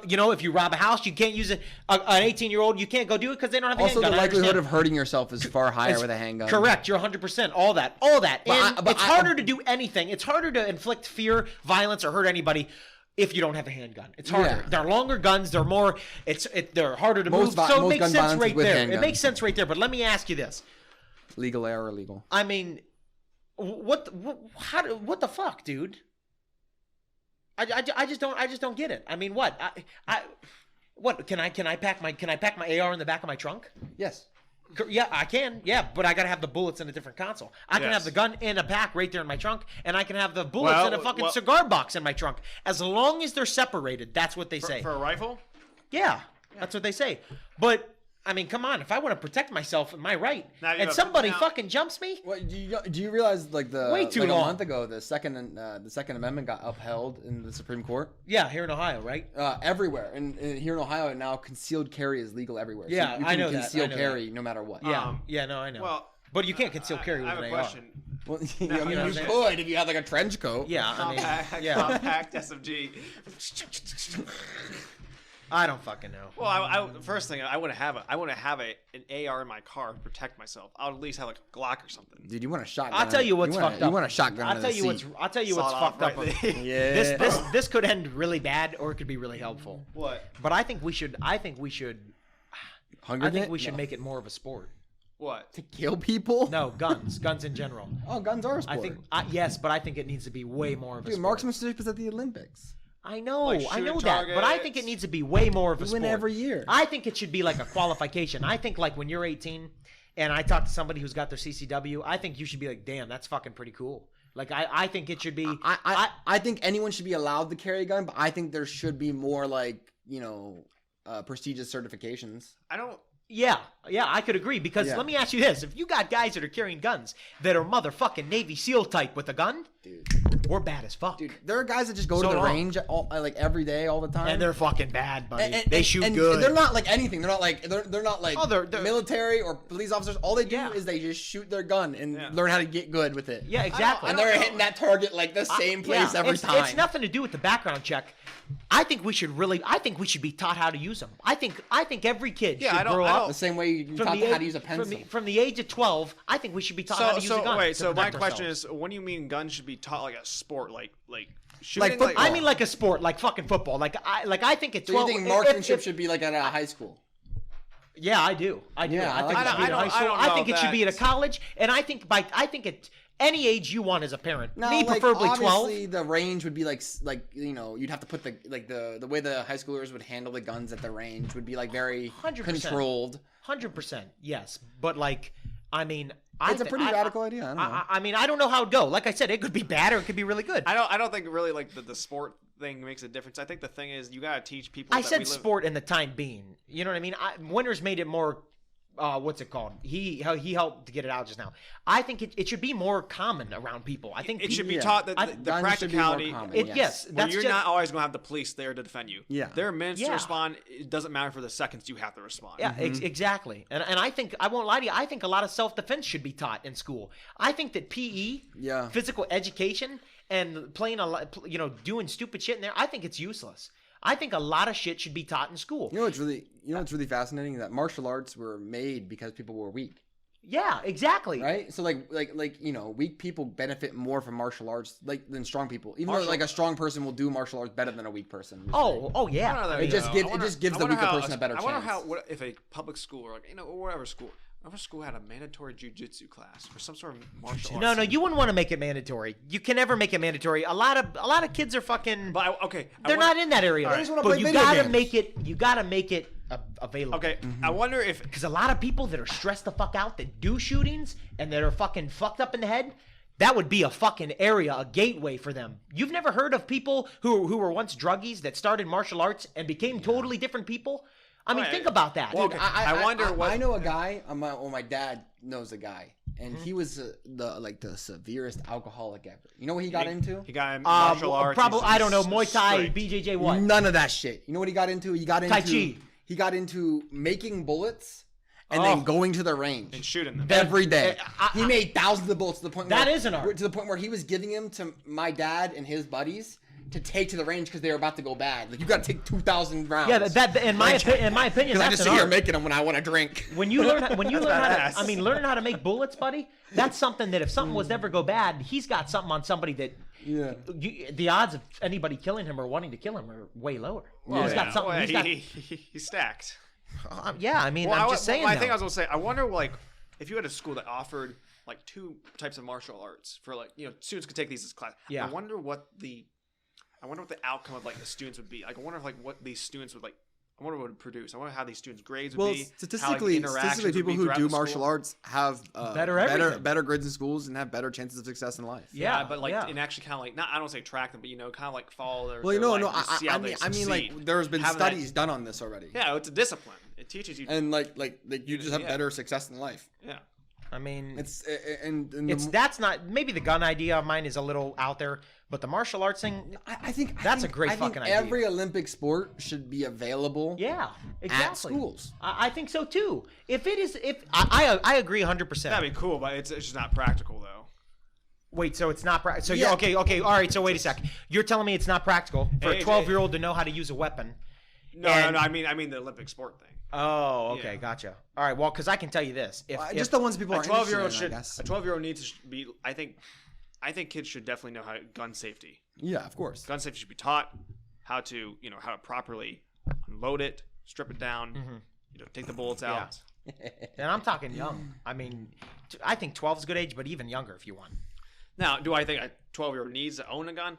Speaker 3: You know, if you rob a house, you can't use it. An 18-year-old, you can't go do it because they don't have a
Speaker 2: Also,
Speaker 3: handgun.
Speaker 2: the
Speaker 3: I
Speaker 2: likelihood
Speaker 3: understand.
Speaker 2: of hurting yourself is far higher
Speaker 3: It's
Speaker 2: with a handgun.
Speaker 3: Correct. You're 100%. All that. And
Speaker 2: But
Speaker 3: it's harder to do anything. It's harder to inflict fear, violence, or hurt anybody if you don't have a handgun. It's harder.
Speaker 2: Yeah.
Speaker 3: They're longer guns. They're more. They're harder to move. So it
Speaker 2: most
Speaker 3: makes
Speaker 2: gun
Speaker 3: sense
Speaker 2: violence is
Speaker 3: right
Speaker 2: with
Speaker 3: there. It
Speaker 2: handguns.
Speaker 3: makes sense right there. But let me ask you this.
Speaker 2: Legal or illegal?
Speaker 3: I mean, what the fuck, dude? I just don't get it. I mean, what? What can I pack my AR in the back of my trunk?
Speaker 2: Yes.
Speaker 3: Yeah, I can. Yeah, but I gotta have the bullets in a different console. I can
Speaker 1: Yes.
Speaker 3: have the gun in a pack right there in my trunk, and I can have the bullets in a fucking
Speaker 1: well-
Speaker 3: cigar box in my trunk. As long as they're separated, that's what they say.
Speaker 1: For a rifle?
Speaker 3: Yeah, that's what they say. But I mean, come on. If I want to protect myself, am I right?
Speaker 1: Now you
Speaker 3: And
Speaker 1: have-
Speaker 3: somebody
Speaker 1: now-
Speaker 3: fucking jumps me.
Speaker 2: Well, do you realize like
Speaker 3: Way too
Speaker 2: a
Speaker 3: long.
Speaker 2: month ago the Second Amendment got upheld in the Supreme Court?
Speaker 3: Yeah, here in Ohio, right?
Speaker 2: Everywhere, and here in Ohio now concealed carry is legal everywhere. So
Speaker 3: Yeah,
Speaker 2: you can
Speaker 3: I know that.
Speaker 2: conceal
Speaker 3: I know
Speaker 2: carry no matter what.
Speaker 3: Yeah, yeah, no, I know.
Speaker 1: Well,
Speaker 3: but you can't conceal carry with
Speaker 1: I have
Speaker 3: an
Speaker 1: a
Speaker 3: AR.
Speaker 1: question.
Speaker 2: Well, I
Speaker 3: you know
Speaker 2: mean,
Speaker 3: what
Speaker 2: you
Speaker 3: I'm saying?
Speaker 2: could if you had like a trench coat.
Speaker 3: Yeah, I mean, yeah.
Speaker 1: Compact SMG.
Speaker 3: I don't fucking know.
Speaker 1: Well, first thing, I want to have an AR in my car to protect myself. I'll at least have like a Glock or something.
Speaker 2: Dude, you want a shotgun?
Speaker 3: I'll tell you what's fucked up.
Speaker 2: You want a shotgun?
Speaker 3: I'll
Speaker 2: in
Speaker 3: tell
Speaker 2: the
Speaker 3: you what's.
Speaker 2: seat.
Speaker 3: I'll tell you what's
Speaker 1: Sawed off
Speaker 3: fucked up.
Speaker 1: right there.
Speaker 2: Yeah.
Speaker 3: This could end really bad, or it could be really helpful.
Speaker 1: What?
Speaker 3: But I think we should.
Speaker 2: Hunger
Speaker 3: I think
Speaker 2: Games?
Speaker 3: we should
Speaker 2: No.
Speaker 3: make it more of a sport.
Speaker 1: What?
Speaker 2: to kill people.
Speaker 3: No, guns in general.
Speaker 2: Oh, guns are a sport.
Speaker 3: I think yes, but I think it needs to be way more of a
Speaker 2: Dude,
Speaker 3: sport.
Speaker 2: marksmanship is at the Olympics.
Speaker 3: I know,
Speaker 1: Like
Speaker 3: I know
Speaker 1: shooting
Speaker 3: that, but I think it
Speaker 1: targets.
Speaker 3: needs to be way more of a
Speaker 2: You
Speaker 3: sport.
Speaker 2: win every year.
Speaker 3: I think it should be like a qualification. I think like when you're 18 and I talk to somebody who's got their CCW, I think you should be like, damn, that's fucking pretty cool. Like I think it should be.
Speaker 2: I think anyone should be allowed to carry a gun, but I think there should be more like prestigious certifications.
Speaker 1: I don't.
Speaker 3: Yeah, I could agree because
Speaker 2: Yeah.
Speaker 3: let me ask you this: if you got guys that are carrying guns that are motherfucking Navy SEAL type with a gun,
Speaker 2: dude.
Speaker 3: We're bad as fuck.
Speaker 2: Dude, there are guys that just go to the range like every day, all the time,
Speaker 3: And they're fucking bad, buddy. They shoot good.
Speaker 2: They're not like anything. They're not like
Speaker 3: they're
Speaker 2: military or police officers. All they do is they just shoot their gun and learn how to get good with it.
Speaker 3: Yeah, exactly.
Speaker 2: And they're hitting that target like the same place every time.
Speaker 3: It's nothing to do with the background check. I think we should be taught how to use them. I think every kid should grow up
Speaker 2: the same way you taught how to use a pencil.
Speaker 3: From the age of 12. I think we should be taught how to use a gun.
Speaker 1: Wait, so my question is, what do you mean guns should be taught like a sport, like shooting?
Speaker 2: Like
Speaker 3: I mean like a sport, like fucking football. I think it's.
Speaker 2: So you think marksmanship should be like at a high school?
Speaker 3: Yeah, I do.
Speaker 2: Yeah,
Speaker 3: I think it should be at high school. I think it should be at a college, and I think at any age you want as a parent.
Speaker 2: No,
Speaker 3: Me, preferably 12.
Speaker 2: Obviously, the range would be like you'd have to put the way the high schoolers would handle the guns at the range would be like very
Speaker 3: 100%.
Speaker 2: controlled.
Speaker 3: 100%, yes. But I mean,
Speaker 2: it's a pretty radical idea. I don't know.
Speaker 3: I mean, I don't know how it'd go. Like I said, it could be bad or it could be really good.
Speaker 1: I don't think really like the sport thing makes a difference. I think the thing is you gotta teach people.
Speaker 3: I said sport in the time being. You know what I mean? Winters made it more. What's it called? He helped to get it out just now. I think it should be more common around people. I think
Speaker 1: it should be taught that the practicality.
Speaker 3: Yes, that's
Speaker 1: you're not always gonna have the police there to defend you.
Speaker 2: Yeah,
Speaker 1: there are minutes to respond. It doesn't matter for the seconds you have to respond.
Speaker 3: Yeah, exactly. And I think I won't lie to you. I think a lot of self-defense should be taught in school. I think that PE, physical education, and playing doing stupid shit in there. I think it's useless. I think a lot of shit should be taught in school.
Speaker 2: You know what's really fascinating? That martial arts were made because people were weak.
Speaker 3: Yeah, exactly.
Speaker 2: Right? So weak people benefit more from martial arts than strong people. Even though a strong person will do martial arts better than a weak person.
Speaker 3: Oh yeah.
Speaker 2: It just gives the weaker person a better chance.
Speaker 1: I wonder if a public school or whatever school. Our school had a mandatory jiu-jitsu class or some sort of martial arts.
Speaker 3: No, you wouldn't want to make it mandatory. You can never make it mandatory. A lot of kids are fucking. They're not in that area. But you gotta make it. You gotta make it available.
Speaker 1: Okay, I wonder if
Speaker 3: because a lot of people that are stressed the fuck out that do shootings and that are fucking fucked up in the head. That would be a fucking area, a gateway for them. You've never heard of people who were once druggies that started martial arts and became totally different people? I mean, think about that.
Speaker 2: Dude, I wonder what... I know a guy, my dad knows a guy, and he was the severest alcoholic ever. You know what he got into?
Speaker 1: He got into martial arts.
Speaker 3: Probably, I don't know, Muay Thai, BJJ, what?
Speaker 2: None of that shit. You know what he got into? He got into...
Speaker 3: Tai Chi.
Speaker 2: He got into making bullets and then going to the range.
Speaker 1: And shooting them.
Speaker 2: Every day. He made thousands of bullets to the point
Speaker 3: that is an art.
Speaker 2: To the point where he was giving them to my dad and his buddies to take to the range because they were about to go bad. Like, you got to take 2,000 rounds.
Speaker 3: Yeah, that in my opinion,
Speaker 2: because I just sit here making them when I want to drink.
Speaker 3: When you learn how to, learning how to make bullets, buddy, that's something that if something was to ever go bad, he's got something on somebody that. Yeah. The odds of anybody killing him or wanting to kill him are way lower.
Speaker 1: Well, he's got something. He's stacked.
Speaker 3: Yeah, I mean, I'm just saying.
Speaker 1: I think I was gonna say, I wonder, if you had a school that offered two types of martial arts for students could take these as class.
Speaker 3: Yeah.
Speaker 1: I wonder what the outcome of the students would be. I wonder if what these students would I wonder what it would produce. I wonder how these students' grades would be.
Speaker 2: Statistically, people who do martial arts have better grades in schools and have better chances of success in life.
Speaker 1: Yeah, but and actually kind of I don't say track them, but kind of follow their.
Speaker 2: Well, I mean, there's been studies done on this already.
Speaker 1: Yeah, it's a discipline. It teaches you.
Speaker 2: And you just have better success in life.
Speaker 1: Yeah.
Speaker 3: I mean,
Speaker 2: that's
Speaker 3: not maybe the gun idea of mine is a little out there, but the martial arts thing, I think a great fucking idea.
Speaker 2: Every Olympic sport should be available.
Speaker 3: Yeah, exactly.
Speaker 2: At schools.
Speaker 3: I think so too. I agree 100%.
Speaker 1: That'd be cool, but it's just not practical though.
Speaker 3: Wait, so it's not practical? So yeah. Okay, all right. So wait a sec. You're telling me it's not practical for a 12-year-old to know how to use a weapon?
Speaker 1: No. I mean the Olympic sport thing.
Speaker 3: Oh, okay, gotcha. All right, well, because I can tell you this:
Speaker 2: just the ones people are interested in,
Speaker 1: a 12-year-old needs to be. I think kids should definitely know how gun safety.
Speaker 2: Yeah, of course.
Speaker 1: Gun safety should be taught how to how to properly unload it, strip it down, take the bullets out.
Speaker 3: And I'm talking young. I mean, I think 12 is a good age, but even younger if you want.
Speaker 1: Now, do I think a 12-year-old needs to own a gun?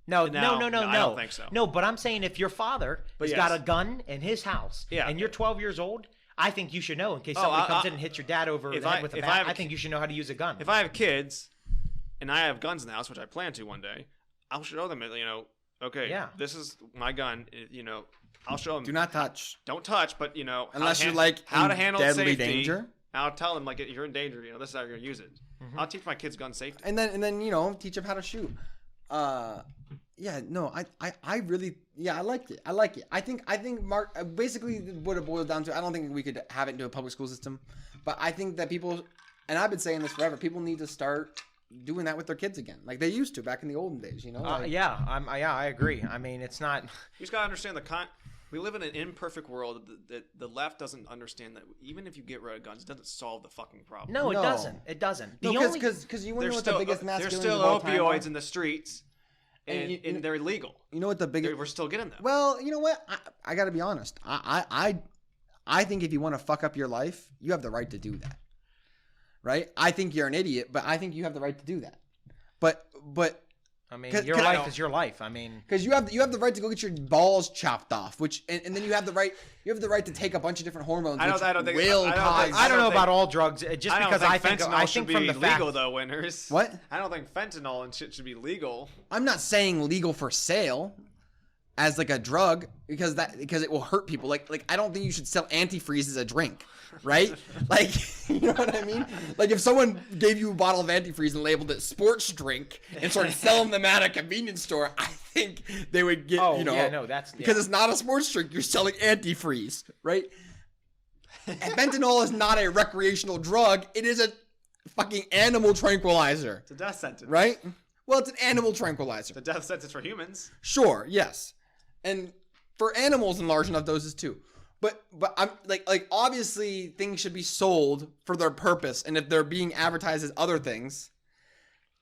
Speaker 3: No.
Speaker 1: I don't think so.
Speaker 3: No, but I'm saying if your father has got a gun in his house and you're 12 years old, I think you should know in case somebody comes in and hits your dad over the head with a bat. I think you should know how to use a gun.
Speaker 1: If I have kids and I have guns in the house, which I plan to one day, I'll show them, this is my gun, I'll show them.
Speaker 2: Do not touch.
Speaker 1: Don't touch, but,
Speaker 2: unless you're like
Speaker 1: how to handle
Speaker 2: deadly
Speaker 1: safety.
Speaker 2: danger.
Speaker 1: I'll tell them like, you're in danger. This is how you're gonna use it.
Speaker 3: Mm-hmm.
Speaker 1: I'll teach my kids gun safety.
Speaker 2: And then teach them how to shoot. I really I like it. I think Mark, basically what it boils down to, I don't think we could have it into a public school system, but I think that people, and I've been saying this forever, people need to start doing that with their kids again, like they used to back in the olden days.
Speaker 3: I agree. I mean, it's not.
Speaker 1: You just gotta understand we live in an imperfect world that the left doesn't understand that even if you get rid of guns, it doesn't solve the fucking problem.
Speaker 3: No, it doesn't. It doesn't.
Speaker 2: Because you want to know what the biggest mass
Speaker 1: there's
Speaker 2: killings
Speaker 1: still
Speaker 2: of all time
Speaker 1: opioids
Speaker 2: are?
Speaker 1: in the streets, and they're illegal.
Speaker 2: You know what the biggest?
Speaker 1: We're still getting them.
Speaker 2: Well, you know what? I got to be honest. I think if you want to fuck up your life, you have the right to do that. Right? I think you're an idiot, but I think you have the right to do that. But
Speaker 3: I mean, your life is your life. I mean,
Speaker 2: because you have the right to go get your balls chopped off, which and then you have the right to take a bunch of different hormones. I don't
Speaker 3: know about all drugs. Just because I think
Speaker 1: should
Speaker 3: from
Speaker 1: be
Speaker 3: the
Speaker 1: legal though, winners.
Speaker 2: What?
Speaker 1: I don't think fentanyl and shit should be legal.
Speaker 2: I'm not saying legal for sale as like a drug because it will hurt people. Like I don't think you should sell antifreeze as a drink, right? Like, you know what I mean? Like if someone gave you a bottle of antifreeze and labeled it sports drink and started selling them at a convenience store, I think they would get because it's not a sports drink. You're selling antifreeze, right? And fentanyl is not a recreational drug. It is a fucking animal tranquilizer.
Speaker 1: It's a death sentence,
Speaker 2: right? Well, it's an animal tranquilizer.
Speaker 1: It's a death sentence for humans.
Speaker 2: Sure, yes. And for animals in large enough doses too. But I'm like obviously things should be sold for their purpose, and if they're being advertised as other things,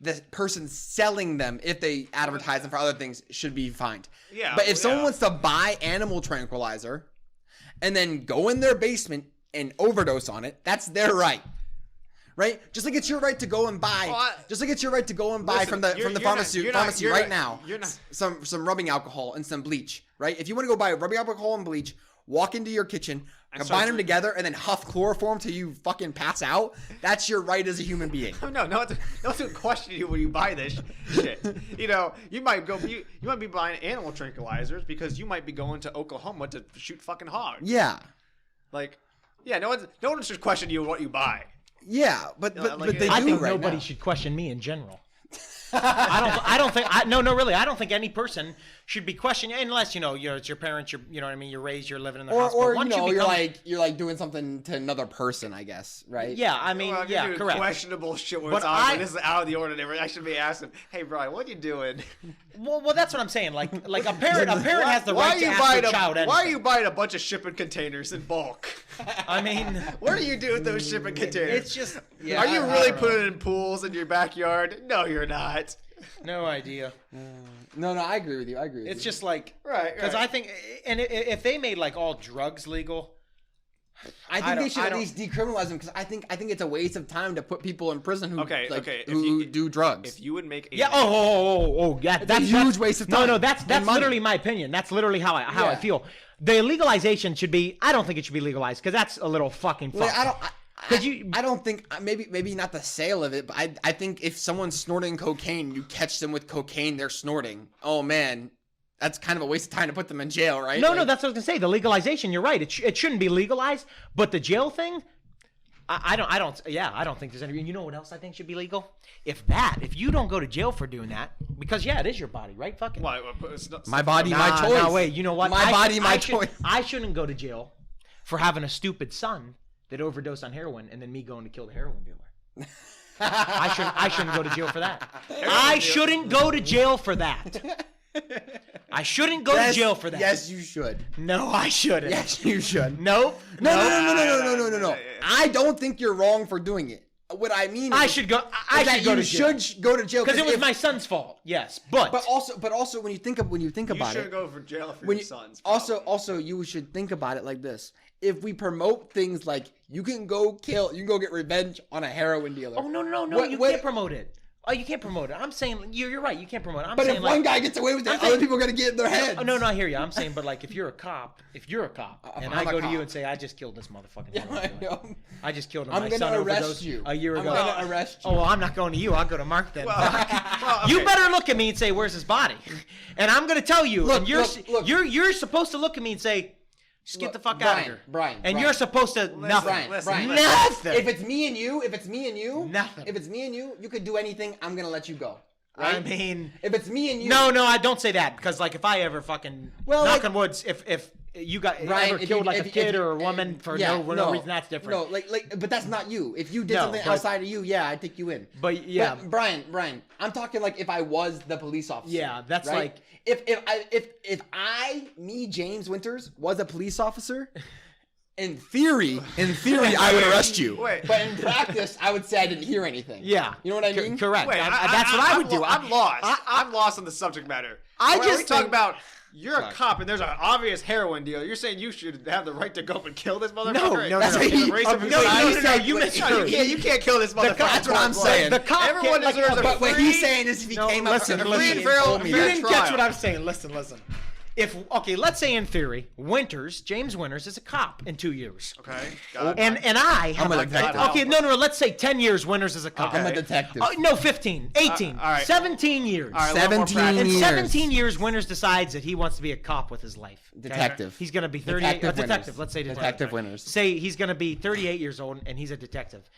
Speaker 2: the person selling them, if they advertise them for other things, should be fined.
Speaker 1: Yeah.
Speaker 2: But if someone wants to buy animal tranquilizer and then go in their basement and overdose on it, that's their right. Right? Just like it's your right to go and buy. From the pharmacy right now. Some rubbing alcohol and some bleach. Right? If you want to go buy rubbing alcohol and bleach, walk into your kitchen, combine them together, and then huff chloroform till you fucking pass out. That's your right as a human being.
Speaker 1: No one's gonna question you when you buy this shit. You might be buying animal tranquilizers because you might be going to Oklahoma to shoot fucking hogs.
Speaker 2: Yeah.
Speaker 1: No one should question you what you buy.
Speaker 2: Yeah, but they do.
Speaker 3: I think
Speaker 2: right
Speaker 3: nobody
Speaker 2: now.
Speaker 3: should question me in general. I don't think any person should be questioning unless it's your parents. You know what I mean. You're raised. You're living in their house.
Speaker 2: Or you're like doing something to another person. I guess, right?
Speaker 3: Yeah, I mean, correct.
Speaker 1: Questionable shit when this is out of the ordinary. I should be asking, "Hey, Brian, what are you doing?"
Speaker 3: Well, that's what I'm saying. Like a parent has the right to ask their child anything.
Speaker 1: Why are you buying a bunch of shipping containers in bulk?
Speaker 3: I mean,
Speaker 1: what do you do with those shipping containers?
Speaker 3: It's just.
Speaker 1: Yeah, are you really putting it in pools in your backyard? No, you're not.
Speaker 3: No idea.
Speaker 2: No, I agree with you.
Speaker 3: It's just like
Speaker 1: right.
Speaker 3: Because I think, and if they made like all drugs legal,
Speaker 2: I think they should at least decriminalize them because I think it's a waste of time to put people in prison who do drugs.
Speaker 1: If you would make
Speaker 3: that's a
Speaker 2: huge waste of time.
Speaker 3: No, that's literally my opinion. That's literally how I feel. The legalization should be. I don't think it should be legalized because that's a little fucking fucked.
Speaker 2: I don't think maybe not the sale of it, but I think if someone's snorting cocaine, you catch them with cocaine they're snorting. Oh man, that's kind of a waste of time to put them in jail, right?
Speaker 3: No, that's what I was gonna say. The legalization, you're right. It shouldn't be legalized, but the jail thing, I don't think there's any. You know what else I think should be legal? If you don't go to jail for doing that, because it is your body, right? Fucking
Speaker 2: my body, my choice.
Speaker 3: No, wait, you know what?
Speaker 2: My body, my choice.
Speaker 3: I shouldn't go to jail for having a stupid son that overdosed on heroin and then me going to kill the heroin dealer. I shouldn't go to jail for that. I shouldn't go to jail for that. I shouldn't go to jail for that.
Speaker 2: Yes, you should.
Speaker 3: No, I shouldn't.
Speaker 2: Yes, you should.
Speaker 3: Nope.
Speaker 2: No. I don't think you're wrong for doing it. What I mean is
Speaker 3: I should go to jail.
Speaker 2: You should go to jail
Speaker 3: because it was my son's fault. Yes, but
Speaker 2: also when you think about it,
Speaker 1: you shouldn't go for jail for your son's.
Speaker 2: Also, you should think about it like this. If we promote things like you can go get revenge on a heroin dealer.
Speaker 3: Oh no! You can't promote it. Oh, you can't promote it. I'm saying you're right. You can't promote it.
Speaker 2: But if one guy gets away with it, other people are gonna get in their heads.
Speaker 3: No, I hear you. I'm saying, but like if you're a cop, and I go to you and say I just killed this motherfucking. I just killed him.
Speaker 2: I'm gonna arrest you
Speaker 3: a year ago.
Speaker 2: I'm gonna arrest you.
Speaker 3: Oh well, I'm not going to you. I'll go to Mark then. You better look at me and say, "Where's his body?" And I'm gonna tell you. Look. You're supposed to look at me and say, Just get the fuck out of here.
Speaker 2: Brian.
Speaker 3: And you're supposed to nothing.
Speaker 2: Brian.
Speaker 3: Nothing.
Speaker 2: If it's me and you,
Speaker 3: nothing.
Speaker 2: If it's me and you could do anything. I'm gonna let you go. Right?
Speaker 3: I mean,
Speaker 2: if it's me and you.
Speaker 3: No, I don't say that because like if I ever fucking knock on woods, if you got ever killed like a kid or a woman for no reason, that's different.
Speaker 2: No, but that's not you. If you did something outside of you, I'd take you in. But Brian, I'm talking like if I was the police officer.
Speaker 3: Yeah, that's
Speaker 2: right?
Speaker 3: like
Speaker 2: if James Winters, was a police officer. In theory, I would arrest you.
Speaker 1: Wait.
Speaker 2: But in practice, I would say I didn't hear anything.
Speaker 3: Yeah.
Speaker 2: You know what I mean?
Speaker 3: Correct.
Speaker 1: Wait,
Speaker 3: that's what I would do.
Speaker 1: I'm lost. I'm lost on the subject matter. We talk about you're a cop and there's an obvious heroin dealer. You're saying you should have the right to go up and kill this motherfucker?
Speaker 3: No. You misheard.
Speaker 1: You can't kill this motherfucker.
Speaker 2: That's what I'm saying.
Speaker 3: The cop
Speaker 1: Everyone deserves a
Speaker 2: But
Speaker 1: free.
Speaker 2: what he's saying is if he came up
Speaker 3: listen,
Speaker 2: to
Speaker 3: listen.
Speaker 2: me and told me
Speaker 3: You
Speaker 2: that.
Speaker 3: didn't catch what I'm saying. Listen. Let's say in theory, James Winters is a cop in 2 years.
Speaker 1: Okay.
Speaker 3: And I have
Speaker 2: I'm a detective.
Speaker 3: Okay, no. Let's say 10 years Winters is a cop.
Speaker 2: I'm a detective.
Speaker 3: Oh, no, 15, 18,
Speaker 1: all right.
Speaker 3: 17 years.
Speaker 1: All right,
Speaker 2: 17
Speaker 3: In
Speaker 2: years.
Speaker 3: 17 years, Winters decides that he wants to be a cop with his life. Okay?
Speaker 2: Detective.
Speaker 3: He's going to be 38.
Speaker 2: Detective
Speaker 3: Detective.
Speaker 2: Winters.
Speaker 3: Let's say
Speaker 2: Detective Winters.
Speaker 3: Say he's going to be 38 years old and he's a detective.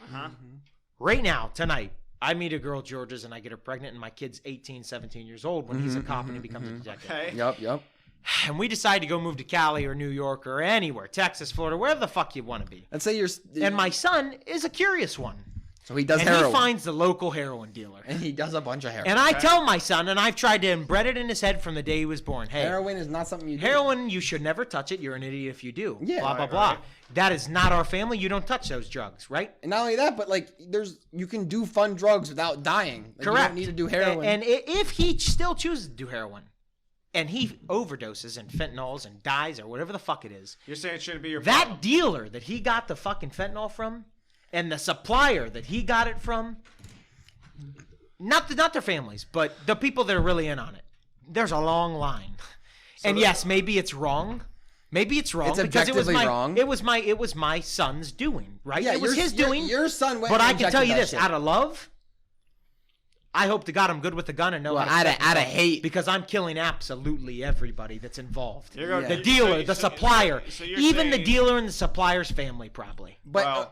Speaker 3: Right now, tonight, I meet a girl, George's, and I get her pregnant, and my kid's 18, 17 years old when he's a cop and he becomes a detective.
Speaker 1: Okay.
Speaker 2: Yep.
Speaker 3: And we decide to go move to Cali or New York or anywhere, Texas, Florida, wherever the fuck you want to be.
Speaker 2: Let's say you're.
Speaker 3: And my son is a curious one.
Speaker 2: So he does
Speaker 3: and
Speaker 2: heroin.
Speaker 3: he finds the local heroin dealer.
Speaker 2: And he does a bunch of heroin.
Speaker 3: And I tell my son, and I've tried to embed it in his head from the day he was born. Hey,
Speaker 2: heroin is not something you do.
Speaker 3: Heroin, you should never touch it. You're an idiot if you do.
Speaker 2: Yeah.
Speaker 3: Blah, blah, blah. That is not our family. You don't touch those drugs, right?
Speaker 2: And not only that, but like you can do fun drugs without dying. Like,
Speaker 3: Correct.
Speaker 2: You don't need to do heroin.
Speaker 3: And if he still chooses to do heroin, and he overdoses and fentanyls and dies or whatever the fuck it is.
Speaker 1: You're saying it shouldn't be your
Speaker 3: That
Speaker 1: problem.
Speaker 3: dealer that he got the fucking fentanyl from and the supplier that he got it from, not their families, but the people that are really in on it. There's a long line. And yes, maybe it's wrong. Maybe it's wrong
Speaker 2: It's
Speaker 3: because
Speaker 2: objectively wrong.
Speaker 3: It was my son's doing, right?
Speaker 2: Yeah,
Speaker 3: it was his doing.
Speaker 2: Your son went
Speaker 3: But
Speaker 2: and
Speaker 3: I can tell you
Speaker 2: injected
Speaker 3: this,
Speaker 2: that shit.
Speaker 3: out of love, I hope to God I'm good with the gun and know how to
Speaker 2: out
Speaker 3: protect
Speaker 2: of
Speaker 3: myself,
Speaker 2: hate.
Speaker 3: because I'm killing absolutely everybody that's involved.
Speaker 1: You're gonna-
Speaker 3: The
Speaker 1: so-
Speaker 3: dealer,
Speaker 1: so-
Speaker 3: the
Speaker 1: so-
Speaker 3: supplier,
Speaker 1: so you're
Speaker 3: even the
Speaker 1: saying-
Speaker 3: dealer and the supplier's family probably.
Speaker 2: But
Speaker 1: Well,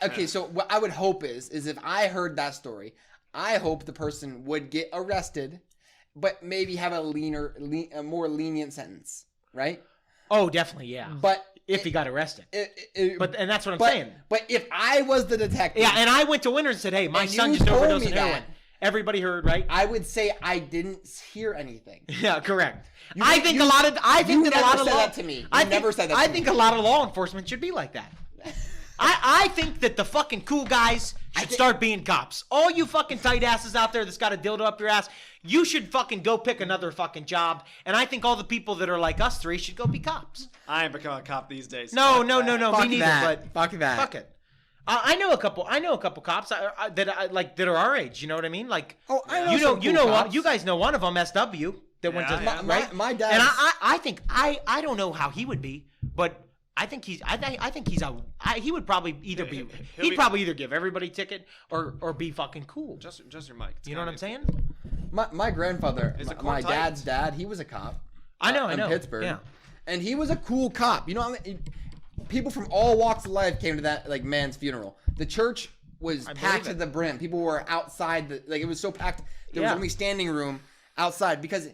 Speaker 2: okay, so what I would hope is if I heard that story, I hope the person would get arrested, but maybe have a more lenient sentence, right?
Speaker 3: Oh, definitely, yeah.
Speaker 2: But
Speaker 3: if he got arrested. And that's what I'm
Speaker 2: but,
Speaker 3: saying.
Speaker 2: But if I was the detective,
Speaker 3: Yeah, and I went to Winters and said, hey, my
Speaker 2: And
Speaker 3: son
Speaker 2: you
Speaker 3: just
Speaker 2: told
Speaker 3: overdosed
Speaker 2: me
Speaker 3: on heroin.
Speaker 2: that.
Speaker 3: Everybody heard, right?
Speaker 2: I would say I didn't hear anything.
Speaker 3: Yeah, correct.
Speaker 2: You
Speaker 3: I
Speaker 2: think-
Speaker 3: think
Speaker 2: you-
Speaker 3: a lot of
Speaker 2: you never said that to me. You never said that to
Speaker 3: I
Speaker 2: me.
Speaker 3: think a lot of law enforcement should be like that. I think that the fucking cool guys should start being cops. All you fucking tight asses out there that's got a dildo up your ass, you should fucking go pick another fucking job. And I think all the people that are like us three should go be cops.
Speaker 1: I ain't becoming a cop these days.
Speaker 3: No,
Speaker 1: Fuck that.
Speaker 3: me neither.
Speaker 2: that.
Speaker 3: But
Speaker 2: Fuck that.
Speaker 3: Fuck it. I know a couple cops that are our age. You know what I mean? Like,
Speaker 2: Oh, I know
Speaker 3: you know what? You guys know one of them, SW, that went to
Speaker 1: Yeah.
Speaker 3: right.
Speaker 2: My dad.
Speaker 3: And I think I don't know how he would be, but I think he would probably either be
Speaker 1: He'll be-
Speaker 3: probably either give everybody a ticket or be fucking cool.
Speaker 1: Just your mic. It's
Speaker 3: You know what I'm
Speaker 1: kinda-
Speaker 3: saying?
Speaker 2: My grandfather,
Speaker 1: Is the
Speaker 2: my
Speaker 1: court tight?
Speaker 2: dad's dad, he was a cop.
Speaker 3: I know.
Speaker 2: in Pittsburgh.
Speaker 3: Yeah.
Speaker 2: And he was a cool cop. You know, people from all walks of life came to that man's funeral. The church was
Speaker 3: believe
Speaker 2: packed to
Speaker 3: it.
Speaker 2: the brim. People were outside. It was so packed. There was
Speaker 3: Yeah.
Speaker 2: only standing room outside because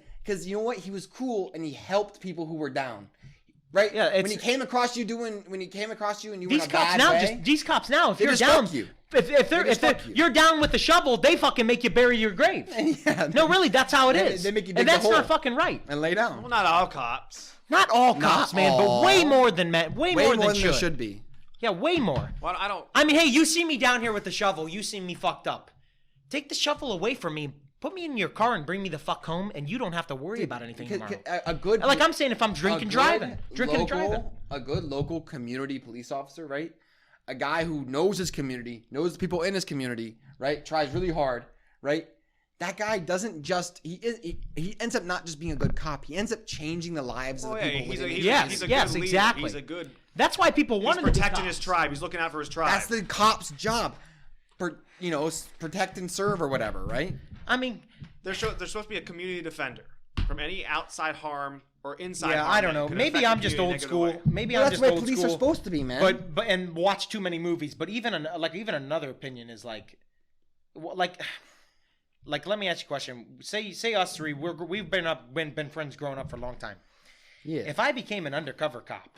Speaker 2: you know what? He was cool and he helped people who were down. Right?
Speaker 3: Yeah,
Speaker 2: when he came across you and you were in
Speaker 3: These
Speaker 2: a
Speaker 3: cops
Speaker 2: bad
Speaker 3: now,
Speaker 2: way,
Speaker 3: these cops now, if
Speaker 2: They
Speaker 3: you're
Speaker 2: just
Speaker 3: down,
Speaker 2: fuck you.
Speaker 3: if you're down with the shovel, they fucking make you bury your grave.
Speaker 2: yeah,
Speaker 3: No, really, that's how it is.
Speaker 2: they make you dig
Speaker 3: and
Speaker 2: the
Speaker 3: that's not
Speaker 2: hole.
Speaker 3: fucking right.
Speaker 2: and lay down.
Speaker 1: Well, not all cops.
Speaker 3: Not all cops, man,
Speaker 2: all.
Speaker 3: but way more than men. Way more than
Speaker 2: there should be.
Speaker 3: Yeah, way more.
Speaker 1: Well, I don't.
Speaker 3: I mean, hey, you see me down here with the shovel. You see me fucked up. Take the shovel away from me. Put me in your car and bring me the fuck home, and you don't have to worry about anything tomorrow.
Speaker 2: A good,
Speaker 3: Like I'm saying, if I'm drinking, driving.
Speaker 2: A good local community police officer, right? A guy who knows his community, knows the people in his community, right? Tries really hard, right? That guy doesn't just he ends up not just being a good cop. He ends up changing the lives of
Speaker 1: Oh,
Speaker 2: the
Speaker 1: yeah,
Speaker 2: people.
Speaker 1: he's a
Speaker 2: within
Speaker 1: good
Speaker 2: his
Speaker 3: Yes,
Speaker 2: community.
Speaker 3: yes,
Speaker 1: leader.
Speaker 3: exactly.
Speaker 1: He's a good.
Speaker 3: That's why people
Speaker 1: He's
Speaker 3: wanted to be
Speaker 1: protecting
Speaker 3: cops.
Speaker 1: his tribe. He's looking out for his tribe.
Speaker 2: That's the cop's job. Protect and serve or whatever, right?
Speaker 3: I mean,
Speaker 1: They're supposed to be a community defender from any outside harm or inside.
Speaker 3: Yeah,
Speaker 1: harming
Speaker 3: I don't know.
Speaker 1: could
Speaker 3: Maybe
Speaker 1: affect
Speaker 3: I'm
Speaker 1: the
Speaker 3: just
Speaker 1: community
Speaker 3: old
Speaker 1: in a
Speaker 3: school.
Speaker 1: negative way.
Speaker 3: Maybe
Speaker 2: Well,
Speaker 3: I'm
Speaker 2: that's
Speaker 3: just
Speaker 2: the way
Speaker 3: old
Speaker 2: police
Speaker 3: school.
Speaker 2: are supposed to be, man.
Speaker 3: But and watch too many movies. But even another opinion is like let me ask you a question. Say us three, we've been friends growing up for a long time.
Speaker 2: yeah.
Speaker 3: If I became an undercover cop,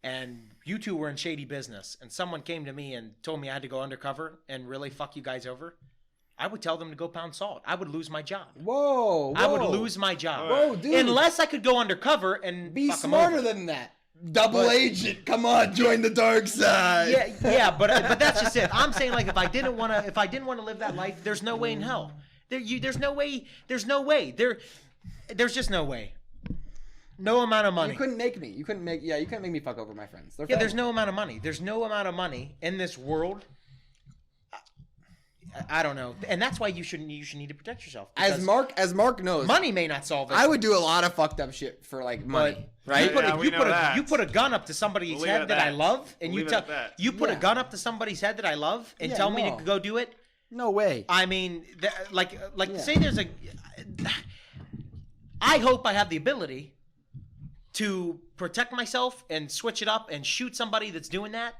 Speaker 3: and you two were in shady business, and someone came to me and told me I had to go undercover and really fuck you guys over, I would tell them to go pound salt. I would lose my job.
Speaker 2: Whoa,
Speaker 3: I would lose my job.
Speaker 2: Whoa, dude.
Speaker 3: Unless I could go undercover and
Speaker 2: Be
Speaker 3: fuck 'em
Speaker 2: smarter
Speaker 3: over.
Speaker 2: than that. Double agent. Come on, join the dark side.
Speaker 3: Yeah, but that's just it. I'm saying, like, if I didn't want to live that life, there's no way in hell. There's no way. There's just no way. No amount of money.
Speaker 2: You couldn't make me. You couldn't make me fuck over my friends. They're
Speaker 3: There's
Speaker 2: family.
Speaker 3: no amount of money. There's no amount of money in this world. I don't know, and that's why you should need to protect yourself.
Speaker 2: As Mark knows,
Speaker 3: money may not solve it.
Speaker 2: I would do a lot of fucked up shit for like money, right?
Speaker 3: You put a gun up to somebody's
Speaker 1: We'll
Speaker 3: head that I love, and
Speaker 1: We'll
Speaker 3: you put a gun up to somebody's head that I love, and
Speaker 2: Yeah,
Speaker 3: tell me
Speaker 2: no.
Speaker 3: to go do it.
Speaker 2: No way.
Speaker 3: I mean,
Speaker 2: Yeah.
Speaker 3: say there's a. I hope I have the ability to protect myself and switch it up and shoot somebody that's doing that,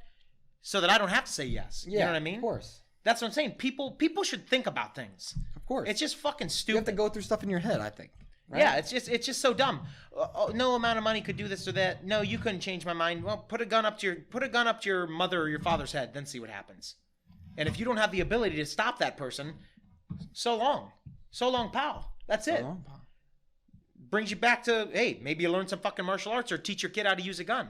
Speaker 3: so that I don't have to say yes.
Speaker 2: Yeah,
Speaker 3: you know what I mean?
Speaker 2: Of course.
Speaker 3: That's what I'm saying. People should think about things.
Speaker 2: Of course.
Speaker 3: It's just fucking
Speaker 2: you
Speaker 3: stupid.
Speaker 2: have to go through stuff in your head, I think. Right?
Speaker 3: Yeah, it's just so dumb. No amount of money could do this or that. No, you couldn't change my mind. Well, put a gun up to your mother or your father's head, then see what happens. And if you don't have the ability to stop that person, so long, pal. That's it. Brings you back to, hey, maybe you learn some fucking martial arts or teach your kid how to use a gun.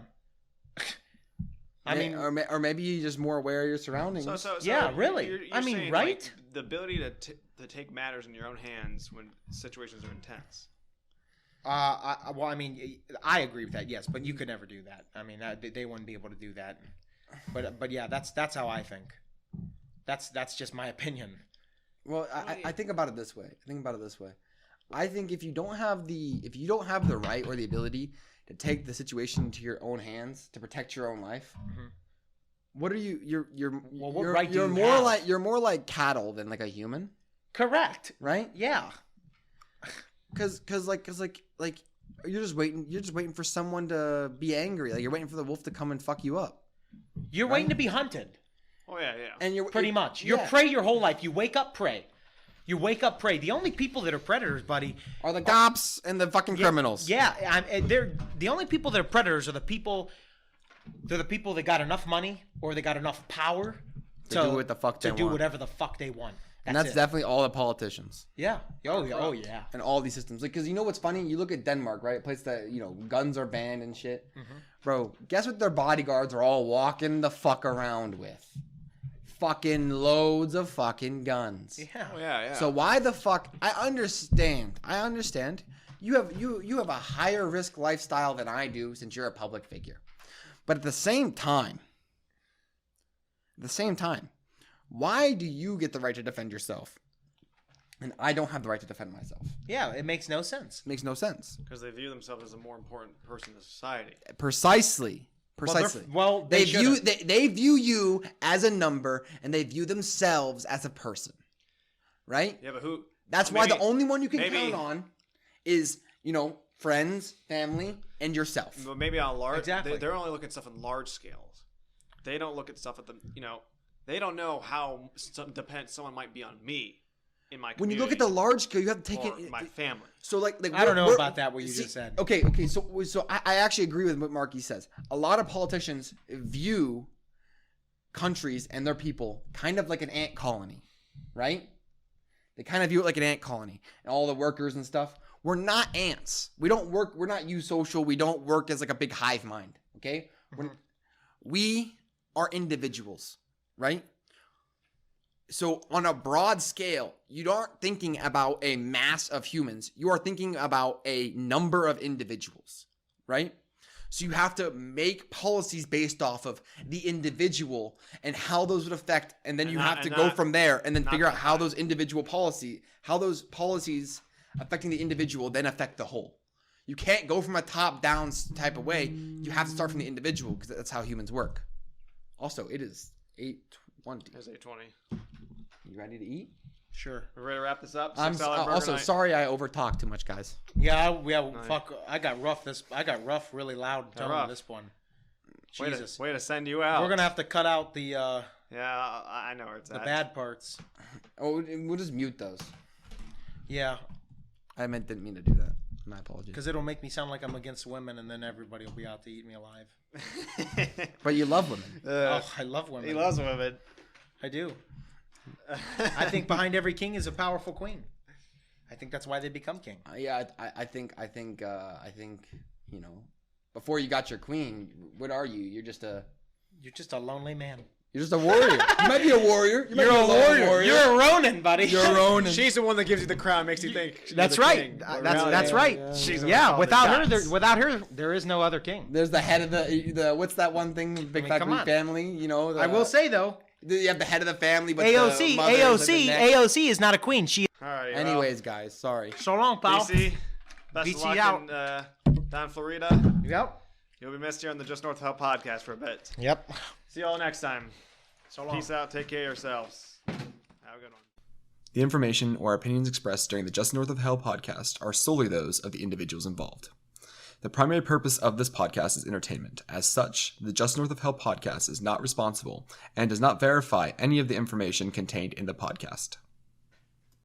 Speaker 2: or maybe you're just more aware of your surroundings.
Speaker 1: So
Speaker 3: Yeah, really.
Speaker 1: You're
Speaker 3: I mean,
Speaker 1: saying,
Speaker 3: right?
Speaker 1: like, the ability to take matters in your own hands when situations are intense.
Speaker 3: I agree with that, yes, but you could never do that. I mean, they wouldn't be able to do that. But yeah, that's how I think. That's just my opinion.
Speaker 2: Well, I think about it this way. I think if you don't have the right or the ability to take the situation into your own hands to protect your own life, what are you? You're more like cattle than like a human,
Speaker 3: Correct.
Speaker 2: right?
Speaker 3: Yeah.
Speaker 2: Cause you're just waiting for someone to be angry. Like you're waiting for the wolf to come and fuck you up.
Speaker 3: You're waiting to be hunted.
Speaker 1: Oh yeah.
Speaker 2: And you're
Speaker 3: Pretty much. You're prey your whole life. You wake up prey. The only people that are predators, buddy,
Speaker 2: are the cops and the fucking criminals.
Speaker 3: Yeah, they're the only people that are predators are the people. They're the people that got enough money or they got enough power
Speaker 2: To do what the fuck they
Speaker 3: to do
Speaker 2: want.
Speaker 3: whatever the fuck they want.
Speaker 2: And that's
Speaker 3: it.
Speaker 2: definitely all the politicians.
Speaker 3: Yeah. Oh yeah.
Speaker 2: And all these systems. Like, because you know what's funny? You look at Denmark, right? A place that, guns are banned and shit. Bro, guess what their bodyguards are all walking the fuck around with? Fucking loads of fucking guns.
Speaker 3: Yeah.
Speaker 1: Oh yeah.
Speaker 2: So why the fuck? I understand. You have a higher risk lifestyle than I do since you're a public figure. But at the same time, why do you get the right to defend yourself and I don't have the right to defend myself?
Speaker 3: Yeah, it makes no sense.
Speaker 2: It makes no sense.
Speaker 1: Because they view themselves as a more important person in society.
Speaker 2: Precisely.
Speaker 3: They
Speaker 2: view you as a number and they view themselves as a person. Right?
Speaker 1: Yeah, but who?
Speaker 2: That's why the only one you can
Speaker 1: maybe-
Speaker 2: count on is, friends, family, and yourself.
Speaker 1: But maybe on large,
Speaker 3: Exactly.
Speaker 1: they're only looking at stuff in large scales. They don't look at stuff at the, they don't know how someone might be on me in my community.
Speaker 2: When you look at the large scale, you have to take
Speaker 1: or
Speaker 2: it.
Speaker 1: my family.
Speaker 2: So like
Speaker 3: I don't know about that, what you just said.
Speaker 2: Okay. So I actually agree with what Marky says. A lot of politicians view countries and their people kind of like an ant colony, right? They kind of view it like an ant colony and all the workers and stuff. We're not ants. We don't work. We're not eusocial. We don't work as like a big hive mind. Okay. We are individuals, right? So on a broad scale, you aren't thinking about a mass of humans. You are thinking about a number of individuals, right? So you have to make policies based off of the individual and how those would affect, and then you have to go from there and then figure out how those those policies affecting the individual then affect the whole. You can't go from a top-down type of way. You have to start from the individual because that's how humans work. Also, it is 8:20.
Speaker 1: As 8:20.
Speaker 2: You ready to eat?
Speaker 3: Sure.
Speaker 1: We're ready to wrap this up.
Speaker 2: I'm
Speaker 1: $6 burger
Speaker 2: also
Speaker 1: night.
Speaker 2: sorry I overtalked too much, guys.
Speaker 3: Fuck. I got rough really loud tone
Speaker 1: rough.
Speaker 3: this one.
Speaker 1: Way
Speaker 3: Jesus.
Speaker 1: to send you out.
Speaker 3: We're gonna have to cut out the
Speaker 1: Yeah, I know where it's at.
Speaker 3: bad parts.
Speaker 2: Oh, we'll just mute those.
Speaker 3: Yeah,
Speaker 2: Didn't mean to do that. My apologies.
Speaker 3: because it'll make me sound like I'm against women, and then everybody will be out to eat me alive.
Speaker 2: But you love women.
Speaker 3: Oh, I love women.
Speaker 1: He loves women.
Speaker 3: I do. I think behind every king is a powerful queen. I think that's why they become king.
Speaker 2: Yeah, I think you know, before you got your queen, what are you? You're just a
Speaker 3: lonely man.
Speaker 2: You're just a warrior. You might be a warrior. You might
Speaker 3: You're
Speaker 2: be
Speaker 3: a
Speaker 2: lone
Speaker 3: warrior. You're a Ronin, buddy.
Speaker 2: You're a Ronin.
Speaker 1: She's the one that gives you the crown, makes you think. she's
Speaker 3: That's
Speaker 1: the
Speaker 3: right.
Speaker 1: king. But
Speaker 3: That's
Speaker 1: reality,
Speaker 3: right.
Speaker 1: She's the one
Speaker 3: Yeah,
Speaker 1: calling
Speaker 3: without
Speaker 1: the
Speaker 3: her,
Speaker 1: shots.
Speaker 3: there is no other king.
Speaker 2: There's the head of the what's that one thing? Big Fat
Speaker 3: come
Speaker 2: Greek
Speaker 3: on.
Speaker 2: family. You know.
Speaker 3: I will say though,
Speaker 2: you have the head of the family, but
Speaker 3: AOC,
Speaker 2: the mother is like the neck.
Speaker 3: AOC is not a queen. She.
Speaker 1: All right.
Speaker 2: Anyways, guys, sorry.
Speaker 3: So long, pal.
Speaker 1: BC, best
Speaker 3: BC
Speaker 1: of luck
Speaker 3: out.
Speaker 1: down in Florida.
Speaker 3: Yep.
Speaker 1: You'll be missed here on the Just North of Hell podcast for a bit.
Speaker 3: Yep.
Speaker 1: See you all next time.
Speaker 3: So long.
Speaker 1: Peace out. Take care of yourselves. Have a good one.
Speaker 6: The information or opinions expressed during the Just North of Hell podcast are solely those of the individuals involved. The primary purpose of this podcast is entertainment. As such, the Just North of Hell podcast is not responsible and does not verify any of the information contained in the podcast.